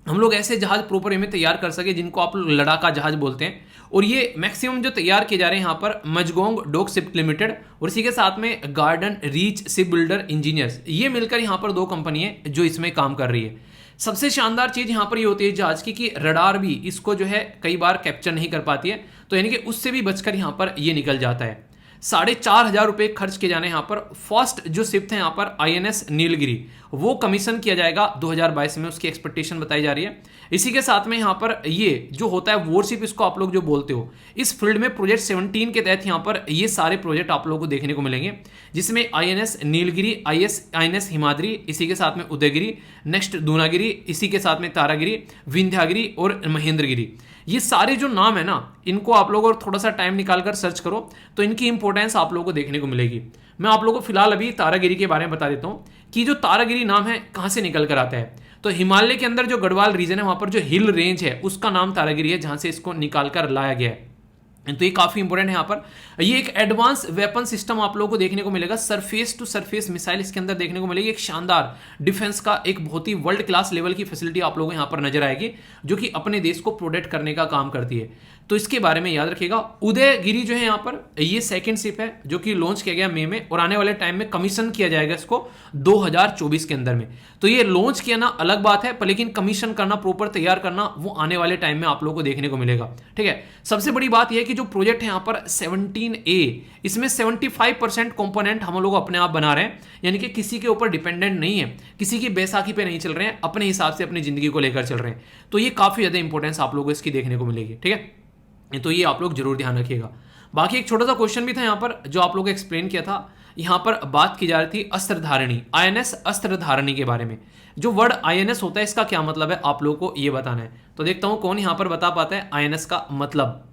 हम लोग ऐसे जहाज प्रॉपर वे में तैयार कर सके जिनको आप लोग लड़ाका जहाज बोलते हैं। और ये मैक्सिमम जो तैयार किए जा रहे हैं यहाँ पर मजगोंग डोक शिप लिमिटेड और इसी के साथ में garden reach ship builder engineers, ये मिलकर यहाँ पर 2 कंपनी है जो इसमें काम कर रही है। सबसे शानदार चीज यहां पर ये होती है जहाज की कि रडार भी इसको जो है कई बार कैप्चर नहीं कर पाती है, तो यानी कि उससे भी बचकर यहां पर ये निकल जाता है। 4,500 रुपए खर्च किए जाने यहाँ पर। फर्स्ट जो शिप है यहाँ पर आईएनएस नीलगिरी, वो कमीशन किया जाएगा 2022 में, उसकी एक्सपेक्टेशन बताई जा रही है। इसी के साथ में यहाँ पर ये जो होता है वॉरशिप, इसको आप लोग जो बोलते हो, इस फील्ड में प्रोजेक्ट 17 के तहत यहाँ पर ये सारे प्रोजेक्ट आप लोगों को देखने को मिलेंगे, जिसमें आईएनएस नीलगिरी, आईएनएस हिमाद्री, इसी के साथ में उदयगिरी, नेक्स्ट दूनागिरी, इसी के साथ में तारागिरी, विंध्यागिरी और महेंद्रगिरी। ये सारे जो नाम है ना, इनको आप लोग और थोड़ा सा टाइम निकालकर सर्च करो तो इनकी इंपॉर्टेंस आप लोगों को देखने को मिलेगी। मैं आप लोगों को फिलहाल अभी तारागिरी के बारे में बता देता हूँ कि जो तारागिरी नाम है कहाँ से निकल कर आता है। तो हिमालय के अंदर जो गढ़वाल रीजन है, वहां पर जो हिल रेंज है उसका नाम तारागिरी है, जहां से इसको निकाल कर लाया गया है। तो ये काफी इंपॉर्टेंट है यहाँ पर। ये एक एडवांस वेपन सिस्टम आप लोगों को देखने को मिलेगा, सरफेस टू सरफेस मिसाइल इसके अंदर देखने को मिलेगी। एक शानदार डिफेंस का एक बहुत ही वर्ल्ड क्लास लेवल की फैसिलिटी आप लोगों को यहाँ पर नजर आएगी, जो कि अपने देश को प्रोटेक्ट करने का काम करती है। तो इसके बारे में याद रखिएगा। उदयगिरी जो है यहाँ पर ये सेकंड शिप है जो कि लॉन्च किया गया मई में, और आने वाले टाइम में कमीशन किया जाएगा इसको 2024 के अंदर में। तो ये लॉन्च किया ना अलग बात है, पर लेकिन कमीशन करना, प्रॉपर तैयार करना, वो आने वाले टाइम में आप लोगों को देखने को मिलेगा। ठीक है, सबसे बड़ी बात यह है कि जो प्रोजेक्ट है यहाँ पर 17A, इसमें 75% कंपोनेंट हम लोग अपने आप बना रहे हैं, यानी कि किसी के ऊपर डिपेंडेंट नहीं है, किसी की बैसाखी पे नहीं चल रहे हैं, अपने हिसाब से अपनी जिंदगी को लेकर चल रहे हैं। तो ये काफी ज्यादा इंपॉर्टेंस आप लोगों को इसकी देखने को मिलेगी। ठीक है, तो ये आप लोग जरूर ध्यान रखिएगा। बाकी एक छोटा सा क्वेश्चन भी था यहाँ पर जो आप लोगों को एक्सप्लेन किया था। यहाँ पर बात की जा रही थी अस्त्रधारणी, आईएनएस अस्त्रधारणी के बारे में। जो वर्ड आईएनएस होता है इसका क्या मतलब है आप लोगों को ये बताना है। तो देखता हूं कौन यहाँ पर बता पाता है आईएनएस का मतलब।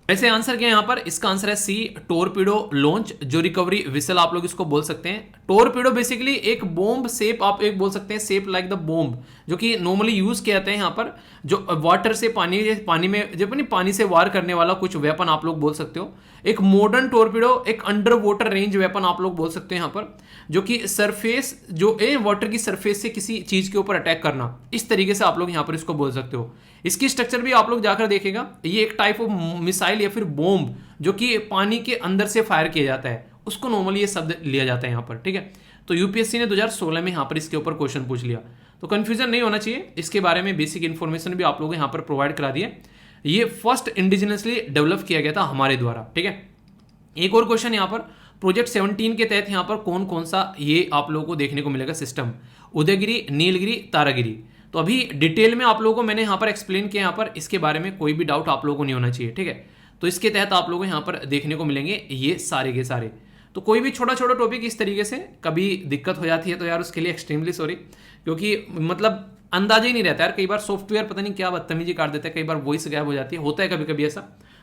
वैसे आंसर क्या है यहाँ पर, इसका आंसर है सी, टोरपीडो लॉन्च, जो रिकवरी विसल आप लोग इसको बोल सकते हैं। टोरपीडो बेसिकली एक बॉम्ब शेप, आप एक बोल सकते हैं शेप लाइक द बॉम्ब, जो कि नॉर्मली यूज किए जाते हैं यहाँ पर, जो वाटर से पानी में जब नहीं पानी से वार करने वाला कुछ वेपन आप लोग बोल सकते हो। एक मॉडर्न टोरपीडो, एक अंडर वाटर रेंज वेपन आप लोग बोल सकते हैं यहाँ पर, जो कि सरफेस जो ए वाटर की सरफेस से किसी चीज के ऊपर अटैक करना, इस तरीके से आप लोग यहाँ पर इसको बोल सकते हो। इसकी स्ट्रक्चर भी आप लोग जाकर देखेगा, ये एक टाइप ऑफ मिसाइल या फिर बॉम्ब जो कि पानी के अंदर से फायर किया जाता है, उसको नॉर्मली ये शब्द लिया जाता है यहाँ पर। ठीक है, तो यूपीएससी ने 2016 में यहाँ पर इसके ऊपर क्वेश्चन पूछ लिया, तो कंफ्यूजन नहीं होना चाहिए। इसके बारे में बेसिक इन्फॉर्मेशन भी आप लोगों को यहाँ पर प्रोवाइड करा दिए। ये फर्स्ट इंडिजिनसली डेवलप किया गया था हमारे द्वारा। ठीक है, एक और क्वेश्चन यहाँ पर, प्रोजेक्ट 17 के तहत यहाँ पर कौन कौन सा ये आप लोगों को देखने को मिलेगा सिस्टम, उदयगिरी, नीलगिरी, तारागिरी। तो अभी डिटेल में आप लोगों को मैंने यहाँ पर एक्सप्लेन किया, यहाँ पर इसके बारे में कोई भी डाउट आप लोगों को नहीं होना चाहिए। ठीक है, तो इसके तहत आप लोगों को यहाँ पर देखने को मिलेंगे ये सारे के सारे। तो कोई भी छोटा छोटा टॉपिक इस तरीके से कभी दिक्कत हो जाती है तो यार उसके लिए एक्सट्रीमली सॉरी, क्योंकि मतलब अंदाजा ही नहीं रहता यार। कई बार सॉफ्टवेयर पता नहीं क्या बदतमीजी काट देता है, कई बार वॉइस गायब हो जाती है, होता है कभी कभी ऐसा।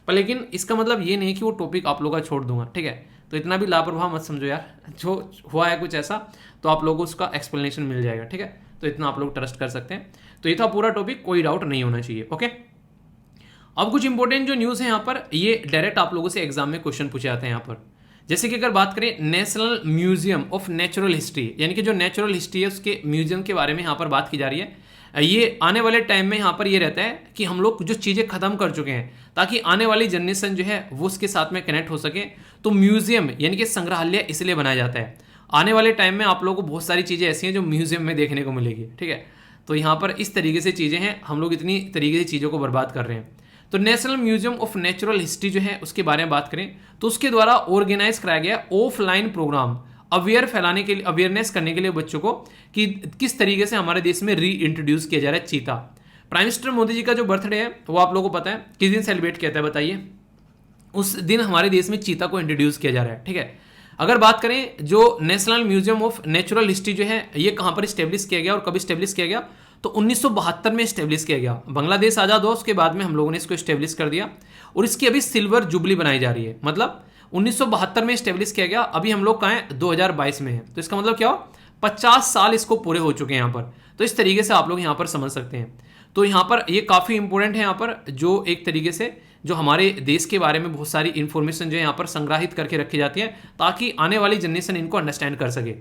पर लेकिन इसका मतलब ये नहीं कि वो टॉपिक आप लोगों का छोड़ दूंगा। ठीक है, तो इतना भी लापरवाह मत समझो यार, जो हुआ है कुछ ऐसा तो आप लोगों को उसका एक्सप्लेनेशन मिल जाएगा। ठीक है, तो इतना आप लोग ट्रस्ट कर सकते हैं। तो ये था पूरा टॉपिक, कोई डाउट नहीं होना चाहिए। ओके, अब कुछ इंपॉर्टेंट जो न्यूज़ है यहाँ पर, ये डायरेक्ट आप लोगों से एग्जाम में क्वेश्चन पूछे जाते हैं यहाँ पर। जैसे कि अगर बात करें national museum of natural history, यानी कि जो नेचुरल हिस्ट्री है उसके म्यूजियम के बारे में यहाँ पर बात की जा रही है। ये आने वाले टाइम में यहाँ पर ये रहता है कि हम लोग जो चीज़ें खत्म कर चुके हैं, ताकि आने वाली जनरेशन जो है वो उसके साथ में कनेक्ट हो सके। तो म्यूजियम यानी कि संग्रहालय इसलिए बनाया जाता है। आने वाले टाइम में आप लोगों को बहुत सारी चीज़ें ऐसी हैं जो म्यूजियम में देखने को मिलेगी। ठीक है, तो यहाँ पर इस तरीके से चीज़ें हैं, हम लोग इतनी तरीके से चीज़ों को बर्बाद कर रहे हैं। तो national museum of natural history जो है उसके बारे में बात करें तो उसके द्वारा ऑर्गेनाइज कराया गया ऑफलाइन प्रोग्राम अवेयरनेस करने के लिए बच्चों को कि किस तरीके से हमारे देश में री इंट्रोड्यूस किया जा रहा है चीता। प्राइम मिनिस्टर मोदी जी का जो बर्थडे है वो आप लोगों को पता है किस दिन सेलिब्रेट किया था, बताइए। उस दिन हमारे देश में चीता को इंट्रोड्यूस किया जा रहा है। ठीक है, अगर बात करें जो national museum of natural history जो है ये कहाँ पर स्टेब्लिश किया गया और कब स्टेब्लिश किया गया, तो 1972 में स्टेब्लिश किया गया। बांग्लादेश आज़ाद हुआ उसके बाद में हम लोगों ने इसको स्टेब्लिश कर दिया, और इसकी अभी सिल्वर जुबली बनाई जा रही है। मतलब 1972 में स्टेब्लिश किया गया, अभी हम लोग कहाँ हैं 2022 में है, तो इसका मतलब क्या हो 50 साल इसको पूरे हो चुके हैं यहाँ पर। तो इस तरीके से आप लोग यहाँ पर समझ सकते हैं। तो यहाँ पर ये काफ़ी इंपॉर्टेंट है यहाँ पर, जो एक तरीके से जो हमारे देश के बारे में बहुत सारी इंफॉर्मेशन जो है यहाँ पर संग्रहित करके रखी जाती है, ताकि आने वाली जनरेशन इनको अंडरस्टैंड कर सके।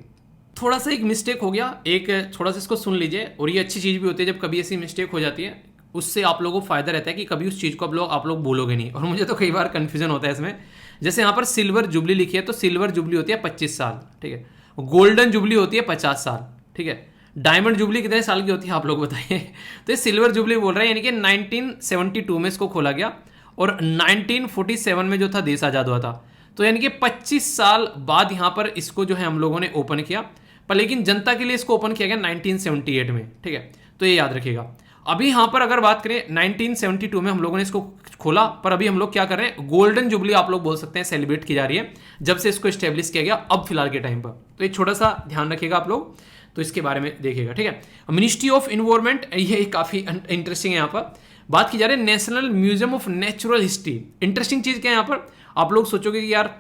थोड़ा सा एक मिस्टेक हो गया, एक थोड़ा सा इसको सुन लीजिए, और ये अच्छी चीज़ भी होती है जब कभी ऐसी मिस्टेक हो जाती है, उससे आप लोगों को फायदा रहता है कि कभी उस चीज़ को आप लोग बोलोगे नहीं। और मुझे तो कई बार कन्फ्यूजन होता है इसमें, जैसे यहाँ पर सिल्वर जुबली लिखी है तो सिल्वर जुबली होती है 25 साल। ठीक है, गोल्डन जुबली होती है 50 साल। ठीक है, डायमंड जुबली कितने साल की होती है आप लोग बताइए। तो ये सिल्वर जुबली बोल रहे हैं, यानी कि 1972 में इसको खोला गया और 1947 में जो था देश आज़ाद हुआ था। तो यानी कि 25 साल बाद यहाँ पर इसको जो है हम लोगों ने ओपन किया, पर लेकिन जनता के लिए इसको ओपन किया गया 1978 में, ठीक है। तो ये याद रखिएगा। अभी यहाँ पर अगर बात करें 1972 में हम लोगों ने इसको खोला, पर अभी हम लोग क्या कर रहे हैं, गोल्डन जुबली आप लोग बोल सकते हैं, सेलिब्रेट की जा रही है जब से इसको स्टेब्लिश किया गया अब फिलहाल के टाइम पर। तो ये छोटा सा ध्यान रखिएगा आप लोग, तो इसके बारे में देखिएगा, ठीक है। मिनिस्ट्री ऑफ इन्वायरमेंट, ये काफ़ी इंटरेस्टिंग है। यहाँ पर बात की जा रही है national museum of natural history. Interesting चीज़ क्या है यहाँ पर, आप लोग सोचोगे कि यार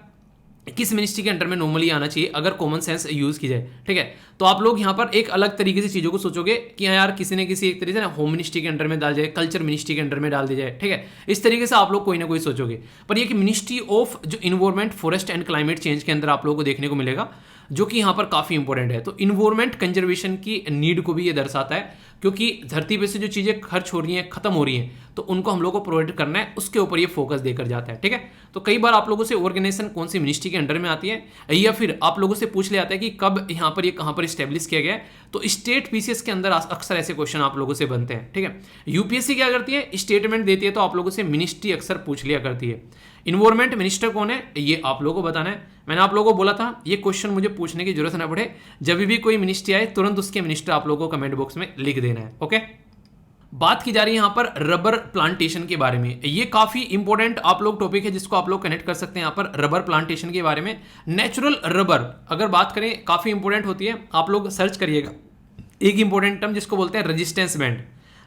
किस मिनिस्ट्री के अंडर में नॉर्मली आना चाहिए अगर कॉमन सेंस यूज की जाए, ठीक है। तो आप लोग यहाँ पर एक अलग तरीके से चीज़ों को सोचोगे कि हाँ यार किसी ने किसी एक तरीके से ना होम मिनिस्ट्री के अंडर में डाल जाए, कल्चर मिनिस्ट्री के अंडर में डाल दी जाए, ठीक है। इस तरीके से आप लोग कोई ना कोई सोचोगे, पर ये कि मिनिस्ट्री ऑफ जो environment forest and climate change के अंदर आप लोगों को देखने को मिलेगा, जो कि यहाँ पर काफ़ी इंपॉर्टेंट है। तो इन्वायरमेंट कंजर्वेशन की नीड को भी ये दर्शाता है, क्योंकि धरती पे से जो चीज़ें खर्च हो रही हैं, खत्म हो रही हैं, तो उनको हम लोग को प्रोवाइड करना है, उसके ऊपर ये फोकस देकर जाता है, ठीक है। तो कई बार आप लोगों से ऑर्गेनाइजेशन कौन सी मिनिस्ट्री के अंडर में आती है, या फिर आप लोगों से पूछ लिया जाता है कि कब यहाँ पर ये कहाँ पर स्टेब्लिश किया गया है। तो स्टेट पीसीएस के अंदर अक्सर ऐसे क्वेश्चन आप लोगों से बनते हैं, ठीक है। यूपीएससी क्या करती है, स्टेटमेंट देती है, तो आप लोगों से मिनिस्ट्री अक्सर पूछ लिया करती है। इन्वायरमेंट मिनिस्टर कौन है, ये आप लोगों को बताना है। मैंने आप लोगों को बोला था ये क्वेश्चन मुझे पूछने की जरूरत ना पड़े, जब भी कोई मिनिस्ट्री आए तुरंत उसके मिनिस्टर आप लोगों को कमेंट बॉक्स में लिख देना है, ओके। बात की जा रही है यहाँ पर रबर प्लांटेशन के बारे में। ये काफी इंपॉर्टेंट आप लोग टॉपिक है जिसको आप लोग कनेक्ट कर सकते हैं यहाँ पर रबर प्लांटेशन के बारे में। नेचुरल रबर अगर बात करें काफी इंपॉर्टेंट होती है, आप लोग सर्च करिएगा एक इंपॉर्टेंट टर्म जिसको बोलते हैं रेजिस्टेंस बैंड।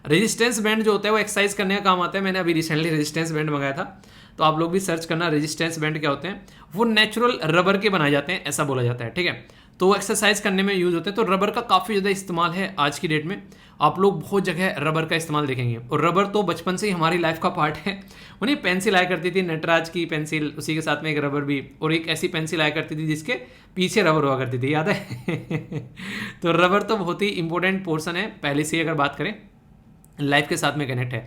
रेजिस्टेंस बैंड जो होता है वो एक्सरसाइज करने का काम आता है। मैंने अभी रिसेंटली रेजिस्टेंस बैंड मंगाया था, तो आप लोग भी सर्च करना रेजिस्टेंस बैंड क्या होते हैं। वो नेचुरल रबर के बनाए जाते हैं ऐसा बोला जाता है, ठीक है। तो वो एक्सरसाइज करने में यूज होते हैं। तो रबर का काफ़ी ज़्यादा इस्तेमाल है आज की डेट में, आप लोग बहुत जगह रबर का इस्तेमाल देखेंगे। और रबर तो बचपन से ही हमारी लाइफ का पार्ट है। उन्हें पेंसिल आया करती थी, नटराज की पेंसिल, उसी के साथ में एक रबर भी, और एक ऐसी पेंसिल आया करती थी जिसके पीछे रबर हुआ करती थी, याद है। तो रबर तो बहुत ही इंपॉर्टेंट पोर्सन है पहले से ही, अगर बात करें लाइफ के साथ में कनेक्ट है।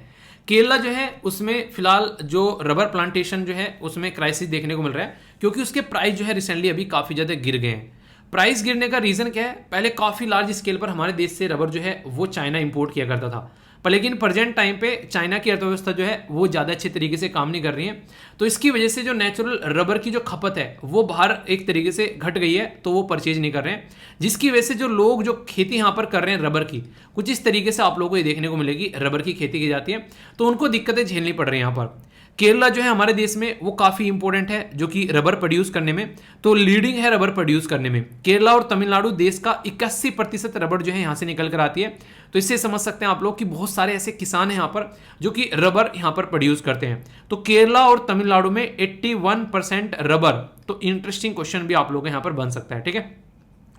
केरला जो है उसमें फिलहाल जो रबर प्लांटेशन जो है उसमें क्राइसिस देखने को मिल रहा है, क्योंकि उसके प्राइस जो है रिसेंटली अभी काफ़ी ज़्यादा गिर गए हैं। प्राइस गिरने का रीज़न क्या है, पहले काफ़ी लार्ज स्केल पर हमारे देश से रबर जो है वो चाइना इंपोर्ट किया करता था, पर लेकिन प्रेजेंट टाइम पे चाइना की अर्थव्यवस्था जो है वो ज़्यादा अच्छे तरीके से काम नहीं कर रही है। तो इसकी वजह से जो नेचुरल रबर की जो खपत है वो बाहर एक तरीके से घट गई है, तो वो परचेज नहीं कर रहे हैं, जिसकी वजह से जो लोग जो खेती यहाँ पर कर रहे हैं रबर की, कुछ इस तरीके से आप लोगों को ये देखने को मिलेगी रबर की खेती की जाती है, तो उनको दिक्कतें झेलनी पड़ रही हैं यहाँ पर। केरला जो है हमारे देश में वो काफ़ी इंपॉर्टेंट है जो कि रबर प्रोड्यूस करने में, तो लीडिंग है रबर प्रोड्यूस करने में। केरला और तमिलनाडु देश का 81% रबर जो है यहाँ से निकल कर आती है। तो इससे समझ सकते हैं आप लोग कि बहुत सारे ऐसे किसान हैं यहाँ पर जो कि रबर यहाँ पर प्रोड्यूस करते हैं। तो केरला और तमिलनाडु में 81% रबर। तो इंटरेस्टिंग क्वेश्चन भी आप लोगों को यहाँ पर बन सकता है, ठीक है।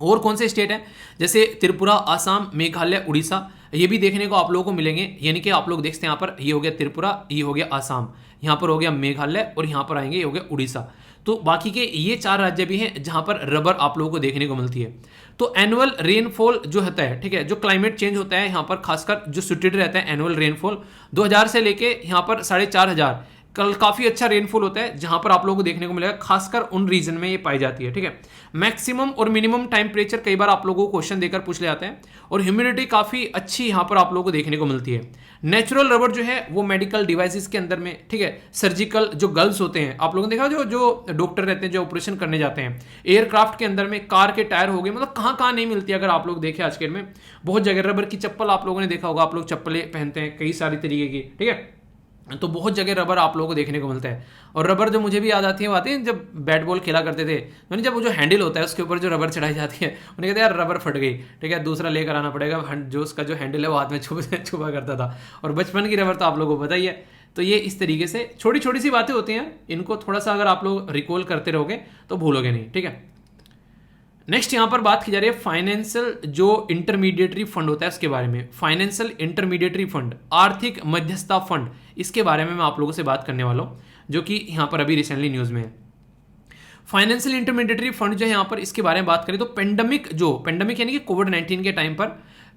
और कौन से स्टेट हैं, जैसे त्रिपुरा, आसाम, मेघालय, उड़ीसा, ये भी देखने को आप लोगों को मिलेंगे। यानी कि आप लोग देखते हैं यहाँ पर, ये हो गया त्रिपुरा, ये हो गया आसाम, यहाँ पर हो गया मेघालय, और यहाँ पर आएंगे ये हो गया उड़ीसा। तो बाकी के ये 4 राज्य भी हैं जहाँ पर रबर आप लोगों को देखने को मिलती है। तो एनुअल रेनफॉल जो होता है, ठीक है, जो क्लाइमेट चेंज होता है यहाँ पर खासकर जो सुटेड रहता है, एनुअल रेनफॉल 2000 से लेके यहाँ पर 4500 कल काफ़ी अच्छा रेनफॉल होता है, जहां पर आप लोगों को देखने को मिलेगा, खासकर उन रीजन में ये पाई जाती है, ठीक है। मैक्सिमम और मिनिमम टेम्परेचर कई बार आप लोगों को क्वेश्चन देकर पूछ ले जाते हैं, और ह्यूमिडिटी काफ़ी अच्छी यहाँ पर आप लोगों को देखने को मिलती है। नेचुरल रबर जो है वो मेडिकल डिवाइसेस के अंदर में, ठीक है, सर्जिकल जो गर्ल्स होते हैं, आप लोगों ने देखा जो डॉक्टर रहते हैं जो ऑपरेशन करने जाते हैं, एयरक्राफ्ट के अंदर में, कार के टायर हो गए, मतलब कहाँ नहीं मिलती। अगर आप लोग देखें आज के में बहुत जगह रबर की चप्पल आप लोगों ने देखा होगा, आप लोग चप्पलें पहनते हैं कई सारी तरीके की, ठीक है, तो बहुत जगह रबर आप लोगों को देखने को मिलता है। और रबर जो मुझे भी याद आती है वो आती है जब बैट बॉल खेला करते थे, मैंने जब वो जो हैंडल होता है उसके ऊपर जो रबर चढ़ाई जाती है, उन्हें कहते हैं यार रबर फट गई, ठीक है, दूसरा लेकर आना पड़ेगा, जो उसका जो हैंडल है वो हाथ में छुपा करता था। और बचपन की रबर तो आप लोगों को पता ही है। तो ये इस तरीके से छोटी छोटी सी बातें होती हैं, इनको थोड़ा सा अगर आप लोग रिकॉल करते रहोगे तो भूलोगे नहीं, ठीक है। नेक्स्ट यहाँ पर बात की जा रही है फाइनेंशियल जो इंटरमीडिएटरी फंड होता है उसके बारे में। फाइनेंशियल इंटरमीडिएटरी फंड, आर्थिक मध्यस्थता फंड, इसके बारे में मैं आप लोगों से बात करने वाला हूँ, जो कि यहाँ पर अभी रिसेंटली न्यूज़ में है। फाइनेंशियल इंटरमीडिएटरी फंड जो है यहाँ पर, इसके बारे में बात करें तो पेंडेमिक यानी कि कोविड-19 के टाइम पर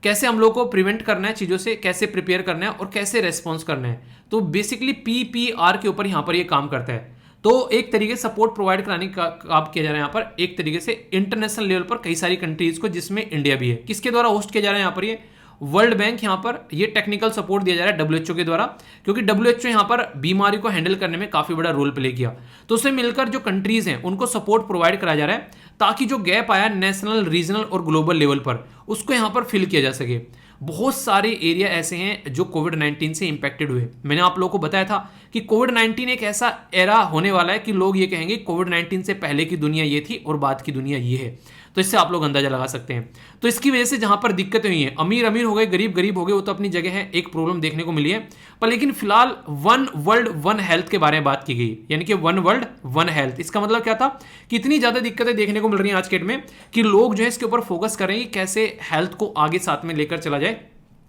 कैसे हम लोग को प्रिवेंट करना है चीज़ों से, कैसे प्रिपेयर करना है और कैसे रेस्पॉन्स करना है। तो बेसिकली PPR के ऊपर यहाँ पर ये काम करता है। तो एक तरीके से सपोर्ट प्रोवाइड कराने का काम किया जा रहा है यहाँ पर, एक तरीके से इंटरनेशनल लेवल पर कई सारी कंट्रीज को, जिसमें इंडिया भी है। किसके द्वारा होस्ट किया जा रहा है यहाँ पर? ये वर्ल्ड बैंक यहाँ पर ये टेक्निकल सपोर्ट दिया जा रहा है डब्ल्यूएचओ के द्वारा, क्योंकि डब्ल्यूएचओ यहाँ पर बीमारी को हैंडल करने में काफी बड़ा रोल प्ले किया। तो उससे मिलकर जो कंट्रीज हैं उनको सपोर्ट प्रोवाइड कराया जा रहा है, ताकि जो गैप आया नेशनल, रीजनल और ग्लोबल लेवल पर, उसको यहाँ पर फिल किया जा सके। बहुत सारे एरिया ऐसे हैं जो कोविड-19 से इंपैक्टेड हुए। मैंने आप लोगों को बताया था कि कोविड-19 एक ऐसा एरा होने वाला है कि लोग ये कहेंगे कोविड-19 से पहले की दुनिया ये थी और बाद की दुनिया ये है। तो इससे आप लोग अंदाजा लगा सकते हैं। तो इसकी वजह से जहां पर दिक्कतें हुई हैं, अमीर अमीर हो गए, गरीब गरीब हो गए, वो तो अपनी जगह है, एक प्रॉब्लम देखने को मिली है। पर लेकिन फिलहाल वन वर्ल्ड वन हेल्थ के बारे में बात की गई, यानी कि वन वर्ल्ड वन हेल्थ। इसका मतलब क्या था कि इतनी ज्यादा दिक्कतें देखने को मिल रही हैं आज के डेट में कि लोग जो है इसके ऊपर फोकस कर रहे हैं कि कैसे हेल्थ को आगे साथ में लेकर चला जाए,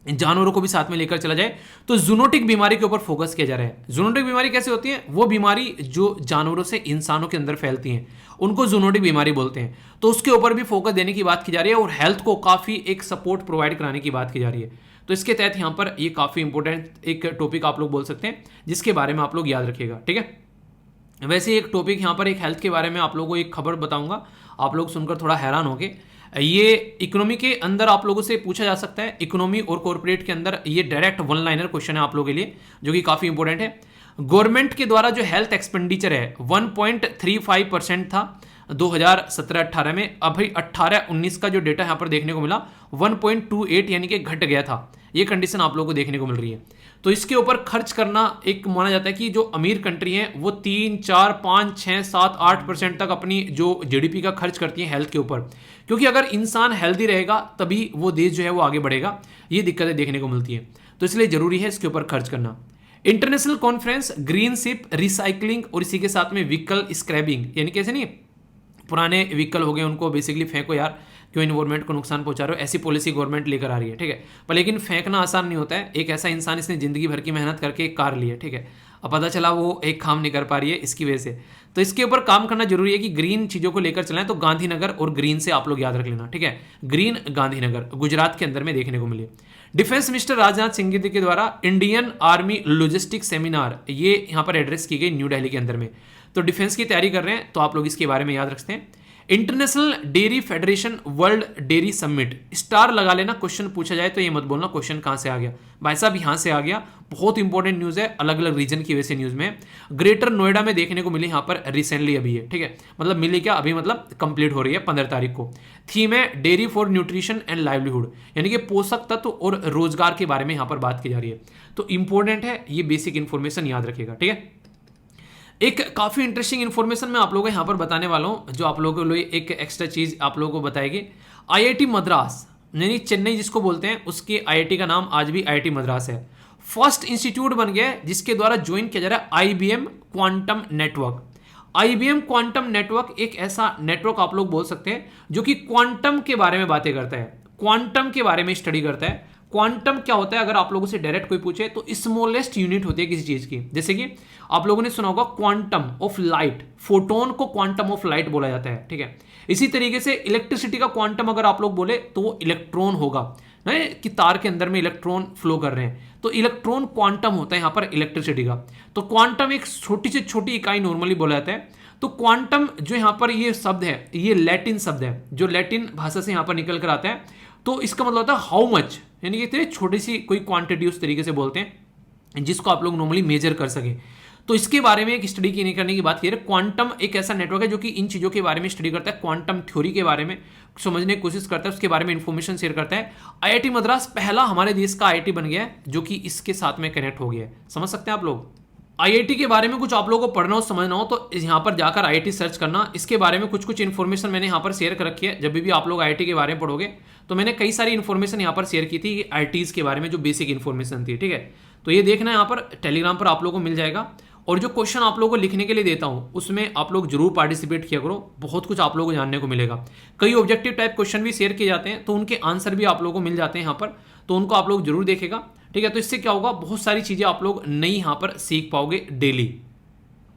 जानवरों को भी साथ में लेकर चला जाए। तो जूनोटिक बीमारी के ऊपर फोकस किया जा रहा है। जूनोटिक बीमारी कैसे होती है? वो बीमारी जो जानवरों से इंसानों के अंदर फैलती हैं, उनको जूनोटिक बीमारी बोलते हैं। तो उसके ऊपर भी फोकस देने की बात की जा रही है और हेल्थ को काफी एक सपोर्ट प्रोवाइड कराने की बात की जा रही है। तो इसके तहत यहाँ पर ये काफी इंपॉर्टेंट एक टॉपिक आप लोग बोल सकते हैं, जिसके बारे में आप लोग याद रखिएगा, ठीक है। वैसे एक टॉपिक यहाँ पर एक हेल्थ के बारे में आप लोगों को एक खबर बताऊंगा, आप लोग सुनकर थोड़ा हैरान होंगे। ये इकोनॉमी के अंदर आप लोगों से पूछा जा सकता है, इकोनॉमी और कॉर्पोरेट के अंदर ये डायरेक्ट वन लाइनर क्वेश्चन है आप लोगों के लिए, जो कि काफी इंपॉर्टेंट है। गवर्नमेंट के द्वारा जो हेल्थ एक्सपेंडिचर है 1.35% था 2017-18 में। अभी 18-19 का जो डेटा यहाँ पर देखने को मिला 1.28, यानी कि घट गया था। ये कंडीशन आप लोगों को देखने को मिल रही है। तो इसके ऊपर खर्च करना एक माना जाता है कि जो अमीर कंट्री हैं वो 3, 4, 5, 6, 7, 8% तक अपनी जो जीडीपी का खर्च करती हैं हेल्थ के ऊपर, क्योंकि अगर इंसान हेल्दी रहेगा तभी वो देश जो है वो आगे बढ़ेगा। ये दिक्कतें देखने को मिलती हैं, तो इसलिए जरूरी है इसके ऊपर खर्च करना। International conference green ship recycling और इसी के साथ में व्हीकल स्क्रैपिंग, यानी कैसे नहीं, पुराने व्हीकल हो गए उनको बेसिकली फेंको यार, क्यों इन्वायरमेंट को नुकसान पहुंचा रहे हो, ऐसी पॉलिसी गवर्नमेंट लेकर आ रही है, ठीक है। पर लेकिन फेंकना आसान नहीं होता है। एक ऐसा इंसान, इसने जिंदगी भर की मेहनत करके एक कार ली है, ठीक है, अब पता चला वो एक काम नहीं कर पा रही है इसकी वजह से। तो इसके ऊपर काम करना जरूरी है कि ग्रीन चीजों को लेकर चलें। तो गांधीनगर और ग्रीन से आप लोग याद रख लेना, ठीक है। ग्रीन गांधीनगर गुजरात के अंदर में देखने को मिली। डिफेंस मिनिस्टर राजनाथ सिंह जी के द्वारा इंडियन आर्मी लॉजिस्टिक सेमिनार, ये यहाँ पर एड्रेस की गई न्यू दिल्ली के अंदर में। तो डिफेंस की तैयारी कर रहे हैं तो आप लोग इसके बारे में याद रखते हैं। International dairy federation world dairy summit, star लगा लेना, क्वेश्चन पूछा जाए तो ये मत बोलना क्वेश्चन कहां से आ गया। भाई साहब यहाँ से आ गया, बहुत इंपॉर्टेंट न्यूज है, अलग अलग रीजन की वजह से न्यूज में। ग्रेटर नोएडा में देखने को मिली यहाँ पर रिसेंटली अभी है, ठीक है, मतलब मिली क्या अभी, मतलब कंप्लीट हो रही है 15 तारीख को। थीम है dairy for nutrition and livelihood, यानी कि पोषक तत्व और रोजगार के बारे में यहाँ पर बात की जा रही है। तो इंपॉर्टेंट है, ये बेसिक इंफॉर्मेशन याद रखिएगा, ठीक है। एक काफ़ी इंटरेस्टिंग इन्फॉर्मेशन मैं आप लोगों को यहाँ पर बताने वाला हूँ, जो आप लोगों के लिए एक एक्स्ट्रा चीज़ आप लोगों को बताएगी। आईआईटी मद्रास, यानी चेन्नई जिसको बोलते हैं, उसके आईआईटी का नाम आज भी आईआईटी मद्रास है। फर्स्ट इंस्टीट्यूट बन गया है जिसके द्वारा ज्वाइन किया जा रहा है IBM quantum network. IBM quantum network एक ऐसा नेटवर्क आप लोग बोल सकते हैं जो कि क्वांटम के बारे में बातें करता है, क्वांटम के बारे में स्टडी करता है। क्वांटम क्या होता है, अगर आप लोगों से डायरेक्ट कोई पूछे तो स्मॉलेस्ट यूनिट होती है किसी चीज की। जैसे कि आप लोगों ने सुना होगा क्वांटम ऑफ लाइट, फोटोन को क्वांटम ऑफ लाइट बोला जाता है, ठीक है। इसी तरीके से इलेक्ट्रिसिटी का क्वांटम अगर आप लोग बोले तो वो इलेक्ट्रॉन होगा, नहीं कि तार के अंदर में इलेक्ट्रॉन फ्लो कर रहे हैं, तो इलेक्ट्रॉन क्वांटम होता है यहाँ पर इलेक्ट्रिसिटी का। तो क्वांटम एक छोटी से छोटी इकाई नॉर्मली बोला जाता है। तो क्वांटम जो यहाँ पर ये शब्द है, ये लैटिन शब्द है जो लैटिन भाषा से यहाँ पर निकल कर आता है। तो इसका मतलब होता है हाउ मच, यानी कि इतनी छोटी सी कोई क्वांटिटी उस तरीके से बोलते हैं जिसको आप लोग नॉर्मली मेजर कर सके। तो इसके बारे में एक स्टडी की नहीं करने की बात की है। क्वांटम एक ऐसा नेटवर्क है जो कि इन चीजों के बारे में स्टडी करता है, क्वांटम थ्योरी के बारे में समझने की कोशिश करता है, उसके बारे में इंफॉर्मेशन शेयर करता है। आईआईटी मद्रास पहला हमारे देश का आईआईटी बन गया है जो कि इसके साथ में कनेक्ट हो गया है। समझ सकते हैं आप लोग। आईआईटी के बारे में कुछ आप लोगों को पढ़ना हो, समझना हो तो यहाँ पर जाकर आईआईटी सर्च करना। इसके बारे में कुछ कुछ इन्फॉर्मेशन मैंने यहाँ पर शेयर कर रखी है। जब भी आप लोग आईआईटी के बारे में पढ़ोगे तो मैंने कई सारी इन्फॉर्मेशन यहाँ पर शेयर की थी आईआईटीज के बारे में, जो बेसिक इन्फॉर्मेशन थी, ठीक है। तो ये देखना यहाँ पर टेलीग्राम पर आप लोगों को मिल जाएगा। और जो क्वेश्चन आप लोगों को लिखने के लिए देता हूँ उसमें आप लोग जरूर पार्टिसिपेट किया करो, बहुत कुछ आप लोगों को जानने को मिलेगा। कई ऑब्जेक्टिव टाइप क्वेश्चन भी शेयर किए जाते हैं तो उनके आंसर भी आप लोगों को मिल जाते हैं यहाँ पर, तो उनको आप लोग जरूर देखेगा, ठीक है। तो इससे क्या होगा, बहुत सारी चीजें आप लोग नई यहाँ पर सीख पाओगे डेली।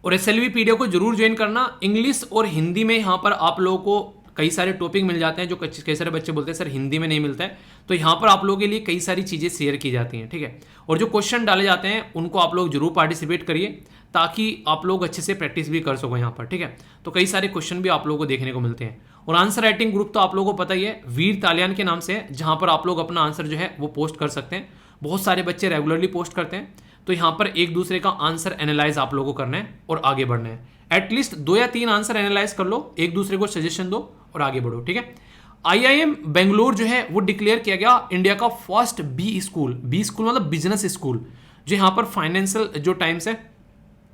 और एसएलवी पीडीएफ को जरूर ज्वाइन करना। इंग्लिश और हिंदी में यहाँ पर आप लोगों को कई सारे टॉपिक मिल जाते हैं जो कई सारे बच्चे बोलते हैं सर हिंदी में नहीं मिलता है, तो यहाँ पर आप लोगों के लिए कई सारी चीज़ें शेयर की जाती हैं, ठीक है। और जो क्वेश्चन डाले जाते हैं उनको आप लोग जरूर पार्टिसिपेट करिए ताकि आप लोग अच्छे से प्रैक्टिस भी कर सको यहाँ पर, ठीक है। तो कई सारे क्वेश्चन भी आप लोगों को देखने को मिलते हैं। और आंसर राइटिंग ग्रुप तो आप लोगों को पता ही है, वीर तालियान के नाम से है, जहाँ पर आप लोग अपना आंसर जो है वो पोस्ट कर सकते हैं। बहुत सारे बच्चे रेगुलरली पोस्ट करते हैं, तो यहाँ पर एक दूसरे का आंसर एनालाइज आप लोगों को करना है और आगे बढ़ना है। एटलीस्ट 2 या 3 आंसर एनालाइज कर लो, एक दूसरे को सजेशन दो और आगे बढ़ो, ठीक है। IIM बेंगलोर जो है वो डिक्लेयर किया गया इंडिया का फर्स्ट बी स्कूल मतलब बिजनेस स्कूल, जो यहाँ पर फाइनेंशियल जो टाइम्स है,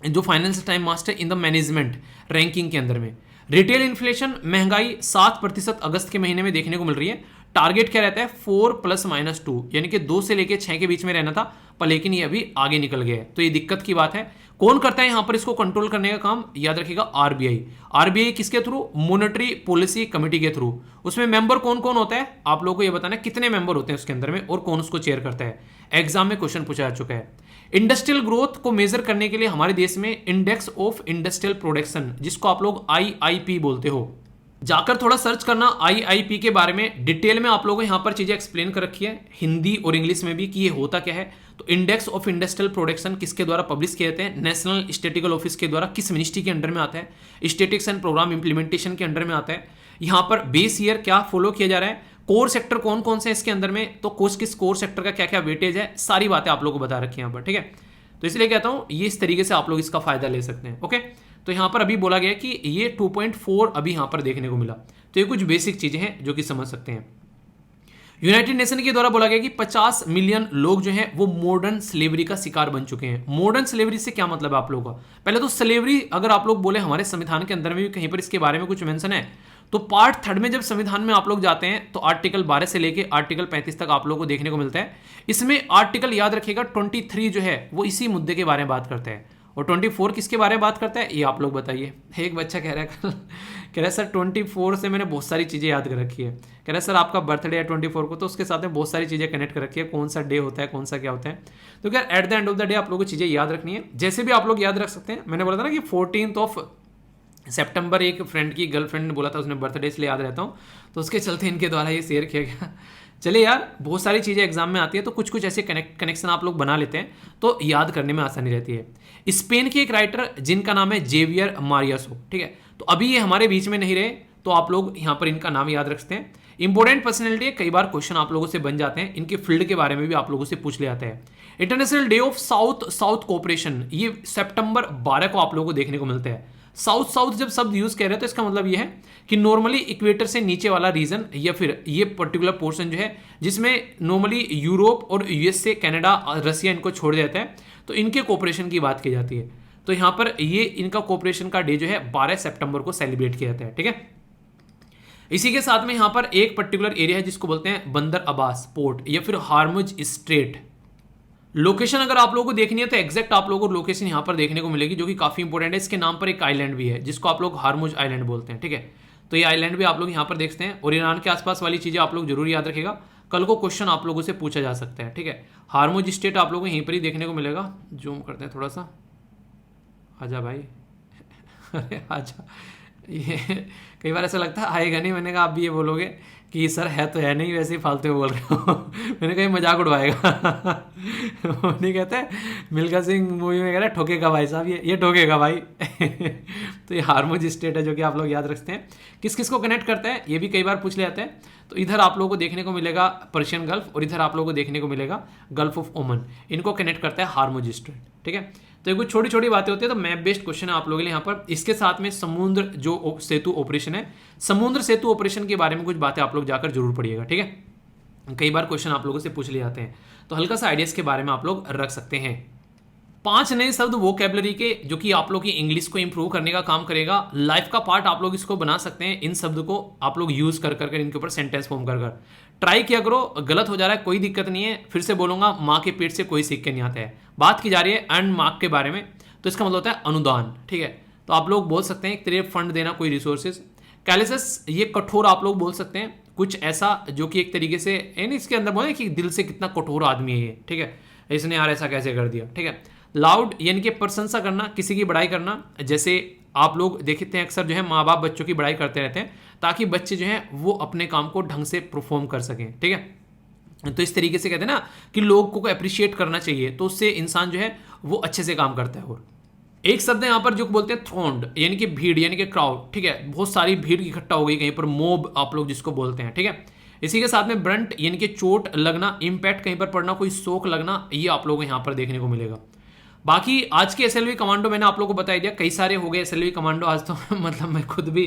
जो financial time master in the management ranking के अंदर में। रिटेल इन्फ्लेशन महंगाई 7% अगस्त के महीने में देखने को मिल रही है। टारगेट क्या रहता है 4+-2, यानी कि 2 से लेकर 6 के बीच में रहना था, पर लेकिन ये अभी आगे निकल गया है, तो ये दिक्कत की बात है। कौन करता है यहां पर इसको कंट्रोल करने का काम, याद रखिएगा आरबीआई किसके थ्रू, मॉनेटरी पॉलिसी कमेटी के थ्रू। उसमें मेंबर कौन कौन होता है आप लोगों को ये बताना है, कितने मेंबर होते हैं उसके अंदर में और कौन उसको चेयर करता है। एग्जाम में क्वेश्चन पूछा जा चुका है। इंडस्ट्रियल ग्रोथ को मेजर करने के लिए हमारे देश में इंडेक्स ऑफ इंडस्ट्रियल प्रोडक्शन, जिसको आप लोग IIP बोलते हो, जाकर थोड़ा सर्च करना IIP के बारे में। डिटेल में आप लोगों को यहाँ पर चीजें एक्सप्लेन कर रखी है हिंदी और इंग्लिश में भी कि ये होता क्या है। तो इंडेक्स ऑफ इंडस्ट्रियल प्रोडक्शन किसके द्वारा पब्लिश किए जाते हैं, नेशनल स्टैटिस्टिकल ऑफिस के द्वारा, किस मिनिस्ट्री के अंडर में आता है, स्टैटिस्टिक्स एंड प्रोग्राम इंप्लीमेंटेशन के अंडर में आता है। यहाँ पर बेस ईयर क्या फॉलो किया जा रहा है, कोर सेक्टर कौन कौन से इसके अंदर में, तो किस कोर सेक्टर का क्या क्या वेटेज है, सारी बातें आप लोगों को बता रखी है यहाँ पर, ठीक है। तो इसलिए कहता हूँ ये इस तरीके से आप लोग इसका फायदा ले सकते हैं, ओके। तो यहाँ पर अभी बोला गया कि ये 2.4 अभी यहाँ पर देखने को मिला, तो ये कुछ बेसिक चीजें हैं जो कि समझ सकते हैं। यूनाइटेड नेशन के द्वारा बोला गया कि 50 मिलियन लोग जो हैं वो मॉडर्न स्लेवरी का शिकार बन चुके हैं। मॉडर्न स्लेवरी से क्या मतलब है आप लोगों का, पहले तो स्लेवरी अगर आप लोग बोले हमारे संविधान के अंदर में भी कहीं पर इसके बारे में कुछ मेंशन है, तो पार्ट 3 में जब संविधान में आप लोग जाते हैं तो आर्टिकल 12 से लेके आर्टिकल 35 तक आप लोगों को देखने को मिलता है। इसमें आर्टिकल याद रखिएगा 23 जो है वो इसी मुद्दे के बारे में बात करता है, और 24 किसके बारे में बात करता है ये आप लोग बताइए। एक बच्चा कह रहा है कह रहा है सर 24 से मैंने बहुत सारी चीज़ें याद कर रखी है। कह रहा है सर आपका बर्थडे है 24 को, तो उसके साथ में बहुत सारी चीज़ें कनेक्ट कर रखी है, कौन सा डे होता है, कौन सा क्या होता है। तो क्या at the end of the day आप लोगों को चीज़ें याद रखनी है, जैसे भी आप लोग याद रख सकते हैं। मैंने बोला था ना कि 14 सितंबर एक फ्रेंड की गर्लफ्रेंड ने बोला था, उसने बर्थडे इसलिए याद रहता हूँ, तो उसके चलते इनके द्वारा ये शेयर किया गया। चलिए यार, बहुत सारी चीज़ें एग्जाम में आती है, तो कुछ कुछ ऐसे कनेक्शन आप लोग बना लेते हैं तो याद करने में आसानी रहती है। स्पेन के एक राइटर जिनका नाम है जेवियर मारियासो, ठीक है, तो अभी ये हमारे बीच में नहीं रहे, तो आप लोग यहाँ पर इनका नाम याद रखते हैं। इंपॉर्टेंट पर्सनैलिटी है, कई बार क्वेश्चन आप लोगों से बन जाते हैं, इनके फील्ड के बारे में भी आप लोगों से पूछ ले जाते हैं। International day of south cooperation, ये सितंबर 12 को आप लोगों को देखने को मिलता है। साउथ जब शब्द यूज कर रहे हैं तो इसका मतलब ये है कि नॉर्मली इक्वेटर से नीचे वाला रीजन या फिर ये पर्टिकुलर पोर्शन जो है जिसमें नॉर्मली यूरोप और USA, कनाडा, रसिया इनको छोड़ देता है, तो इनके कोऑपरेशन की बात की जाती है। तो यहाँ पर ये इनका कोऑपरेशन का डे जो है 12 सितंबर को सेलिब्रेट किया जाता है, ठीक है। इसी के साथ में यहाँ पर एक पर्टिकुलर एरिया है जिसको बोलते हैं बंदर अब्बास पोर्ट या फिर हार्मुज स्ट्रेट। लोकेशन अगर आप लोगों को देखनी है तो एग्जैक्ट आप लोगों को लोकेशन यहाँ पर देखने को मिलेगी, जो कि काफी इंपॉर्टेंट है। इसके नाम पर एक आइलैंड भी है जिसको आप लोग हार्मुज आइलैंड बोलते हैं, ठीक है। तो ये आइलैंड भी आप लोग यहाँ पर देखते हैं, और ईरान के आसपास वाली चीजें आप लोग जरूर याद रखेगा, कल को क्वेश्चन आप लोगों से पूछा जा सकता है, ठीक है। हार्मुज स्टेट आप लोगों को यहीं पर ही देखने को मिलेगा। जूम करते हैं थोड़ा सा, आजा भाई अरे आजा। ये कई बार ऐसा लगता है आएगा नहीं, मैंने कहा आप भी ये बोलोगे कि सर है तो है नहीं, वैसे ही फालतू बोल रहे हो। मैंने कहा मजाक उड़वाएगा। वो नहीं कहते मिल्खा सिंह मूवी में कह रहा है ठोकेगा भाई साहब, ये ठोकेगा भाई। तो ये हार्मुज स्टेट है जो कि आप लोग याद रखते हैं। किस किस को कनेक्ट करता है ये भी कई बार पूछ ले जाते हैं। तो इधर आप लोगों को देखने को मिलेगा पर्शियन गल्फ, और इधर आप लोगों को देखने को मिलेगा गल्फ ऑफ ओमन, इनको कनेक्ट करता है हार्मुज स्ट्रेट, ठीक है। तो ये कुछ छोटी छोटी बातें होती है, तो मैप बेस्ड क्वेश्चन है आप लोगों के लिए यहाँ पर। इसके साथ में समुद्र जो सेतु ऑपरेशन है, समुद्र सेतु ऑपरेशन के बारे में कुछ बातें आप लोग जाकर जरूर पढ़िएगा, ठीक है। कई बार क्वेश्चन आप लोगों से पूछ लिए जाते हैं, तो हल्का सा आइडियाज के बारे में आप लोग रख सकते हैं। 5 नए शब्द वोकैबुलरी के जो कि आप लोग की इंग्लिश को इंप्रूव करने का काम करेगा। लाइफ का पार्ट आप लोग इसको बना सकते हैं। इन शब्द को आप लोग यूज कर कर इनके ऊपर सेंटेंस फॉर्म कर कर ट्राई किया करो। गलत हो जा रहा है कोई दिक्कत नहीं है, फिर से बोलूंगा, माँ के पेट से कोई सीख के नहीं आता है। बात की जा रही है अर्न मार्क के बारे में, तो इसका मतलब होता है अनुदान, ठीक है। तो आप लोग बोल सकते हैं एक तरह फंड देना, कोई रिसोर्सेज। कैलिसस, ये कठोर आप लोग बोल सकते हैं, कुछ ऐसा जो कि एक तरीके से यानी इसके अंदर बोले कि दिल से कितना कठोर आदमी है ये, ठीक है, इसने यार ऐसा कैसे कर दिया, ठीक है। लाउड यानी कि प्रशंसा करना, किसी की बड़ाई करना। जैसे आप लोग देखते हैं अक्सर जो है माँ बाप बच्चों की बड़ाई करते रहते हैं, ताकि बच्चे जो हैं वो अपने काम को ढंग से परफॉर्म कर सकें, ठीक है। तो इस तरीके से कहते हैं ना कि लोग को अप्रिशिएट करना चाहिए, तो उससे इंसान जो है वो अच्छे से काम करता है। और एक शब्द है यहाँ पर जो बोलते हैं थ्रोन्ड, यानी कि भीड़, यानी कि क्राउड, ठीक है, बहुत सारी भीड़ इकट्ठा हो गई कहीं पर, मोब आप लोग जिसको बोलते हैं, ठीक है। इसी के साथ में ब्रंट यानी कि चोट लगना, इम्पैक्ट कहीं पर पड़ना, कोई शोक लगना, ये आप लोगों को यहाँ पर देखने को मिलेगा। बाकी आज के एसएलवी कमांडो मैंने आप लोगों को बता दिया, कई सारे हो गए एसएलवी कमांडो आज तो मतलब मैं खुद भी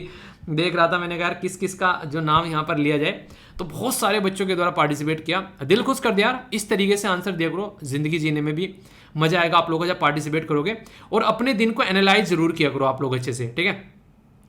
देख रहा था, मैंने कहा यार किस किस का जो नाम यहाँ पर लिया जाए, तो बहुत सारे बच्चों के द्वारा पार्टिसिपेट किया, दिल खुश कर दिया यार। इस तरीके से आंसर दिया करो, जिंदगी जीने में भी मजा आएगा आप लोगों को जब पार्टिसिपेट करोगे। और अपने दिन को एनालाइज जरूर किया करो आप लोग अच्छे से, ठीक है,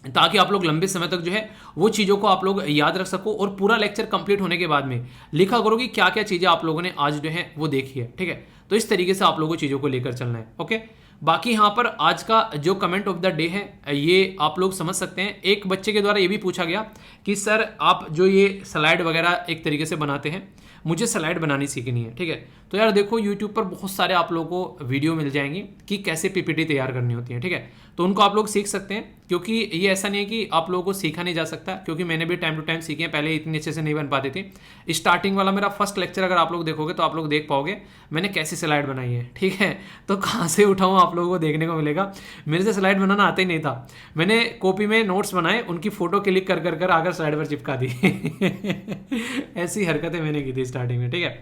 ताकि आप लोग लंबे समय तक जो है वो चीज़ों को आप लोग याद रख सको। और पूरा लेक्चर कंप्लीट होने के बाद में लिखा करो कि क्या क्या चीज़ें आप लोगों ने आज जो है वो देखी है, ठीक है। तो इस तरीके से आप लोगों को चीज़ों को लेकर चलना है, ओके। बाकी यहाँ पर आज का जो कमेंट ऑफ द डे है ये आप लोग समझ सकते हैं। एक बच्चे के द्वारा ये भी पूछा गया कि सर आप जो ये स्लाइड वगैरह एक तरीके से बनाते हैं, मुझे स्लाइड बनानी सीखनी है, ठीक है। तो यार देखो यूट्यूब पर बहुत सारे आप लोगों को वीडियो मिल जाएंगी कि कैसे पीपीटी तैयार करनी होती है, ठीक है। तो उनको आप लोग सीख सकते हैं, क्योंकि ये ऐसा नहीं है कि आप लोगों को सीखा नहीं जा सकता, क्योंकि मैंने भी टाइम टू टाइम सीखे हैं, पहले इतनी अच्छे से नहीं बन पाती थी। स्टार्टिंग वाला मेरा फर्स्ट लेक्चर अगर आप लोग देखोगे तो आप लोग देख पाओगे मैंने कैसी स्लाइड बनाई है, ठीक है। तो कहाँ से उठाऊँ आप लोगों को देखने को मिलेगा, मेरे से स्लाइड बनाना आता ही नहीं था। मैंने कॉपी में नोट्स बनाए, उनकी फोटो क्लिक कर कर कर आकर स्लाइड पर चिपका दी ऐसी हरकतें मैंने की थी स्टार्टिंग में, ठीक है।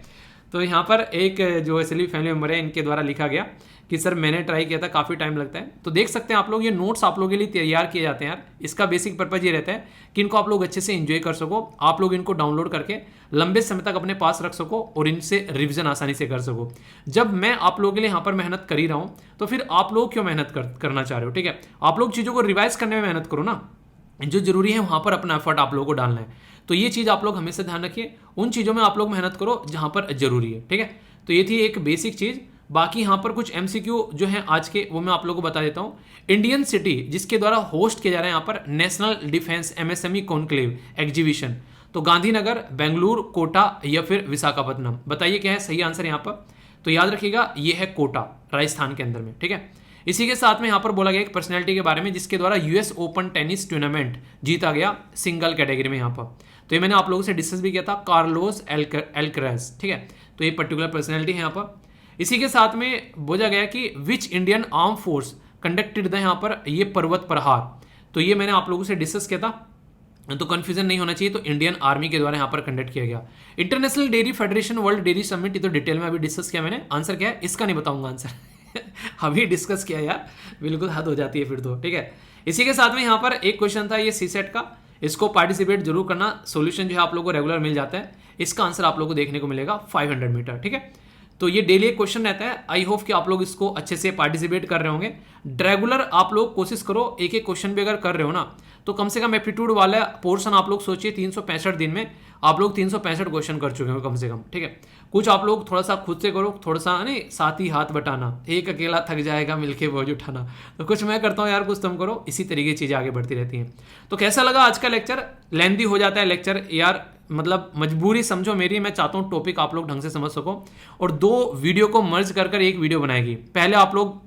तो यहाँ पर एक जो एसएलवी फैमिली मेंबर है इनके द्वारा लिखा गया कि सर मैंने ट्राई किया था, काफ़ी टाइम लगता है। तो देख सकते हैं आप लोग, ये नोट्स आप लोगों के लिए तैयार किए जाते हैं यार। इसका बेसिक पर्पज ये रहता है कि इनको आप लोग अच्छे से एंजॉय कर सको, आप लोग इनको डाउनलोड करके लंबे समय तक अपने पास रख सको और इनसे रिविजन आसानी से कर सको। जब मैं आप लोगों के लिए यहाँ पर मेहनत कर ही रहा हूँ तो फिर आप लोग क्यों मेहनत करना चाह रहे हो, ठीक है। आप लोग चीज़ों को रिवाइज करने में मेहनत करो ना, जो जरूरी है वहाँ पर अपना एफर्ट आप लोगों को डालना है। तो ये चीज़ आप लोग हमेशा ध्यान रखिए, उन चीज़ों में आप लोग मेहनत करो जहाँ पर जरूरी है, ठीक है। तो ये थी एक बेसिक चीज़। बाकी यहाँ पर कुछ एमसीक्यू जो है आज के वो मैं आप लोगों को बता देता हूँ। इंडियन सिटी जिसके द्वारा होस्ट किया जा रहा है यहाँ पर national defence MSME conclave exhibition, तो गांधीनगर, बेंगलुरु, कोटा या फिर विशाखापट्टनम, बताइए क्या है सही आंसर यहाँ पर। तो याद रखिएगा ये है कोटा, राजस्थान के अंदर में, ठीक है। इसी के साथ में यहाँ पर बोला गया एक पर्सनैलिटी के बारे में जिसके द्वारा यूएस ओपन टेनिस टूर्नामेंट जीता गया सिंगल कैटेगरी में यहाँ पर। तो ये मैंने आप लोगों से डिस्कस भी किया था, कार्लोस एल्कराज, ठीक है। तो ये पर्टिकुलर पर्सनैलिटी है यहाँ पर। इसी के साथ में बोला गया कि which Indian arm force conducted the यहाँ पर ये पर्वत प्रहार, तो ये मैंने आप लोगों से डिस्कस किया था, तो कंफ्यूजन नहीं होना चाहिए। तो इंडियन आर्मी के द्वारा यहाँ पर कंडक्ट किया गया। International dairy federation world dairy summit, ये तो डिटेल में अभी डिस्कस किया मैंने। आंसर क्या है इसका नहीं बताऊंगा आंसर अभी डिस्कस किया यार, बिल्कुल हद हो जाती है फिर तो, ठीक है। इसी के साथ में यहाँ पर एक क्वेश्चन था ये सीसेट का, इसको पार्टिसिपेट जरूर करना। सॉल्यूशन जो है आप लोगों को रेगुलर मिल जाता है, इसका आंसर आप लोगों को देखने को मिलेगा 500 मीटर, ठीक है। तो ये डेली एक क्वेश्चन रहता है, आई होप कि आप लोग इसको अच्छे से पार्टिसिपेट कर रहे होंगे। रेगुलर आप लोग कोशिश करो, एक एक क्वेश्चन भी अगर कर रहे हो ना तो कम से कम एप्टीट्यूड वाला पोर्शन आप लोग सोचिए 365 दिन में आप लोग 365 क्वेश्चन कर चुके हो कम से कम, ठीक है। कुछ आप लोग थोड़ा सा खुद से करो, थोड़ा सा नहीं साथ ही हाथ बटाना, एक अकेला थक जाएगा मिलके बोझ उठाना। तो कुछ मैं करता हूँ यार, कुछ तुम करो, इसी तरीके की चीज़ें आगे बढ़ती रहती हैं। तो कैसा लगा आज का लेक्चर? लेंथी हो जाता है लेक्चर यार, मतलब मजबूरी समझो मेरी, मैं चाहता हूँ टॉपिक आप लोग ढंग से समझ सको। और 2 वीडियो को मर्ज कर कर एक वीडियो बनाएगी। पहले आप लोग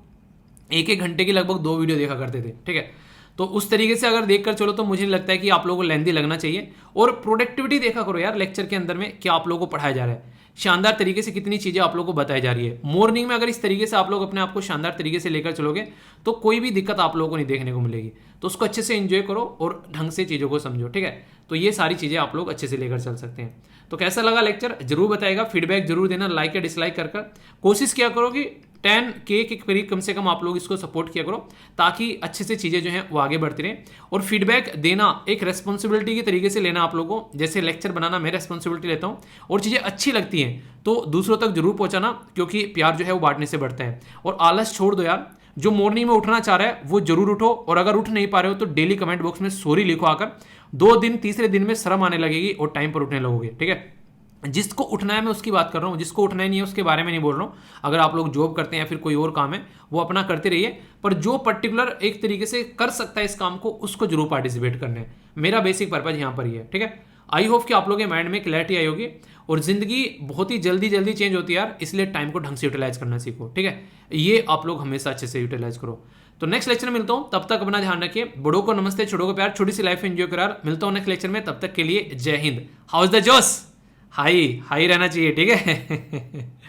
1-1 घंटे की लगभग 2 वीडियो देखा करते थे, ठीक है। तो उस तरीके से अगर देखकर चलो तो मुझे नहीं लगता है कि आप लोगों को लेंथी लगना चाहिए। और प्रोडक्टिविटी देखा करो यार, लेक्चर के अंदर में क्या आप लोगों को पढ़ाया जा रहा है, शानदार तरीके से कितनी चीज़ें आप लोगों को बताई जा रही है। मॉर्निंग में अगर इस तरीके से आप लोग अपने आप को शानदार तरीके से लेकर चलोगे तो कोई भी दिक्कत आप लोगों को नहीं देखने को मिलेगी। तो उसको अच्छे से एंजॉय करो और ढंग से चीज़ों को समझो, ठीक है। तो ये सारी चीज़ें आप लोग अच्छे से लेकर चल सकते हैं। तो कैसा लगा लेक्चर जरूर बताएगा, फीडबैक जरूर देना, लाइक या डिसलाइक कर कोशिश किया करो कि 10K के करीब कम से कम आप लोग इसको सपोर्ट किया करो, ताकि अच्छे से चीज़ें जो हैं वो आगे बढ़ती रहें। और फीडबैक देना एक रेस्पॉन्सिबिलिटी के तरीके से लेना आप लोगों को, जैसे लेक्चर बनाना मैं रेस्पॉन्सिबिलिटी लेता हूँ, और चीज़ें अच्छी लगती हैं तो दूसरों तक जरूर पहुँचाना, क्योंकि प्यार जो है वो बांटने से बढ़ता है। और आलस छोड़ दो यार, जो मॉर्निंग में उठना चाह रहा है वो जरूर उठो, और अगर उठ नहीं पा रहे हो तो डेली कमेंट बॉक्स में सॉरी लिखो आकर। 2 दिन तीसरे दिन में शर्म आने लगेगी और टाइम पर उठने लगोगे, ठीक है। जिसको उठना है मैं उसकी बात कर रहा हूँ, जिसको उठना ही नहीं है उसके बारे में नहीं बोल रहा हूँ। अगर आप लोग जॉब करते हैं या फिर कोई और काम है वो अपना करते रहिए, पर जो पर्टिकुलर एक तरीके से कर सकता है इस काम को उसको जरूर पार्टिसिपेट करना है। मेरा बेसिक पर्पज यहाँ पर ही है, ठीक है। आई होप कि आप लोगों के माइंड में क्लैरिटी आई होगी। और जिंदगी बहुत ही जल्दी चेंज होती है यार, इसलिए टाइम को ढंग से यूटिलाइज करना सीखो, ठीक है। ये आप लोग हमेशा अच्छे से यूटिलाइज करो। तो नेक्स्ट लेक्चर में मिलता हूँ, तब तक अपना ध्यान रखिए। बड़ों को नमस्ते, छोटों को प्यार, छोटी सी लाइफ एंजॉय करार। मिलता हूँ नेक्स्ट लेक्चर में, तब तक के लिए जय हिंद। हाउ इज द जोश? हाई हाई रहना चाहिए, ठीक है।